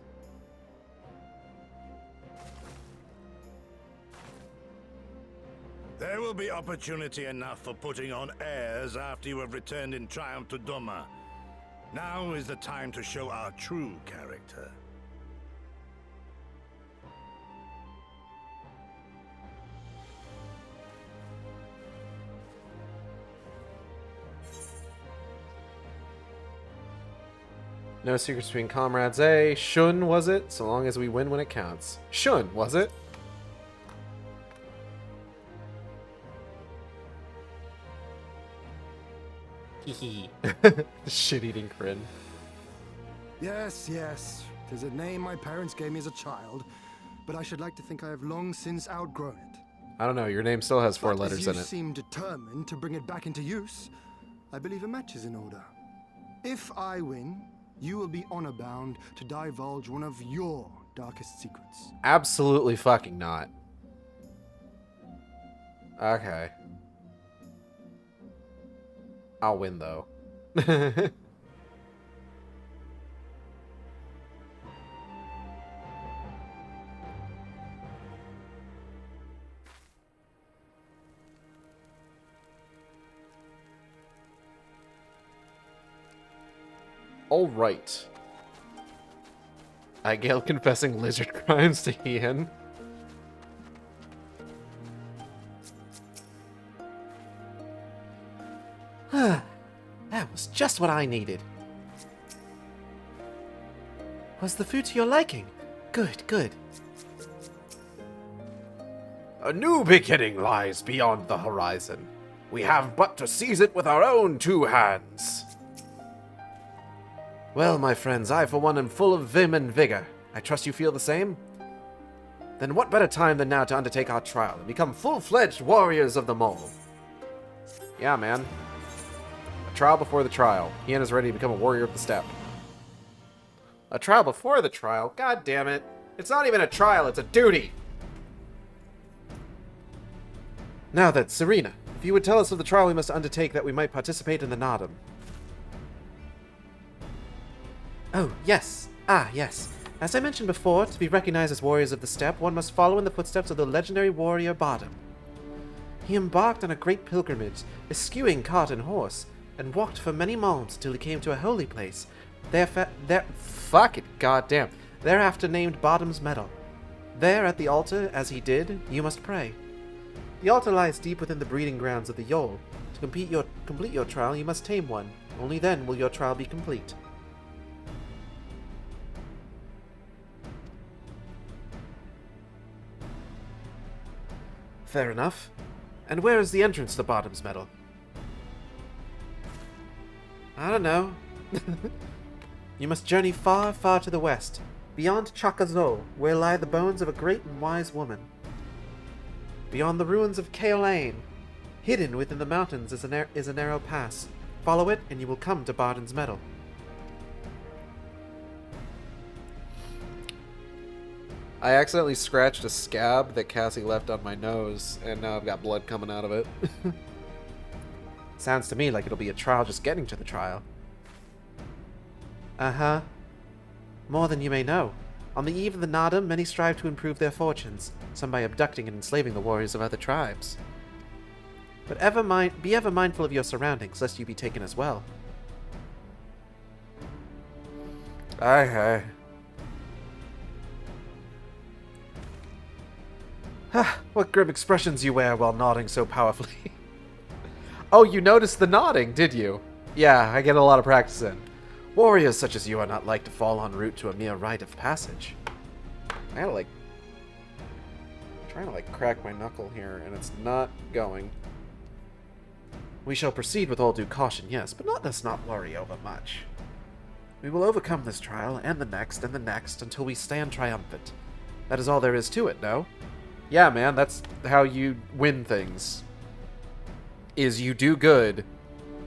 There will be opportunity enough for putting on airs after you have returned in triumph to Doma. Now is the time to show our true character. No secrets between comrades, eh? Shun, was it? So long as we win when it counts. Shun, was it? Hee Shit-eating Kryn. Yes, yes. 'Tis a name my parents gave me as a child, but I should like to think I have long since outgrown it. I don't know, your name still has 4 But letters as in you it. seem determined to bring it back into use, I believe a match is in order. If I win, you will be honor-bound to divulge one of your darkest secrets. Absolutely fucking not. Okay. I'll win, though. Alright. Aigale confessing lizard crimes to Ian. That was just what I needed. Was the food to your liking? Good, good. A new beginning lies beyond the horizon. We have but to seize it with our own 2 hands. Well, my friends, I for one am full of vim and vigor. I trust you feel the same? Then what better time than now to undertake our trial and become full-fledged warriors of the mole? Yeah, man. A trial before the trial. Ian is ready to become a warrior of the steppe. A trial before the trial? God damn it. It's not even a trial, it's a duty! Now then, Serena, if you would tell us of the trial we must undertake that we might participate in the Nardum. Oh, yes. Ah, yes. As I mentioned before, to be recognized as warriors of the steppe, one must follow in the footsteps of the legendary warrior Bardam. He embarked on a great pilgrimage, eschewing cart and horse, and walked for many miles till he came to a holy place. Thereafter named Bardam's Meadow. There, at the altar, as he did, you must pray. The altar lies deep within the breeding grounds of the Yol. To complete your trial, you must tame one. Only then will your trial be complete. Fair enough. And where is the entrance to Bardam's Meadow? I don't know. You must journey far, far to the west, beyond Chakazo, where lie the bones of a great and wise woman. Beyond the ruins of Kaolane, hidden within the mountains is a narrow pass. Follow it, and you will come to Bardam's Meadow. I accidentally scratched a scab that Cassie left on my nose, and now I've got blood coming out of it. Sounds to me like it'll be a trial just getting to the trial. Uh-huh. More than you may know. On the eve of the Nardum, many strive to improve their fortunes, some by abducting and enslaving the warriors of other tribes. But be ever mindful of your surroundings, lest you be taken as well. Aye. What grim expressions you wear while nodding so powerfully. Oh, you noticed the nodding, did you? Yeah, I get a lot of practice in. Warriors such as you are not like to fall en route to a mere rite of passage. I gotta, like... trying to, like, crack my knuckle here, and it's not going. We shall proceed with all due caution, yes, but let us not worry over much. We will overcome this trial, and the next, until we stand triumphant. That is all there is to it, no? Yeah, man, that's how you win things. Is you do good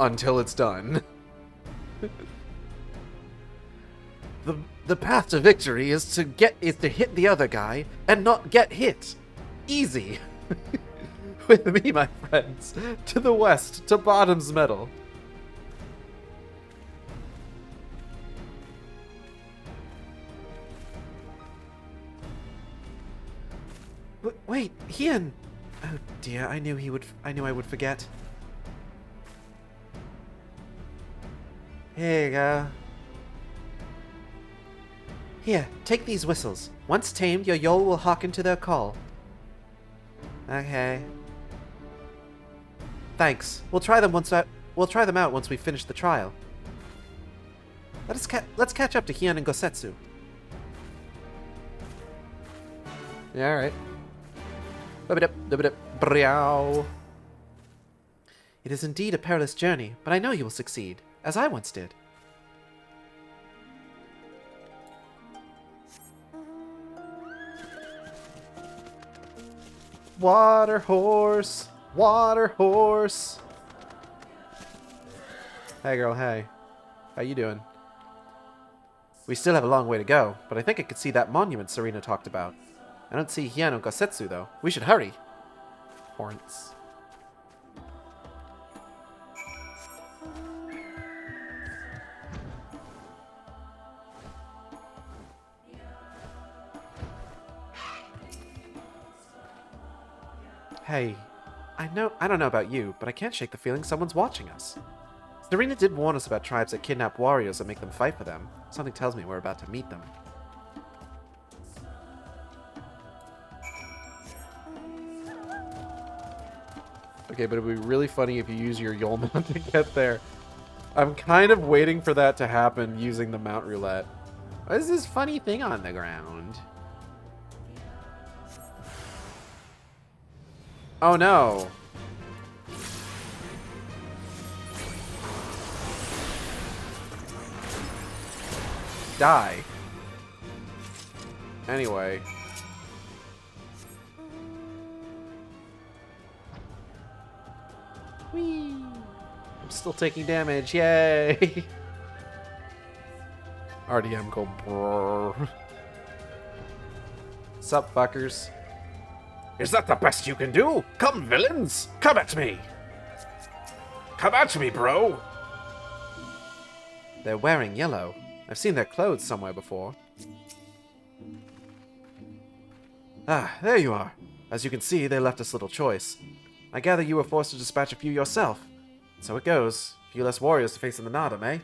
until it's done. The path to victory is to hit the other guy and not get hit. Easy. With me, my friends, to the west, to Bottom's Metal. Wait, Hien! Oh dear, I knew I would forget. Here you go. Here, take these whistles. Once tamed, your Yol will hearken to their call. Okay. Thanks. We'll try them out once we finish the trial. Let's catch up to Hien and Gosetsu. Yeah, all right. It is indeed a perilous journey, but I know you will succeed, as I once did. Water horse! Water horse! Hey girl, hey. How you doing? We still have a long way to go, but I think I could see that monument Serena talked about. I don't see Hien or Gosetsu, though. We should hurry. Horns. Hey, I don't know about you, but I can't shake the feeling someone's watching us. Serena did warn us about tribes that kidnap warriors and make them fight for them. Something tells me we're about to meet them. Okay, but it would be really funny if you use your Yol mount to get there. I'm kind of waiting for that to happen using the mount roulette. What is this funny thing on the ground? Oh no. Die. Anyway. Whee! I'm still taking damage, yay! RDM go brrr. Sup, fuckers? Is that the best you can do? Come, villains! Come at me! Come at me, bro! They're wearing yellow. I've seen their clothes somewhere before. Ah, there you are. As you can see, they left us little choice. I gather you were forced to dispatch a few yourself. So it goes. A few less warriors to face in the Nodum, eh?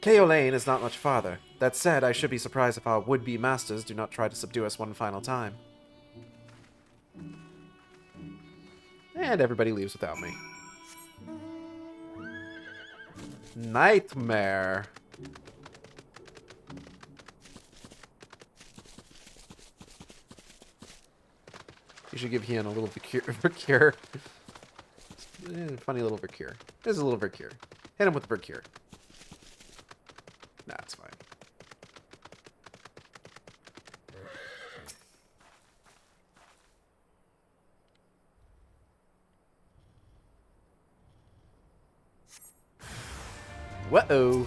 KO Lane is not much farther. That said, I should be surprised if our would-be masters do not try to subdue us one final time. And everybody leaves without me. Nightmare. You should give Hien a little Vercure. Funny little Vercure. There's a little Vercure. Hit him with Vercure. Nah, it's fine. Whoa.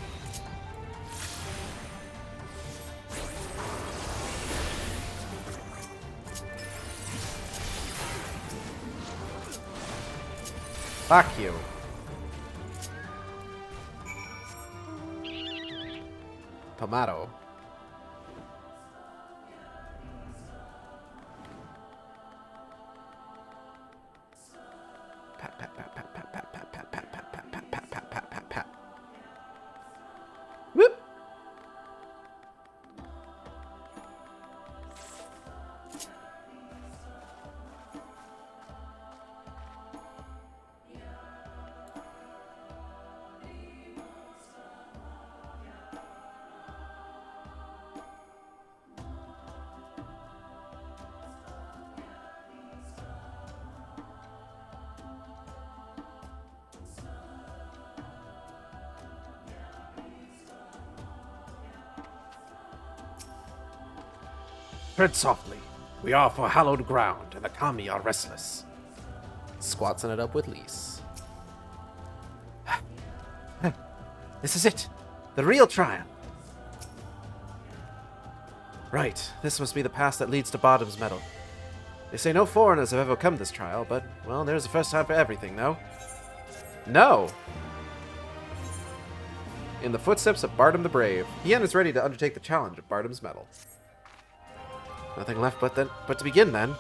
Fuck you. Tomato. Pat, pat, pat, pat, pat, pat, pat, pat, pat, pat, pat, pat, pat, pat, pat, pat, pat. Whoop. Tread softly. We are for hallowed ground, and the kami are restless. Squatsing it up with Lise. This is it. The real trial. Right, this must be the pass that leads to Bottom's medal. They say no foreigners have ever come this trial, but, well, there's a first time for everything, no? No! In the footsteps of Bartom the Brave, Hien is ready to undertake the challenge of Bartom's medal. Nothing left but to begin, then.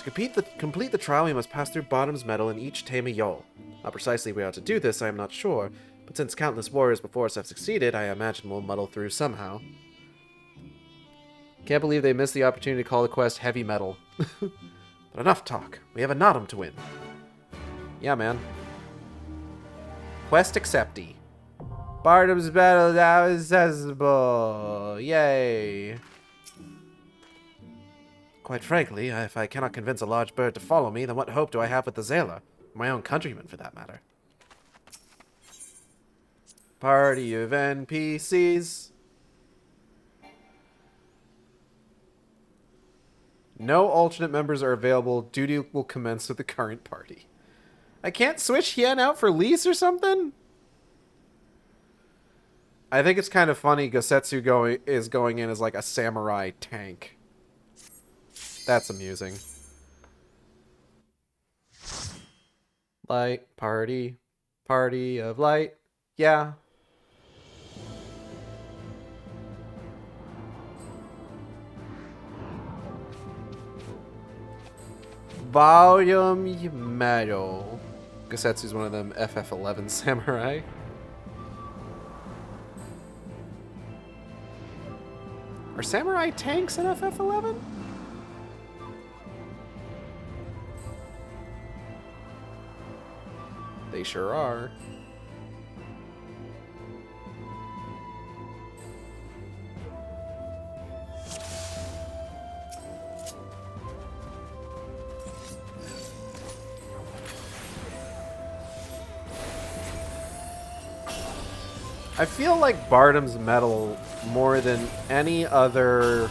To complete the trial, we must pass through Bottom's medal in each Tame Yol. How precisely we ought to do this, I am not sure, but since countless warriors before us have succeeded, I imagine we'll muddle through somehow. Can't believe they missed the opportunity to call the quest Heavy Metal. But enough talk. We have a Nottum to win. Yeah, man. Quest acceptee. Bartom's medal now accessible. Yay. Quite frankly, if I cannot convince a large bird to follow me, then what hope do I have with the Zela? My own countrymen, for that matter. Party of NPCs. No alternate members are available. Duty will commence with the current party. I can't switch Hien out for Lise or something? I think it's kind of funny Gosetsu is going in as like a samurai tank. That's amusing. Light party. Party of light. Yeah. Volume Metal. Gosetsu's one of them FF11 samurai. Are samurai tanks in FF11? They sure are. I feel like Bartom's medal, more than any other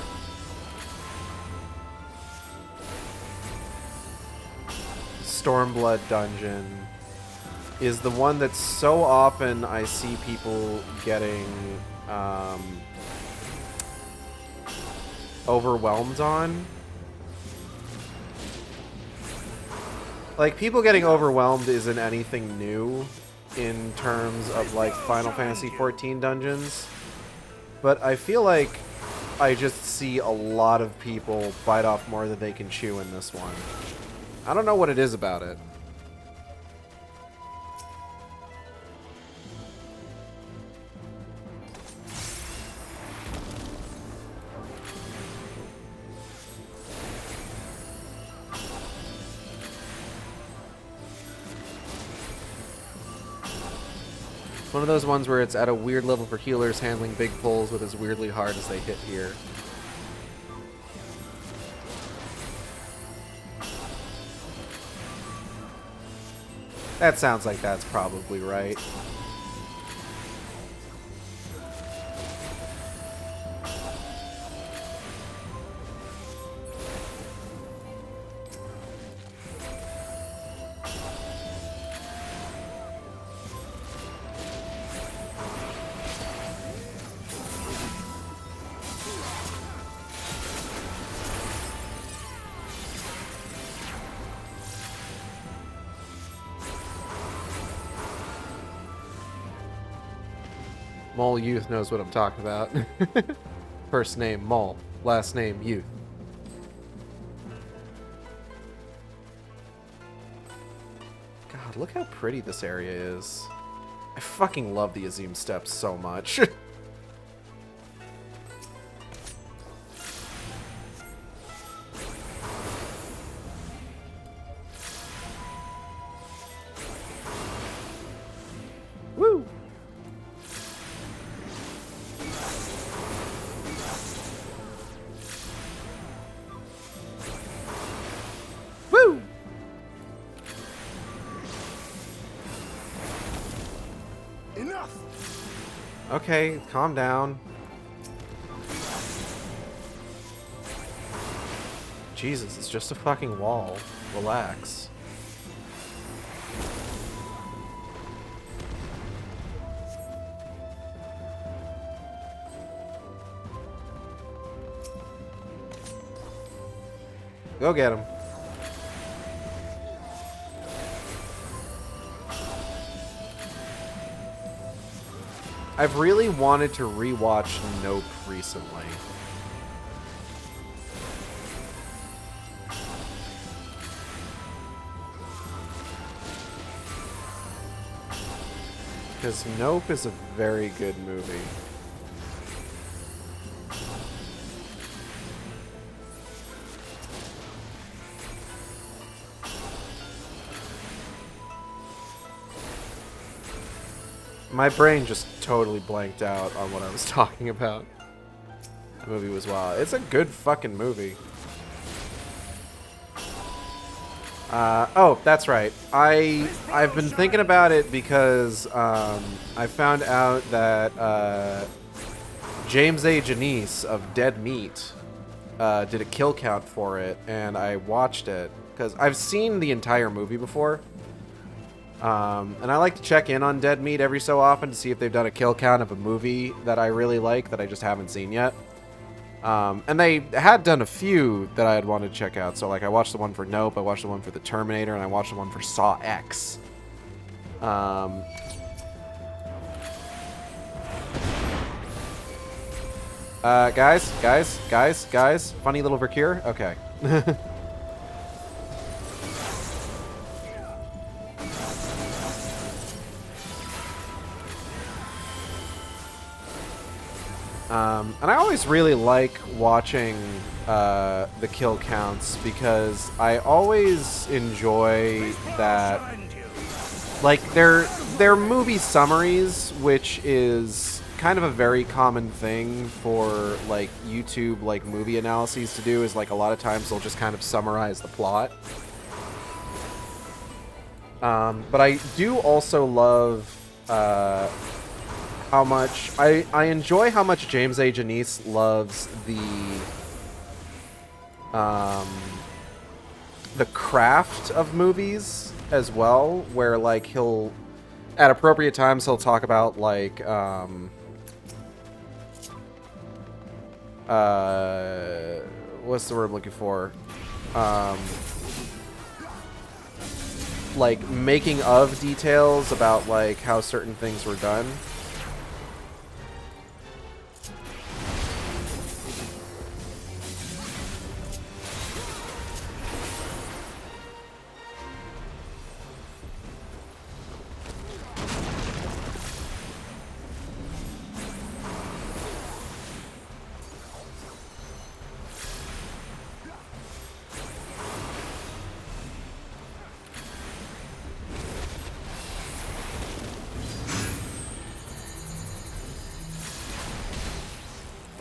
Stormblood dungeon, is the one that so often I see people getting overwhelmed on. Like, people getting overwhelmed isn't anything new in terms of like Final Fantasy XIV dungeons, but I feel like I just see a lot of people bite off more than they can chew in this one. I don't know what it is about it. One of those ones where it's at a weird level for healers handling big pulls with as weirdly hard as they hit here. That sounds like that's probably right. Mole Youth knows what I'm talking about. First name Mole, last name Youth. God, look how pretty this area is. I fucking love the Azim Steppes so much. Woo! Woo! Enough! Okay, calm down. Jesus, it's just a fucking wall. Relax. Go get him. I've really wanted to rewatch Nope recently. Because Nope is a very good movie. My brain just totally blanked out on what I was talking about. The movie was wild. It's a good fucking movie. Oh, that's right. I've been thinking about it because I found out that James A. Janice of Dead Meat did a kill count for it, and I watched it because I've seen the entire movie before. And I like to check in on Dead Meat every so often to see if they've done a kill count of a movie that I really like that I just haven't seen yet. And they had done a few that I had wanted to check out. So, like, I watched the one for Nope, I watched the one for The Terminator, and I watched the one for Saw X. Guys, funny little Vercure? Okay. And I always really like watching the kill counts because I always enjoy that, like, they're movie summaries, which is kind of a very common thing for, like, YouTube, like, movie analyses to do, is, like, a lot of times they'll just kind of summarize the plot. But I do also love how much I enjoy how much James A. Janice loves the craft of movies as well, where, like, he'll at appropriate times he'll talk about, like, what's the word I'm looking for? Like, making of details about, like, how certain things were done.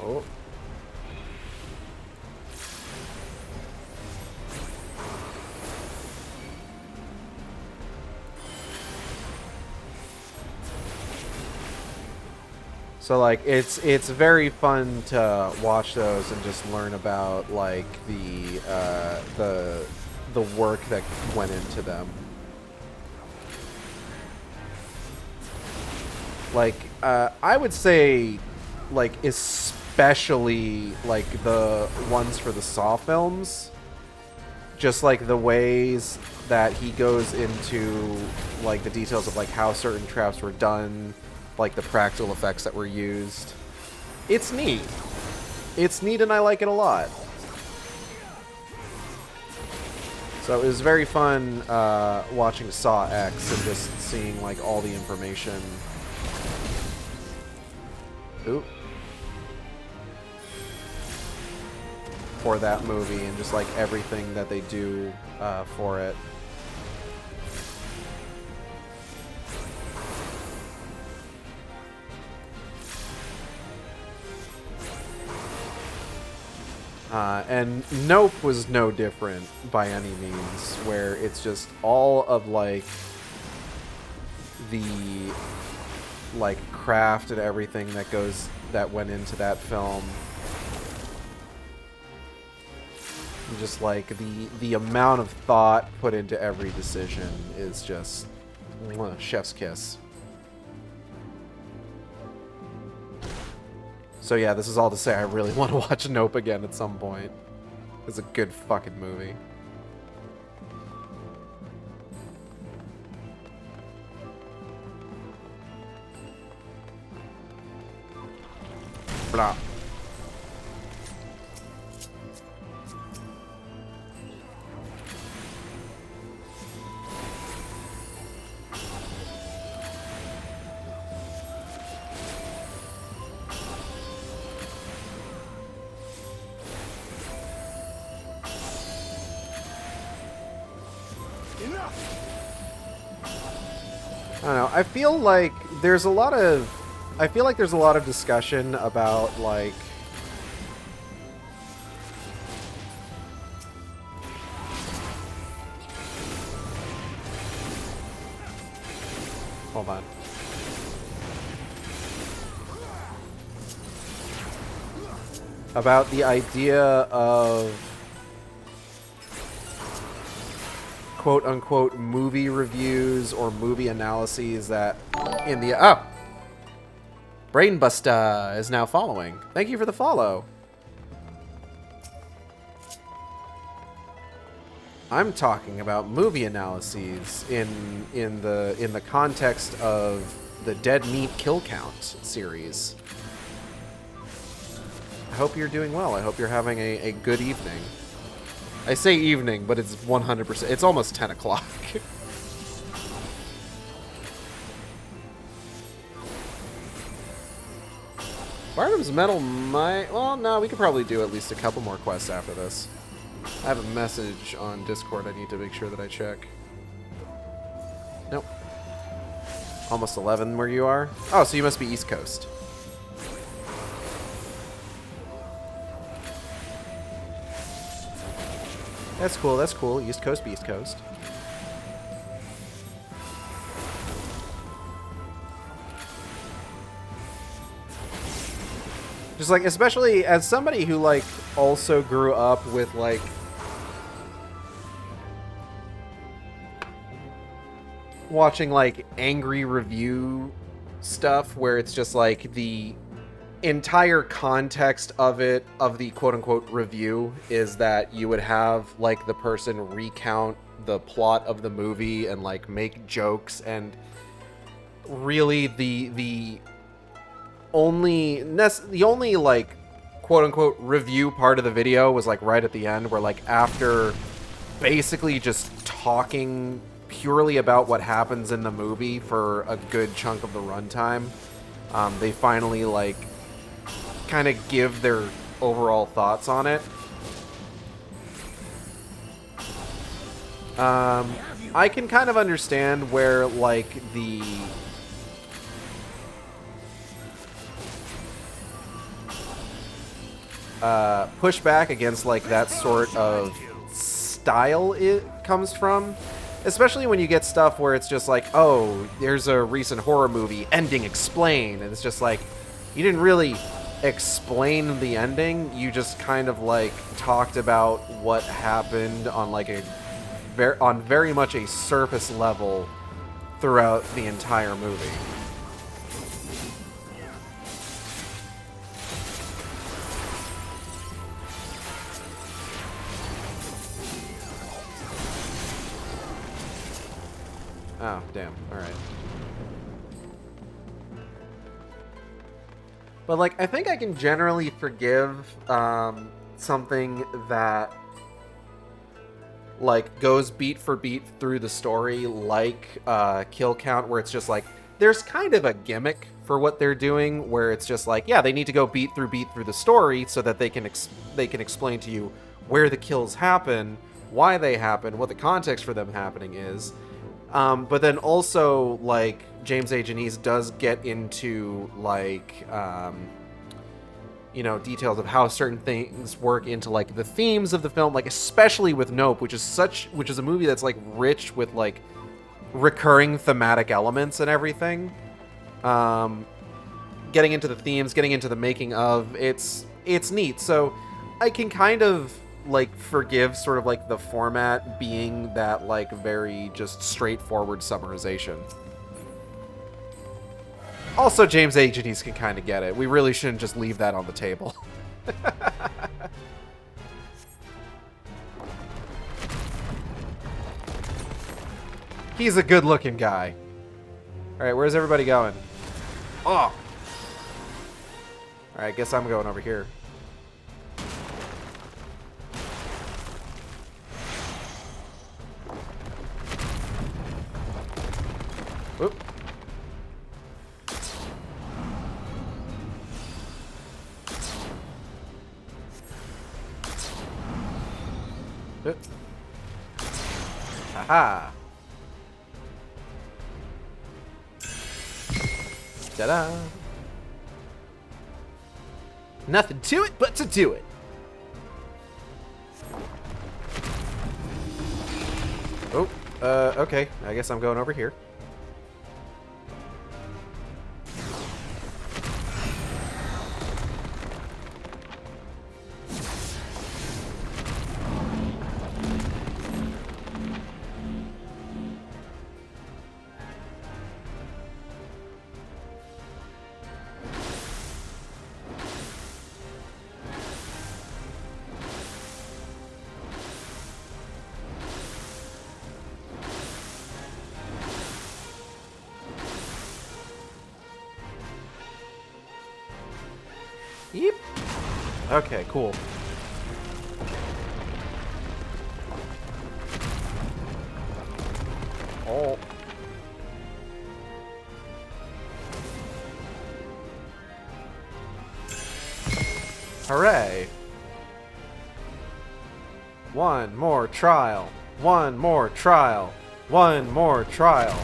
Oh. So, like, it's very fun to watch those and just learn about, like, the work that went into them. Like, I would say, like, especially, like, the ones for the Saw films, just, like, the ways that he goes into, like, the details of, like, how certain traps were done, like, the practical effects that were used. It's neat. It's neat, and I like it a lot. So it was very fun watching Saw X and just seeing, like, all the information. Oop. For that movie, and just, like, everything that they do for it. And Nope was no different by any means, where it's just all of, like, the, like, craft and everything that went into that film Just like the amount of thought put into every decision is just chef's kiss. So yeah, this is all to say I really want to watch Nope again at some point. It's a good fucking movie. Blah. I don't know. I feel like there's a lot of discussion about like hold on. About the idea of quote-unquote movie reviews or movie analyses that in the... Oh! Brainbuster is now following. Thank you for the follow. I'm talking about movie analyses in the context of the Dead Meat Kill Count series. I hope you're doing well. I hope you're having a good evening. I say evening, but it's 100%. It's almost 10 o'clock. Barnum's Metal might... Well, no, we could probably do at least a couple more quests after this. I have a message on Discord I need to make sure that I check. Nope. Almost 11 where you are? Oh, so you must be East Coast. That's cool, that's cool. East Coast, East Coast. Just like, especially as somebody who like also grew up with like watching like angry review stuff where it's just like the entire context of it, of the quote-unquote review, is that you would have like the person recount the plot of the movie and like make jokes, and really the only like quote-unquote review part of the video was like right at the end, where like after basically just talking purely about what happens in the movie for a good chunk of the runtime, they finally like kind of give their overall thoughts on it. I can kind of understand where like the pushback against like that sort of style it comes from, especially when you get stuff where it's just like, oh, there's a recent horror movie ending explained, and it's just like, you didn't really explain the ending, you just kind of like talked about what happened on like a very much a surface level throughout the entire movie. Oh, damn. Alright. But, like, I think I can generally forgive something that, like, goes beat for beat through the story, like Kill Count, where it's just, like, there's kind of a gimmick for what they're doing, where it's just, like, yeah, they need to go beat through the story so that they can explain to you where the kills happen, why they happen, what the context for them happening is. But then also, like, James A. Janisse does get into, like, you know, details of how certain things work into, like, the themes of the film, like, especially with Nope, which is a movie that's, like, rich with, like, recurring thematic elements and everything. Getting into the themes, getting into the making of, it's neat. So I can kind of like, forgive sort of, like, the format being that, like, very just straightforward summarization. Also, James Agencies can kind of get it. We really shouldn't just leave that on the table. He's a good-looking guy. Alright, where's everybody going? Oh! Alright, guess I'm going over here. Oop. Oop. Haha. Ta-da! Nothing to it but to do it. Oh, okay. I guess I'm going over here. Yep. Okay, cool. Oh. Hooray. One more trial. One more trial. One more trial.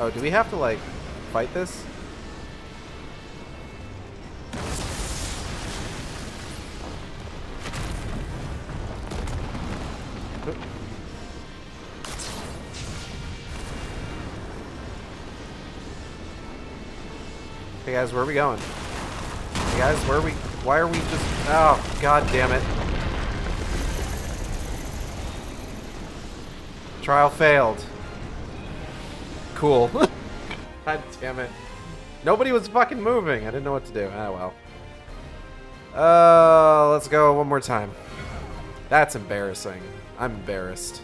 Oh, do we have to, like, fight this? Hey guys, where are we going? Hey guys, where are we? Why are we just... Oh, god damn it. Trial failed. Cool. God damn it. Nobody was fucking moving. I didn't know what to do. Oh well. Let's go one more time. That's embarrassing. I'm embarrassed.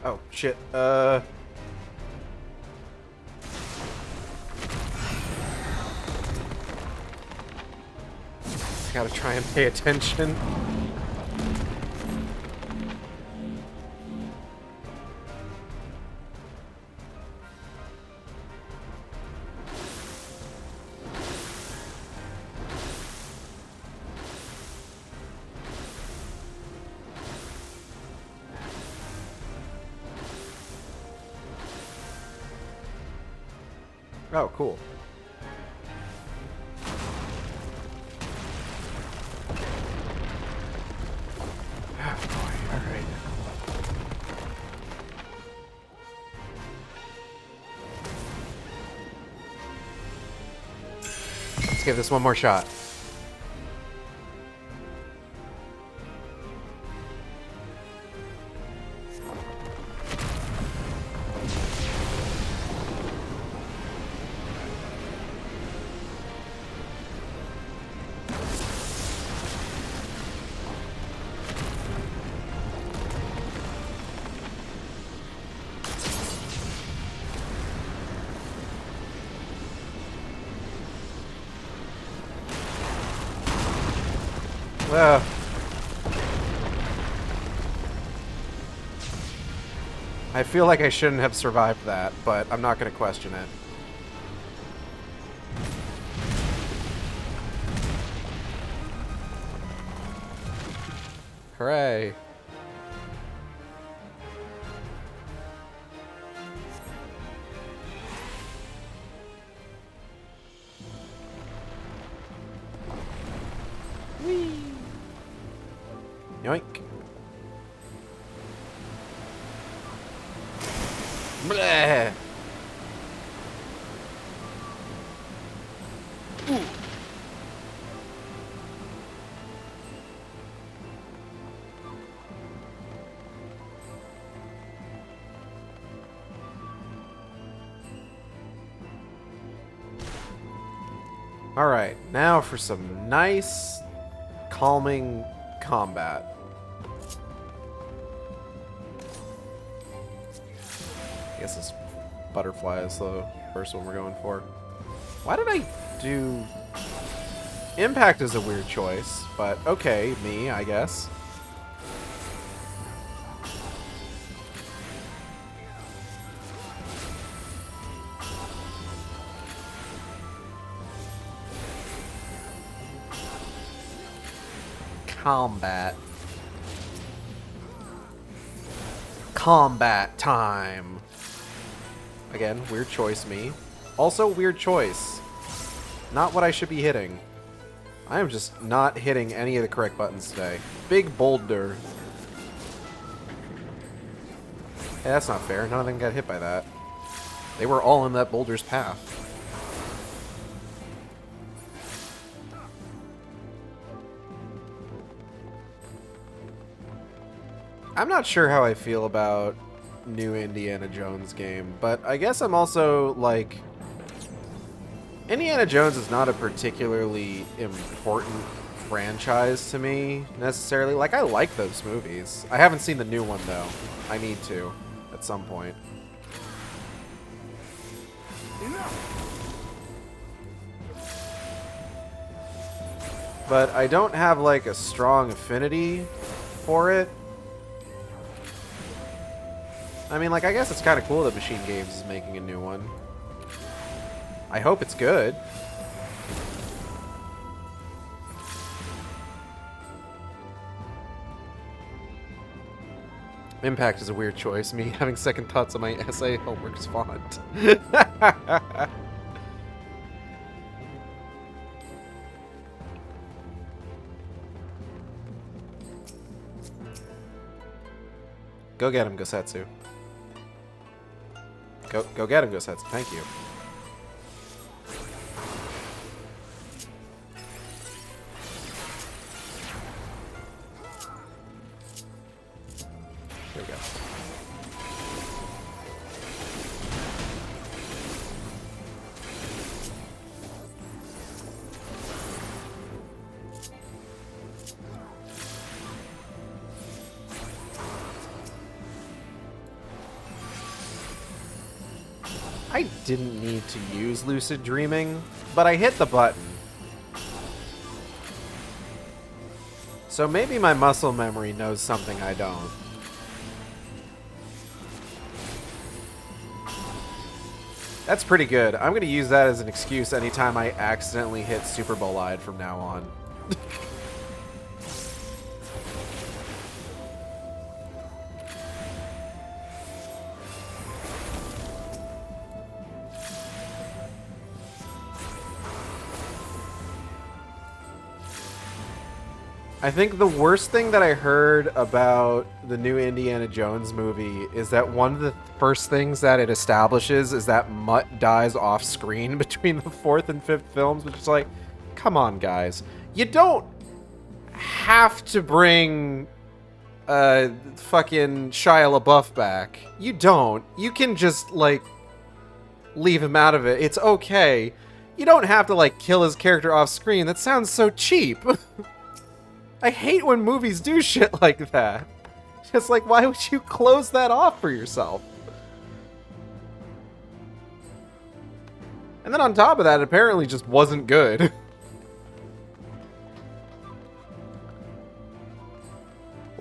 Oh, shit. Gotta try and pay attention. Oh, cool. Oh, boy. All right. Let's give this one more shot. I feel like I shouldn't have survived that, but I'm not going to question it. Hooray. Whee! Yoink. Bleh. Ooh. All right, now for some nice, calming combat. I guess this butterfly is the first one we're going for. Why did I do... Impact is a weird choice, but okay, me, I guess. Combat. Combat time. Again, weird choice, me. Also, weird choice. Not what I should be hitting. I am just not hitting any of the correct buttons today. Big boulder. Hey, that's not fair. None of them got hit by that. They were all in that boulder's path. I'm not sure how I feel about new Indiana Jones game, but I guess I'm also, like... Indiana Jones is not a particularly important franchise to me, necessarily. Like, I like those movies. I haven't seen the new one, though. I need to, at some point. But I don't have, like, a strong affinity for it. I mean, like, I guess it's kind of cool that Machine Games is making a new one. I hope it's good. Impact is a weird choice. Me having second thoughts on my essay homework's font. Go get him, Gosetsu. Go get him, Gosetsu. Thank you. There we go. I didn't need to use lucid dreaming, but I hit the button. So maybe my muscle memory knows something I don't. That's pretty good. I'm going to use that as an excuse anytime I accidentally hit Super Bolide from now on. I think the worst thing that I heard about the new Indiana Jones movie is that one of the first things that it establishes is that Mutt dies off screen between the 4th and 5th films, which is like, come on, guys. You don't have to bring fucking Shia LaBeouf back. You don't. You can just, like, leave him out of it. It's okay. You don't have to, like, kill his character off screen. That sounds so cheap. I hate when movies do shit like that. It's like, why would you close that off for yourself? And then on top of that, it apparently just wasn't good.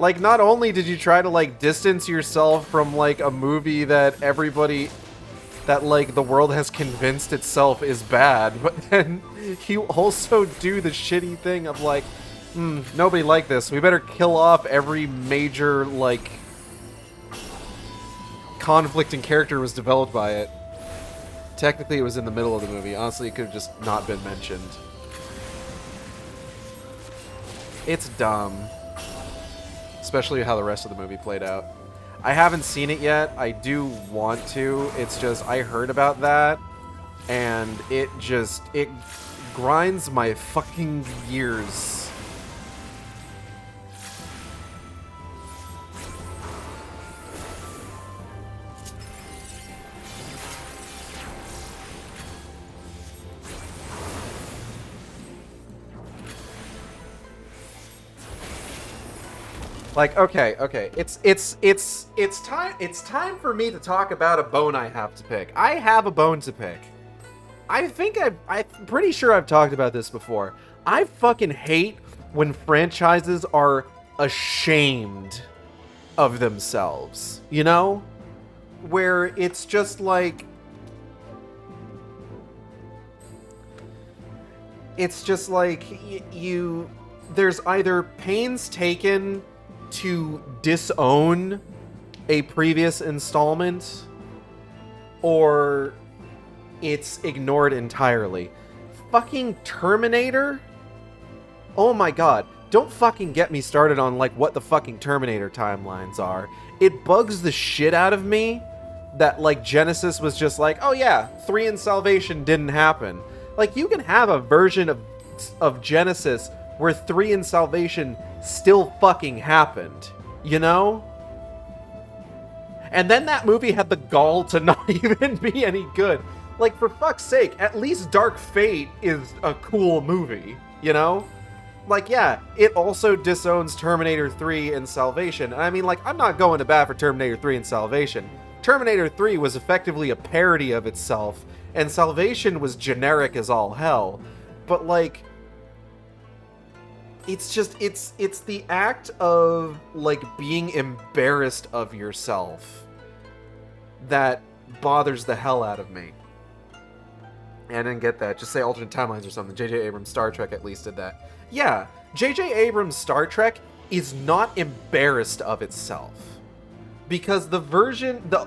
Like, not only did you try to, like, distance yourself from, like, a movie that everybody, that, like, the world has convinced itself is bad, but then you also do the shitty thing of, like, nobody liked this. We better kill off every major, like, conflict and character was developed by it. Technically, it was in the middle of the movie. Honestly, it could have just not been mentioned. It's dumb. Especially how the rest of the movie played out. I haven't seen it yet. I do want to. It's just, I heard about that, and it grinds my fucking gears. Like, okay, it's time for me to talk about a bone I have to pick. I have a bone to pick. I'm pretty sure I've talked about this before. I fucking hate when franchises are ashamed of themselves, you know? Where it's just like, there's either pains taken to disown a previous installment, or it's ignored entirely. Fucking Terminator? Oh my god. Don't fucking get me started on, like, what the fucking Terminator timelines are. It bugs the shit out of me that, like, Genesis was just like, oh yeah, 3 in Salvation didn't happen. Like, you can have a version of Genesis where 3 in Salvation still fucking happened, you know? And then that movie had the gall to not even be any good. Like, for fuck's sake, at least Dark Fate is a cool movie, you know? Like, yeah, it also disowns Terminator 3 and Salvation. And I mean, like, I'm not going to bat for Terminator 3 and Salvation. Terminator 3 was effectively a parody of itself, and Salvation was generic as all hell. But, like, it's just, it's the act of, like, being embarrassed of yourself that bothers the hell out of me. And I didn't get that. Just say alternate timelines or something. J.J. Abrams' Star Trek at least did that. Yeah, J.J. Abrams' Star Trek is not embarrassed of itself. Because the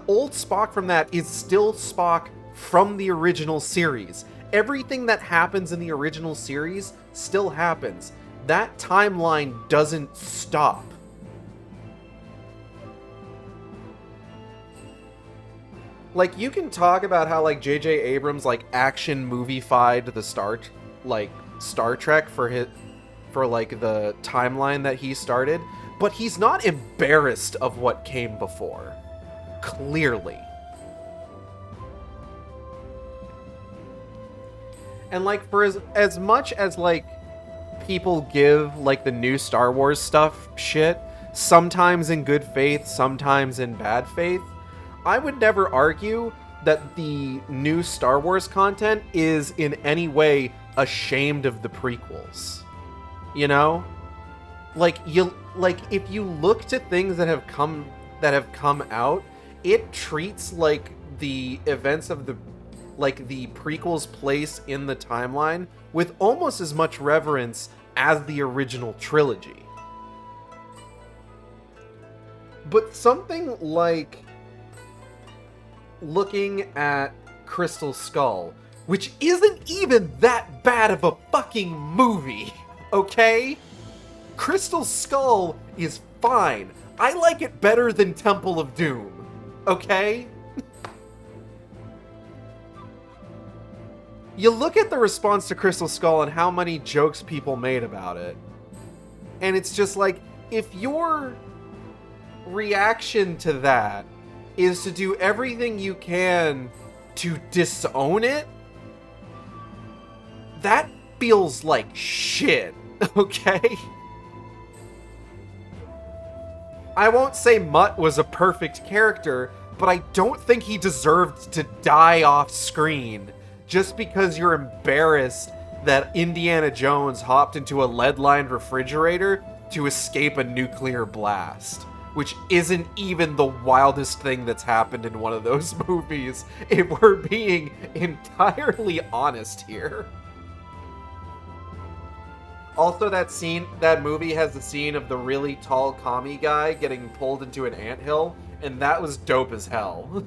old Spock from that is still Spock from the original series. Everything that happens in the original series still happens. That timeline doesn't stop. Like, you can talk about how, like, J.J. Abrams, like, action movie-fied the Star Trek for like the timeline that he started, but he's not embarrassed of what came before. Clearly. And, like, for as much as, like, people give, like, the new Star Wars stuff shit, sometimes in good faith, sometimes in bad faith, I would never argue that the new Star Wars content is in any way ashamed of the prequels. You know? Like, if you look to things that have come out, it treats, like, the events of the prequels' place in the timeline with almost as much reverence as the original trilogy. But something like looking at Crystal Skull, which isn't even that bad of a fucking movie, okay? Crystal Skull is fine. I like it better than Temple of Doom, okay? You look at the response to Crystal Skull and how many jokes people made about it, and it's just like, if your reaction to that is to do everything you can to disown it, that feels like shit, okay? I won't say Mutt was a perfect character, but I don't think he deserved to die off screen just because you're embarrassed that Indiana Jones hopped into a lead-lined refrigerator to escape a nuclear blast, which isn't even the wildest thing that's happened in one of those movies, if we're being entirely honest here. Also, that movie has the scene of the really tall commie guy getting pulled into an anthill, and that was dope as hell.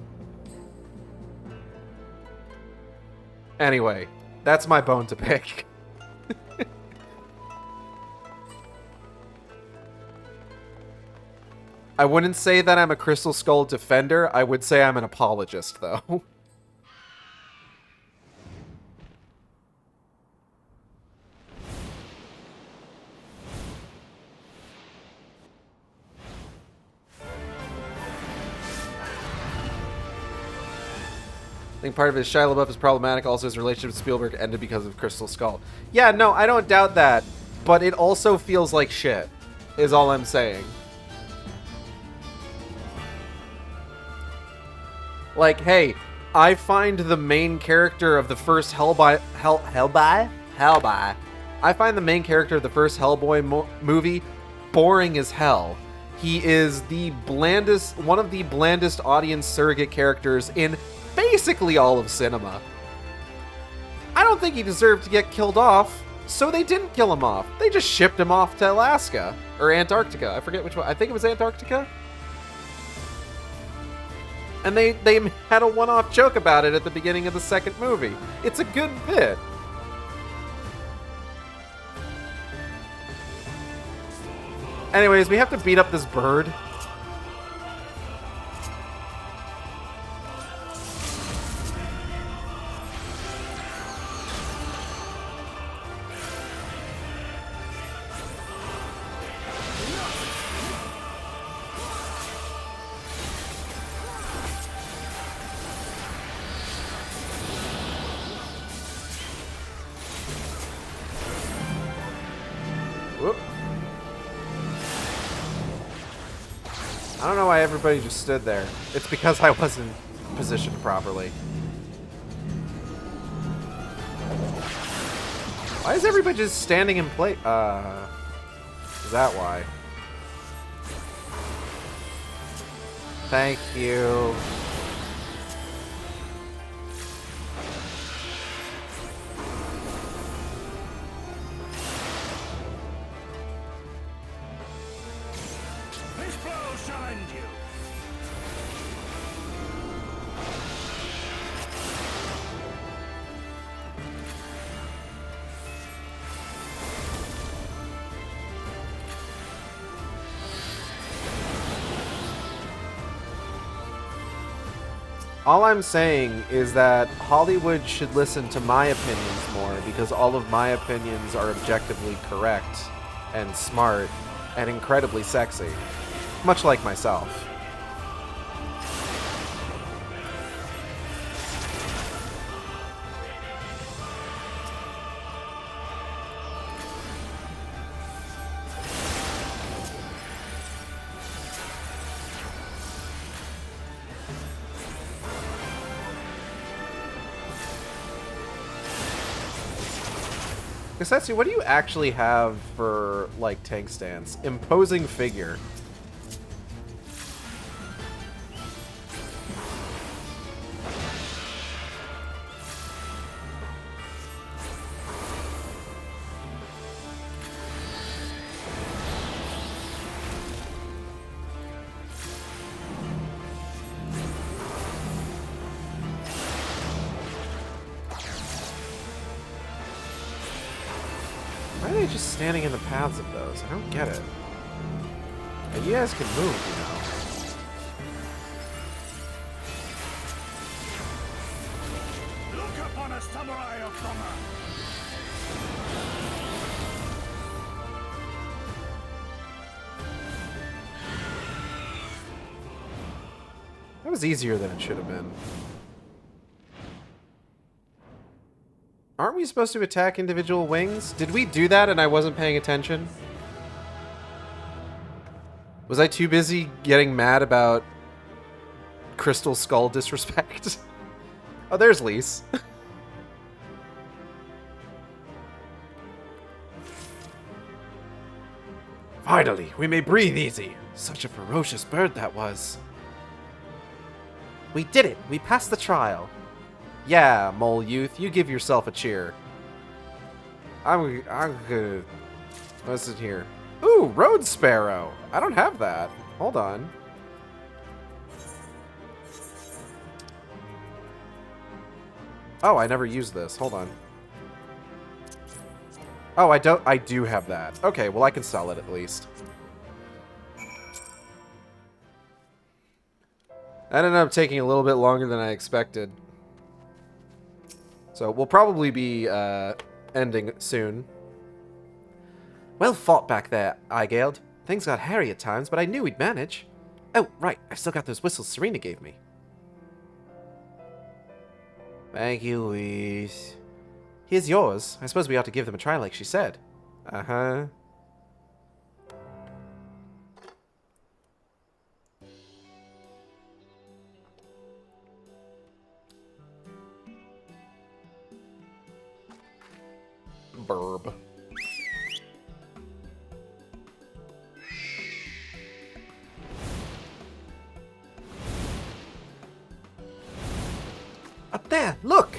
Anyway, that's my bone to pick. I wouldn't say that I'm a Crystal Skull defender. I would say I'm an apologist, though. I think part of it is Shia LaBeouf is problematic. Also, his relationship with Spielberg ended because of Crystal Skull. Yeah, no, I don't doubt that. But it also feels like shit, is all I'm saying. Like, hey, I find the main character of the first Hellboy. I find the main character of the first Hellboy movie boring as hell. He is one of the blandest audience surrogate characters in basically all of cinema. I don't think he deserved to get killed off, so they didn't kill him off. They just shipped him off to Alaska or Antarctica. I forget which one. I think it was Antarctica. And they had a one-off joke about it at the beginning of the second movie. It's a good bit. Anyways, we have to beat up this bird. I don't know why everybody just stood there. It's because I wasn't positioned properly. Why is everybody just standing in place? Is that why? Thank you. All I'm saying is that Hollywood should listen to my opinions more, because all of my opinions are objectively correct and smart and incredibly sexy, much like myself. Kasetsu, what do you actually have for, like, tank stance? Imposing figure. Why are they just standing in the paths of those? I don't get it. And you guys can move, you know. Look upon a samurai of Tonga! That was easier than it should have been. Aren't we supposed to attack individual wings? Did we do that and I wasn't paying attention? Was I too busy getting mad about Crystal Skull disrespect? Oh, there's Lise. Finally, we may breathe easy. Such a ferocious bird that was. We did it! We passed the trial. Yeah, mole youth, you give yourself a cheer. I'm gonna... What's in here? Ooh, road sparrow. I don't have that. Hold on. Oh, I never used this. Hold on. Oh, I do have that. Okay, well I can sell it at least. That ended up taking a little bit longer than I expected. So we'll probably be ending soon. Well fought back there, Eigeld. Things got hairy at times, but I knew we'd manage. Oh, right, I've still got those whistles Serena gave me. Thank you, Louise. Here's yours. I suppose we ought to give them a try like she said. Uh-huh. Burb. Up there, look!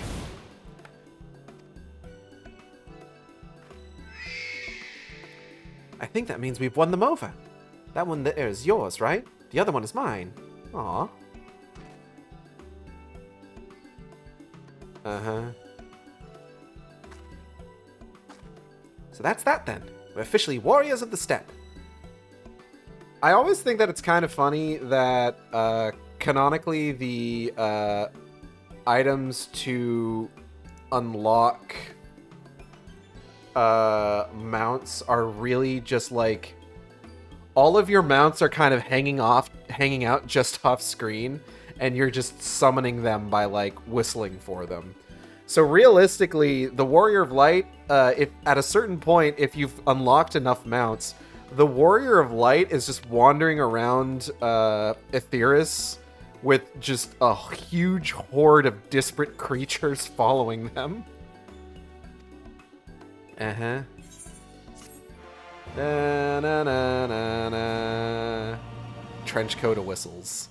I think that means we've won them over. That one there is yours, right? The other one is mine. Aw. Uh-huh. So that's that then. We're officially warriors of the steppe. I always think that it's kind of funny that canonically the items to unlock mounts are really just like all of your mounts are kind of hanging out just off screen, and you're just summoning them by like whistling for them. So realistically, the Warrior of Light, if at a certain point, if you've unlocked enough mounts, the Warrior of Light is just wandering around Aetheris with just a huge horde of disparate creatures following them. Uh-huh. Na, na, na, na, na. Trench coat of whistles.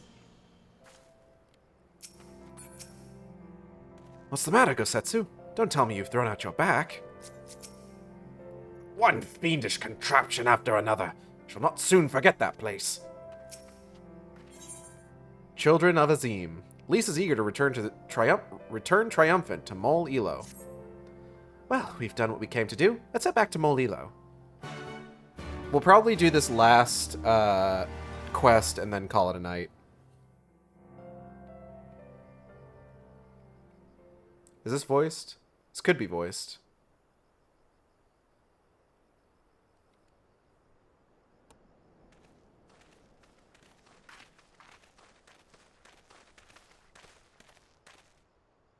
What's the matter, Gosetsu? Don't tell me you've thrown out your back. One fiendish contraption after another. Shall not soon forget that place. Children of Azim. Lisa's eager to return triumphant to Mol Elo. Well, we've done what we came to do. Let's head back to Mol Elo. We'll probably do this last quest and then call it a night. Is this voiced? This could be voiced.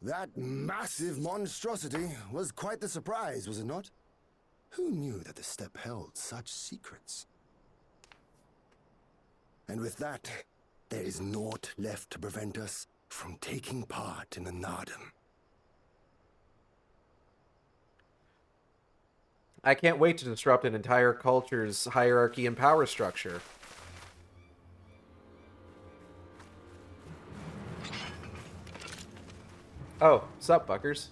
That massive monstrosity was quite the surprise, was it not? Who knew that the steppe held such secrets? And with that, there is naught left to prevent us from taking part in the Nardum. I can't wait to disrupt an entire culture's hierarchy and power structure. Oh, sup, fuckers?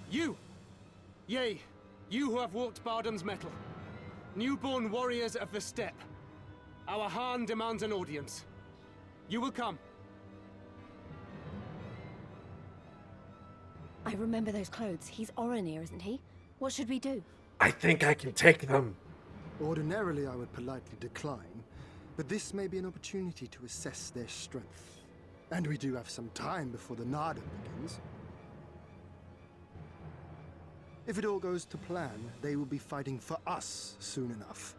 You! Yea, you who have walked Bardam's metal. Newborn warriors of the steppe. Our Khan demands an audience. You will come. I remember those clothes. He's Oronir, isn't he? What should we do? I think I can take them. Ordinarily, I would politely decline, but this may be an opportunity to assess their strength. And we do have some time before the Nardum begins. If it all goes to plan, they will be fighting for us soon enough.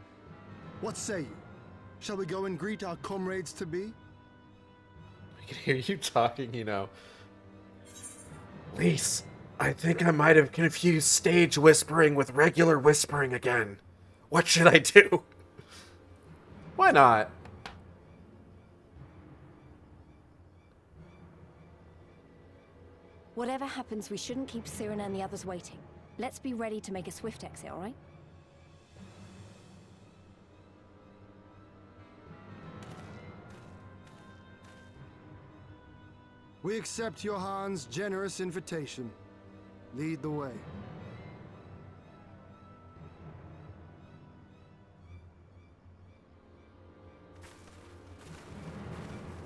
What say you? Shall we go and greet our comrades-to-be? I can hear you talking, you know. Lise, I think I might have confused stage whispering with regular whispering again. What should I do? Why not? Whatever happens, we shouldn't keep Cyrano and the others waiting. Let's be ready to make a swift exit, all right? We accept Johann's generous invitation. Lead the way.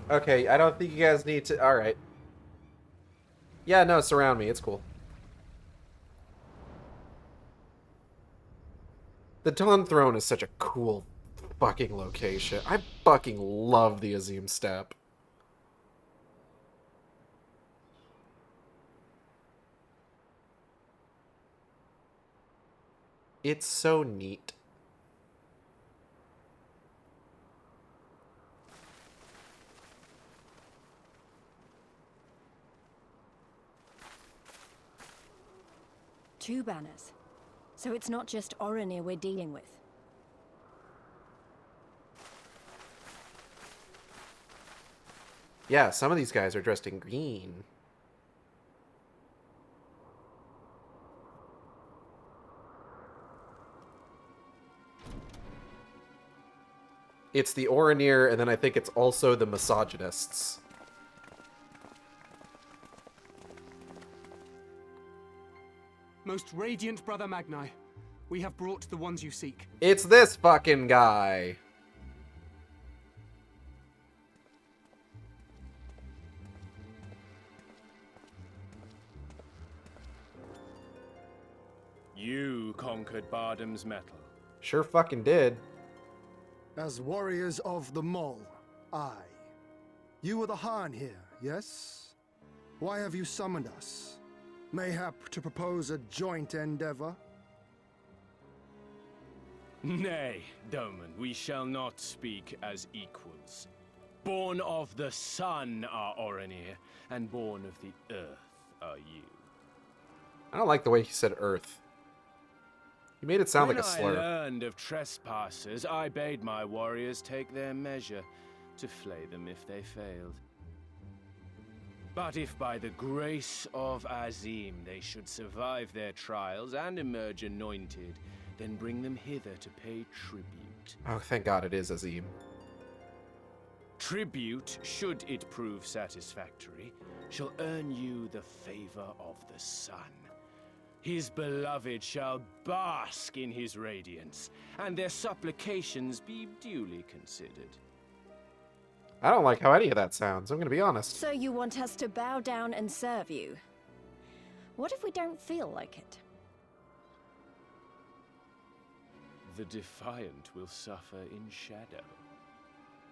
Okay, I don't think you guys need to... Alright. Yeah, no, surround me. It's cool. The Dawn Throne is such a cool fucking location. I fucking love the Azim Steppe. It's so neat. Two banners. So it's not just Oronir we're dealing with. Yeah, some of these guys are dressed in green. It's the Oronir, and then I think it's also the misogynists. Most radiant Brother Magni, we have brought the ones you seek. It's this fucking guy. You conquered Bardam's metal. Sure fucking did. As warriors of the Mole, aye. You were the Han here, yes? Why have you summoned us? Mayhap to propose a joint endeavor? Nay, Doman, we shall not speak as equals. Born of the sun are Oronir, and born of the earth are you. I don't like the way he said Earth. He made it sound like a slur. When I learned of trespassers, I bade my warriors take their measure, to flay them if they failed. But if by the grace of Azim they should survive their trials and emerge anointed, then bring them hither to pay tribute. Oh, thank God it is Azim. Tribute, should it prove satisfactory, shall earn you the favor of the sun. His beloved shall bask in his radiance, and their supplications be duly considered. I don't like how any of that sounds, I'm gonna be honest. So you want us to bow down and serve you? What if we don't feel like it? The defiant will suffer in shadow.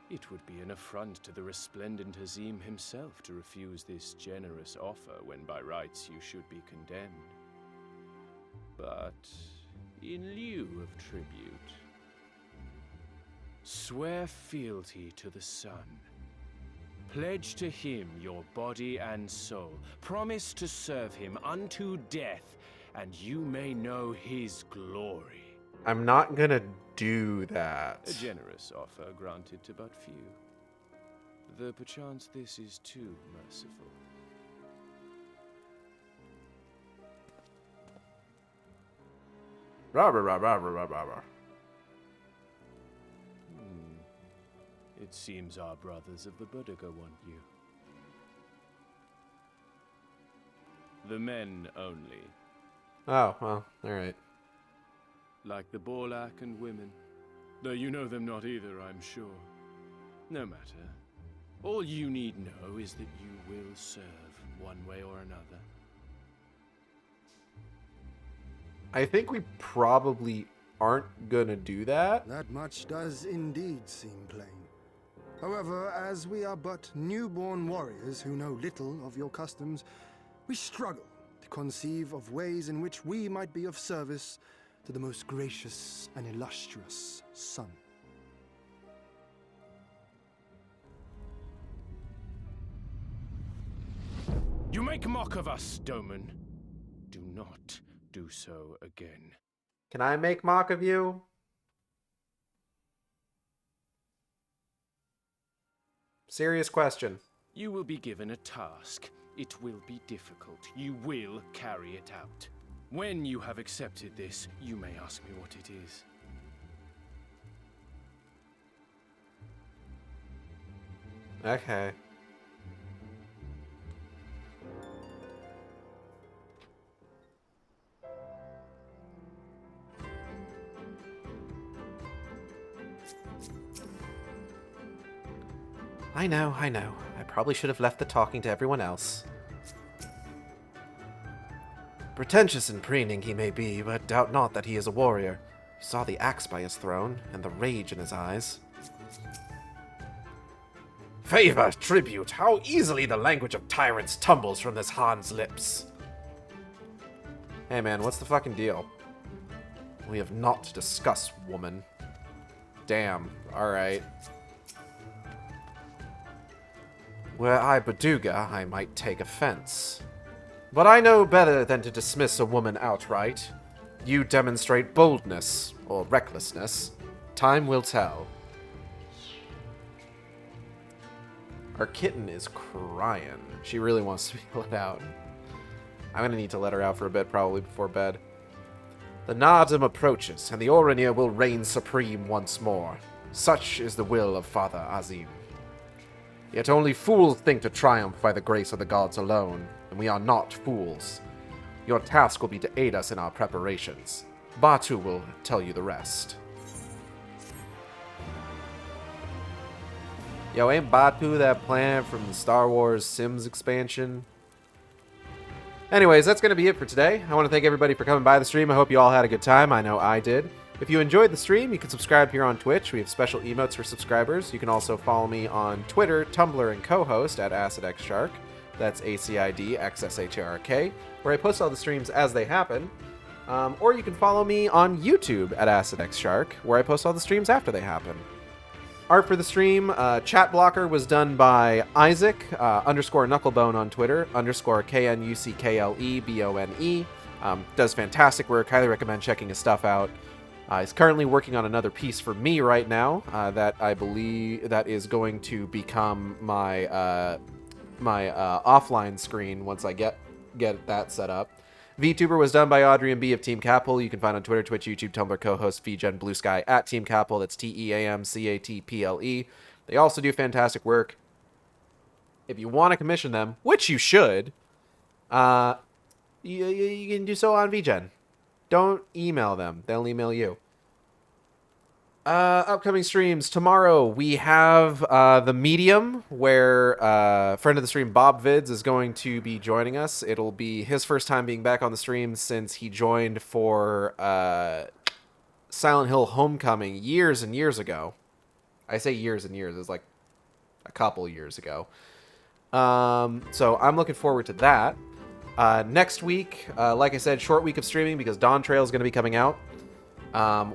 It would be an affront to the resplendent Azim himself to refuse this generous offer when by rights you should be condemned. But in lieu of tribute, swear fealty to the sun. Pledge to him your body and soul. Promise to serve him unto death, and you may know his glory. I'm not gonna do that. A generous offer granted to but few. Though perchance this is too merciful. It seems our brothers of the Boudica want you. The men only. Oh, well, alright. Like the Borlak and women. Though you know them not either, I'm sure. No matter. All you need know is that you will serve one way or another. I think we probably aren't gonna do that. That much does indeed seem plain. However, as we are but newborn warriors who know little of your customs, we struggle to conceive of ways in which we might be of service to the most gracious and illustrious sun. You make mock of us, Doman. Do not do so again. Can I make mock of you? Serious question. You will be given a task. It will be difficult. You will carry it out. When you have accepted this, you may ask me what it is. Okay. I know. I probably should have left the talking to everyone else. Pretentious and preening he may be, but doubt not that he is a warrior. You saw the axe by his throne, and the rage in his eyes. Favor, tribute, how easily the language of tyrants tumbles from this Han's lips. Hey man, what's the fucking deal? We have not to discuss, woman. Damn, alright. Were I Baduga, I might take offense. But I know better than to dismiss a woman outright. You demonstrate boldness, or recklessness. Time will tell. Our kitten is crying. She really wants to be let out. I'm gonna need to let her out for a bit, probably before bed. The Nardum approaches, and the Orinir will reign supreme once more. Such is the will of Father Azim. Yet only fools think to triumph by the grace of the gods alone, and we are not fools. Your task will be to aid us in our preparations. Batu will tell you the rest. Yo, ain't Batu that planet from the Star Wars Sims expansion? Anyways, that's going to be it for today. I want to thank everybody for coming by the stream. I hope you all had a good time. I know I did. If you enjoyed the stream, you can subscribe here on Twitch. We have special emotes for subscribers. You can also follow me on Twitter, Tumblr, and co-host at AcidXShark. That's AcidXShark, where I post all the streams as they happen. Or you can follow me on YouTube at AcidXShark, where I post all the streams after they happen. Art for the stream, chat blocker was done by Isaac, underscore Knucklebone on Twitter, underscore KNUCKLEBONE. Does fantastic work. Highly recommend checking his stuff out. He's currently working on another piece for me right now that I believe that is going to become my my offline screen once I get that set up. VTuber was done by Audrey and B of Team Capel. You can find on Twitter, Twitch, YouTube, Tumblr, co-host, VGen, Blue Sky at Team Capel. That's TEAMCATPLE. They also do fantastic work. If you want to commission them, which you should, you can do so on VGen. Don't email them. They'll email you. Upcoming streams. Tomorrow we have The Medium, where friend of the stream Bob Vids is going to be joining us. It'll be his first time being back on the stream since he joined for Silent Hill Homecoming years and years ago. I say years and years. It was like a couple years ago. So I'm looking forward to that. Next week, like I said, short week of streaming because Dawn Trail is going to be coming out.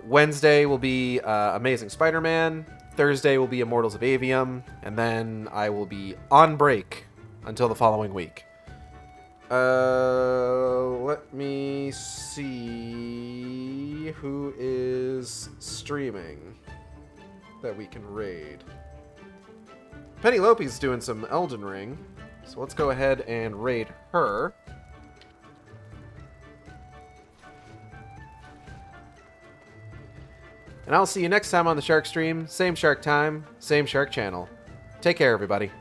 Wednesday will be Amazing Spider-Man. Thursday will be Immortals of Avium. And then I will be on break until the following week. Let me see who is streaming that we can raid. Penny Lopi's doing some Elden Ring. So let's go ahead and raid her. And I'll see you next time on the Shark Stream. Same Shark time, same Shark channel. Take care, everybody.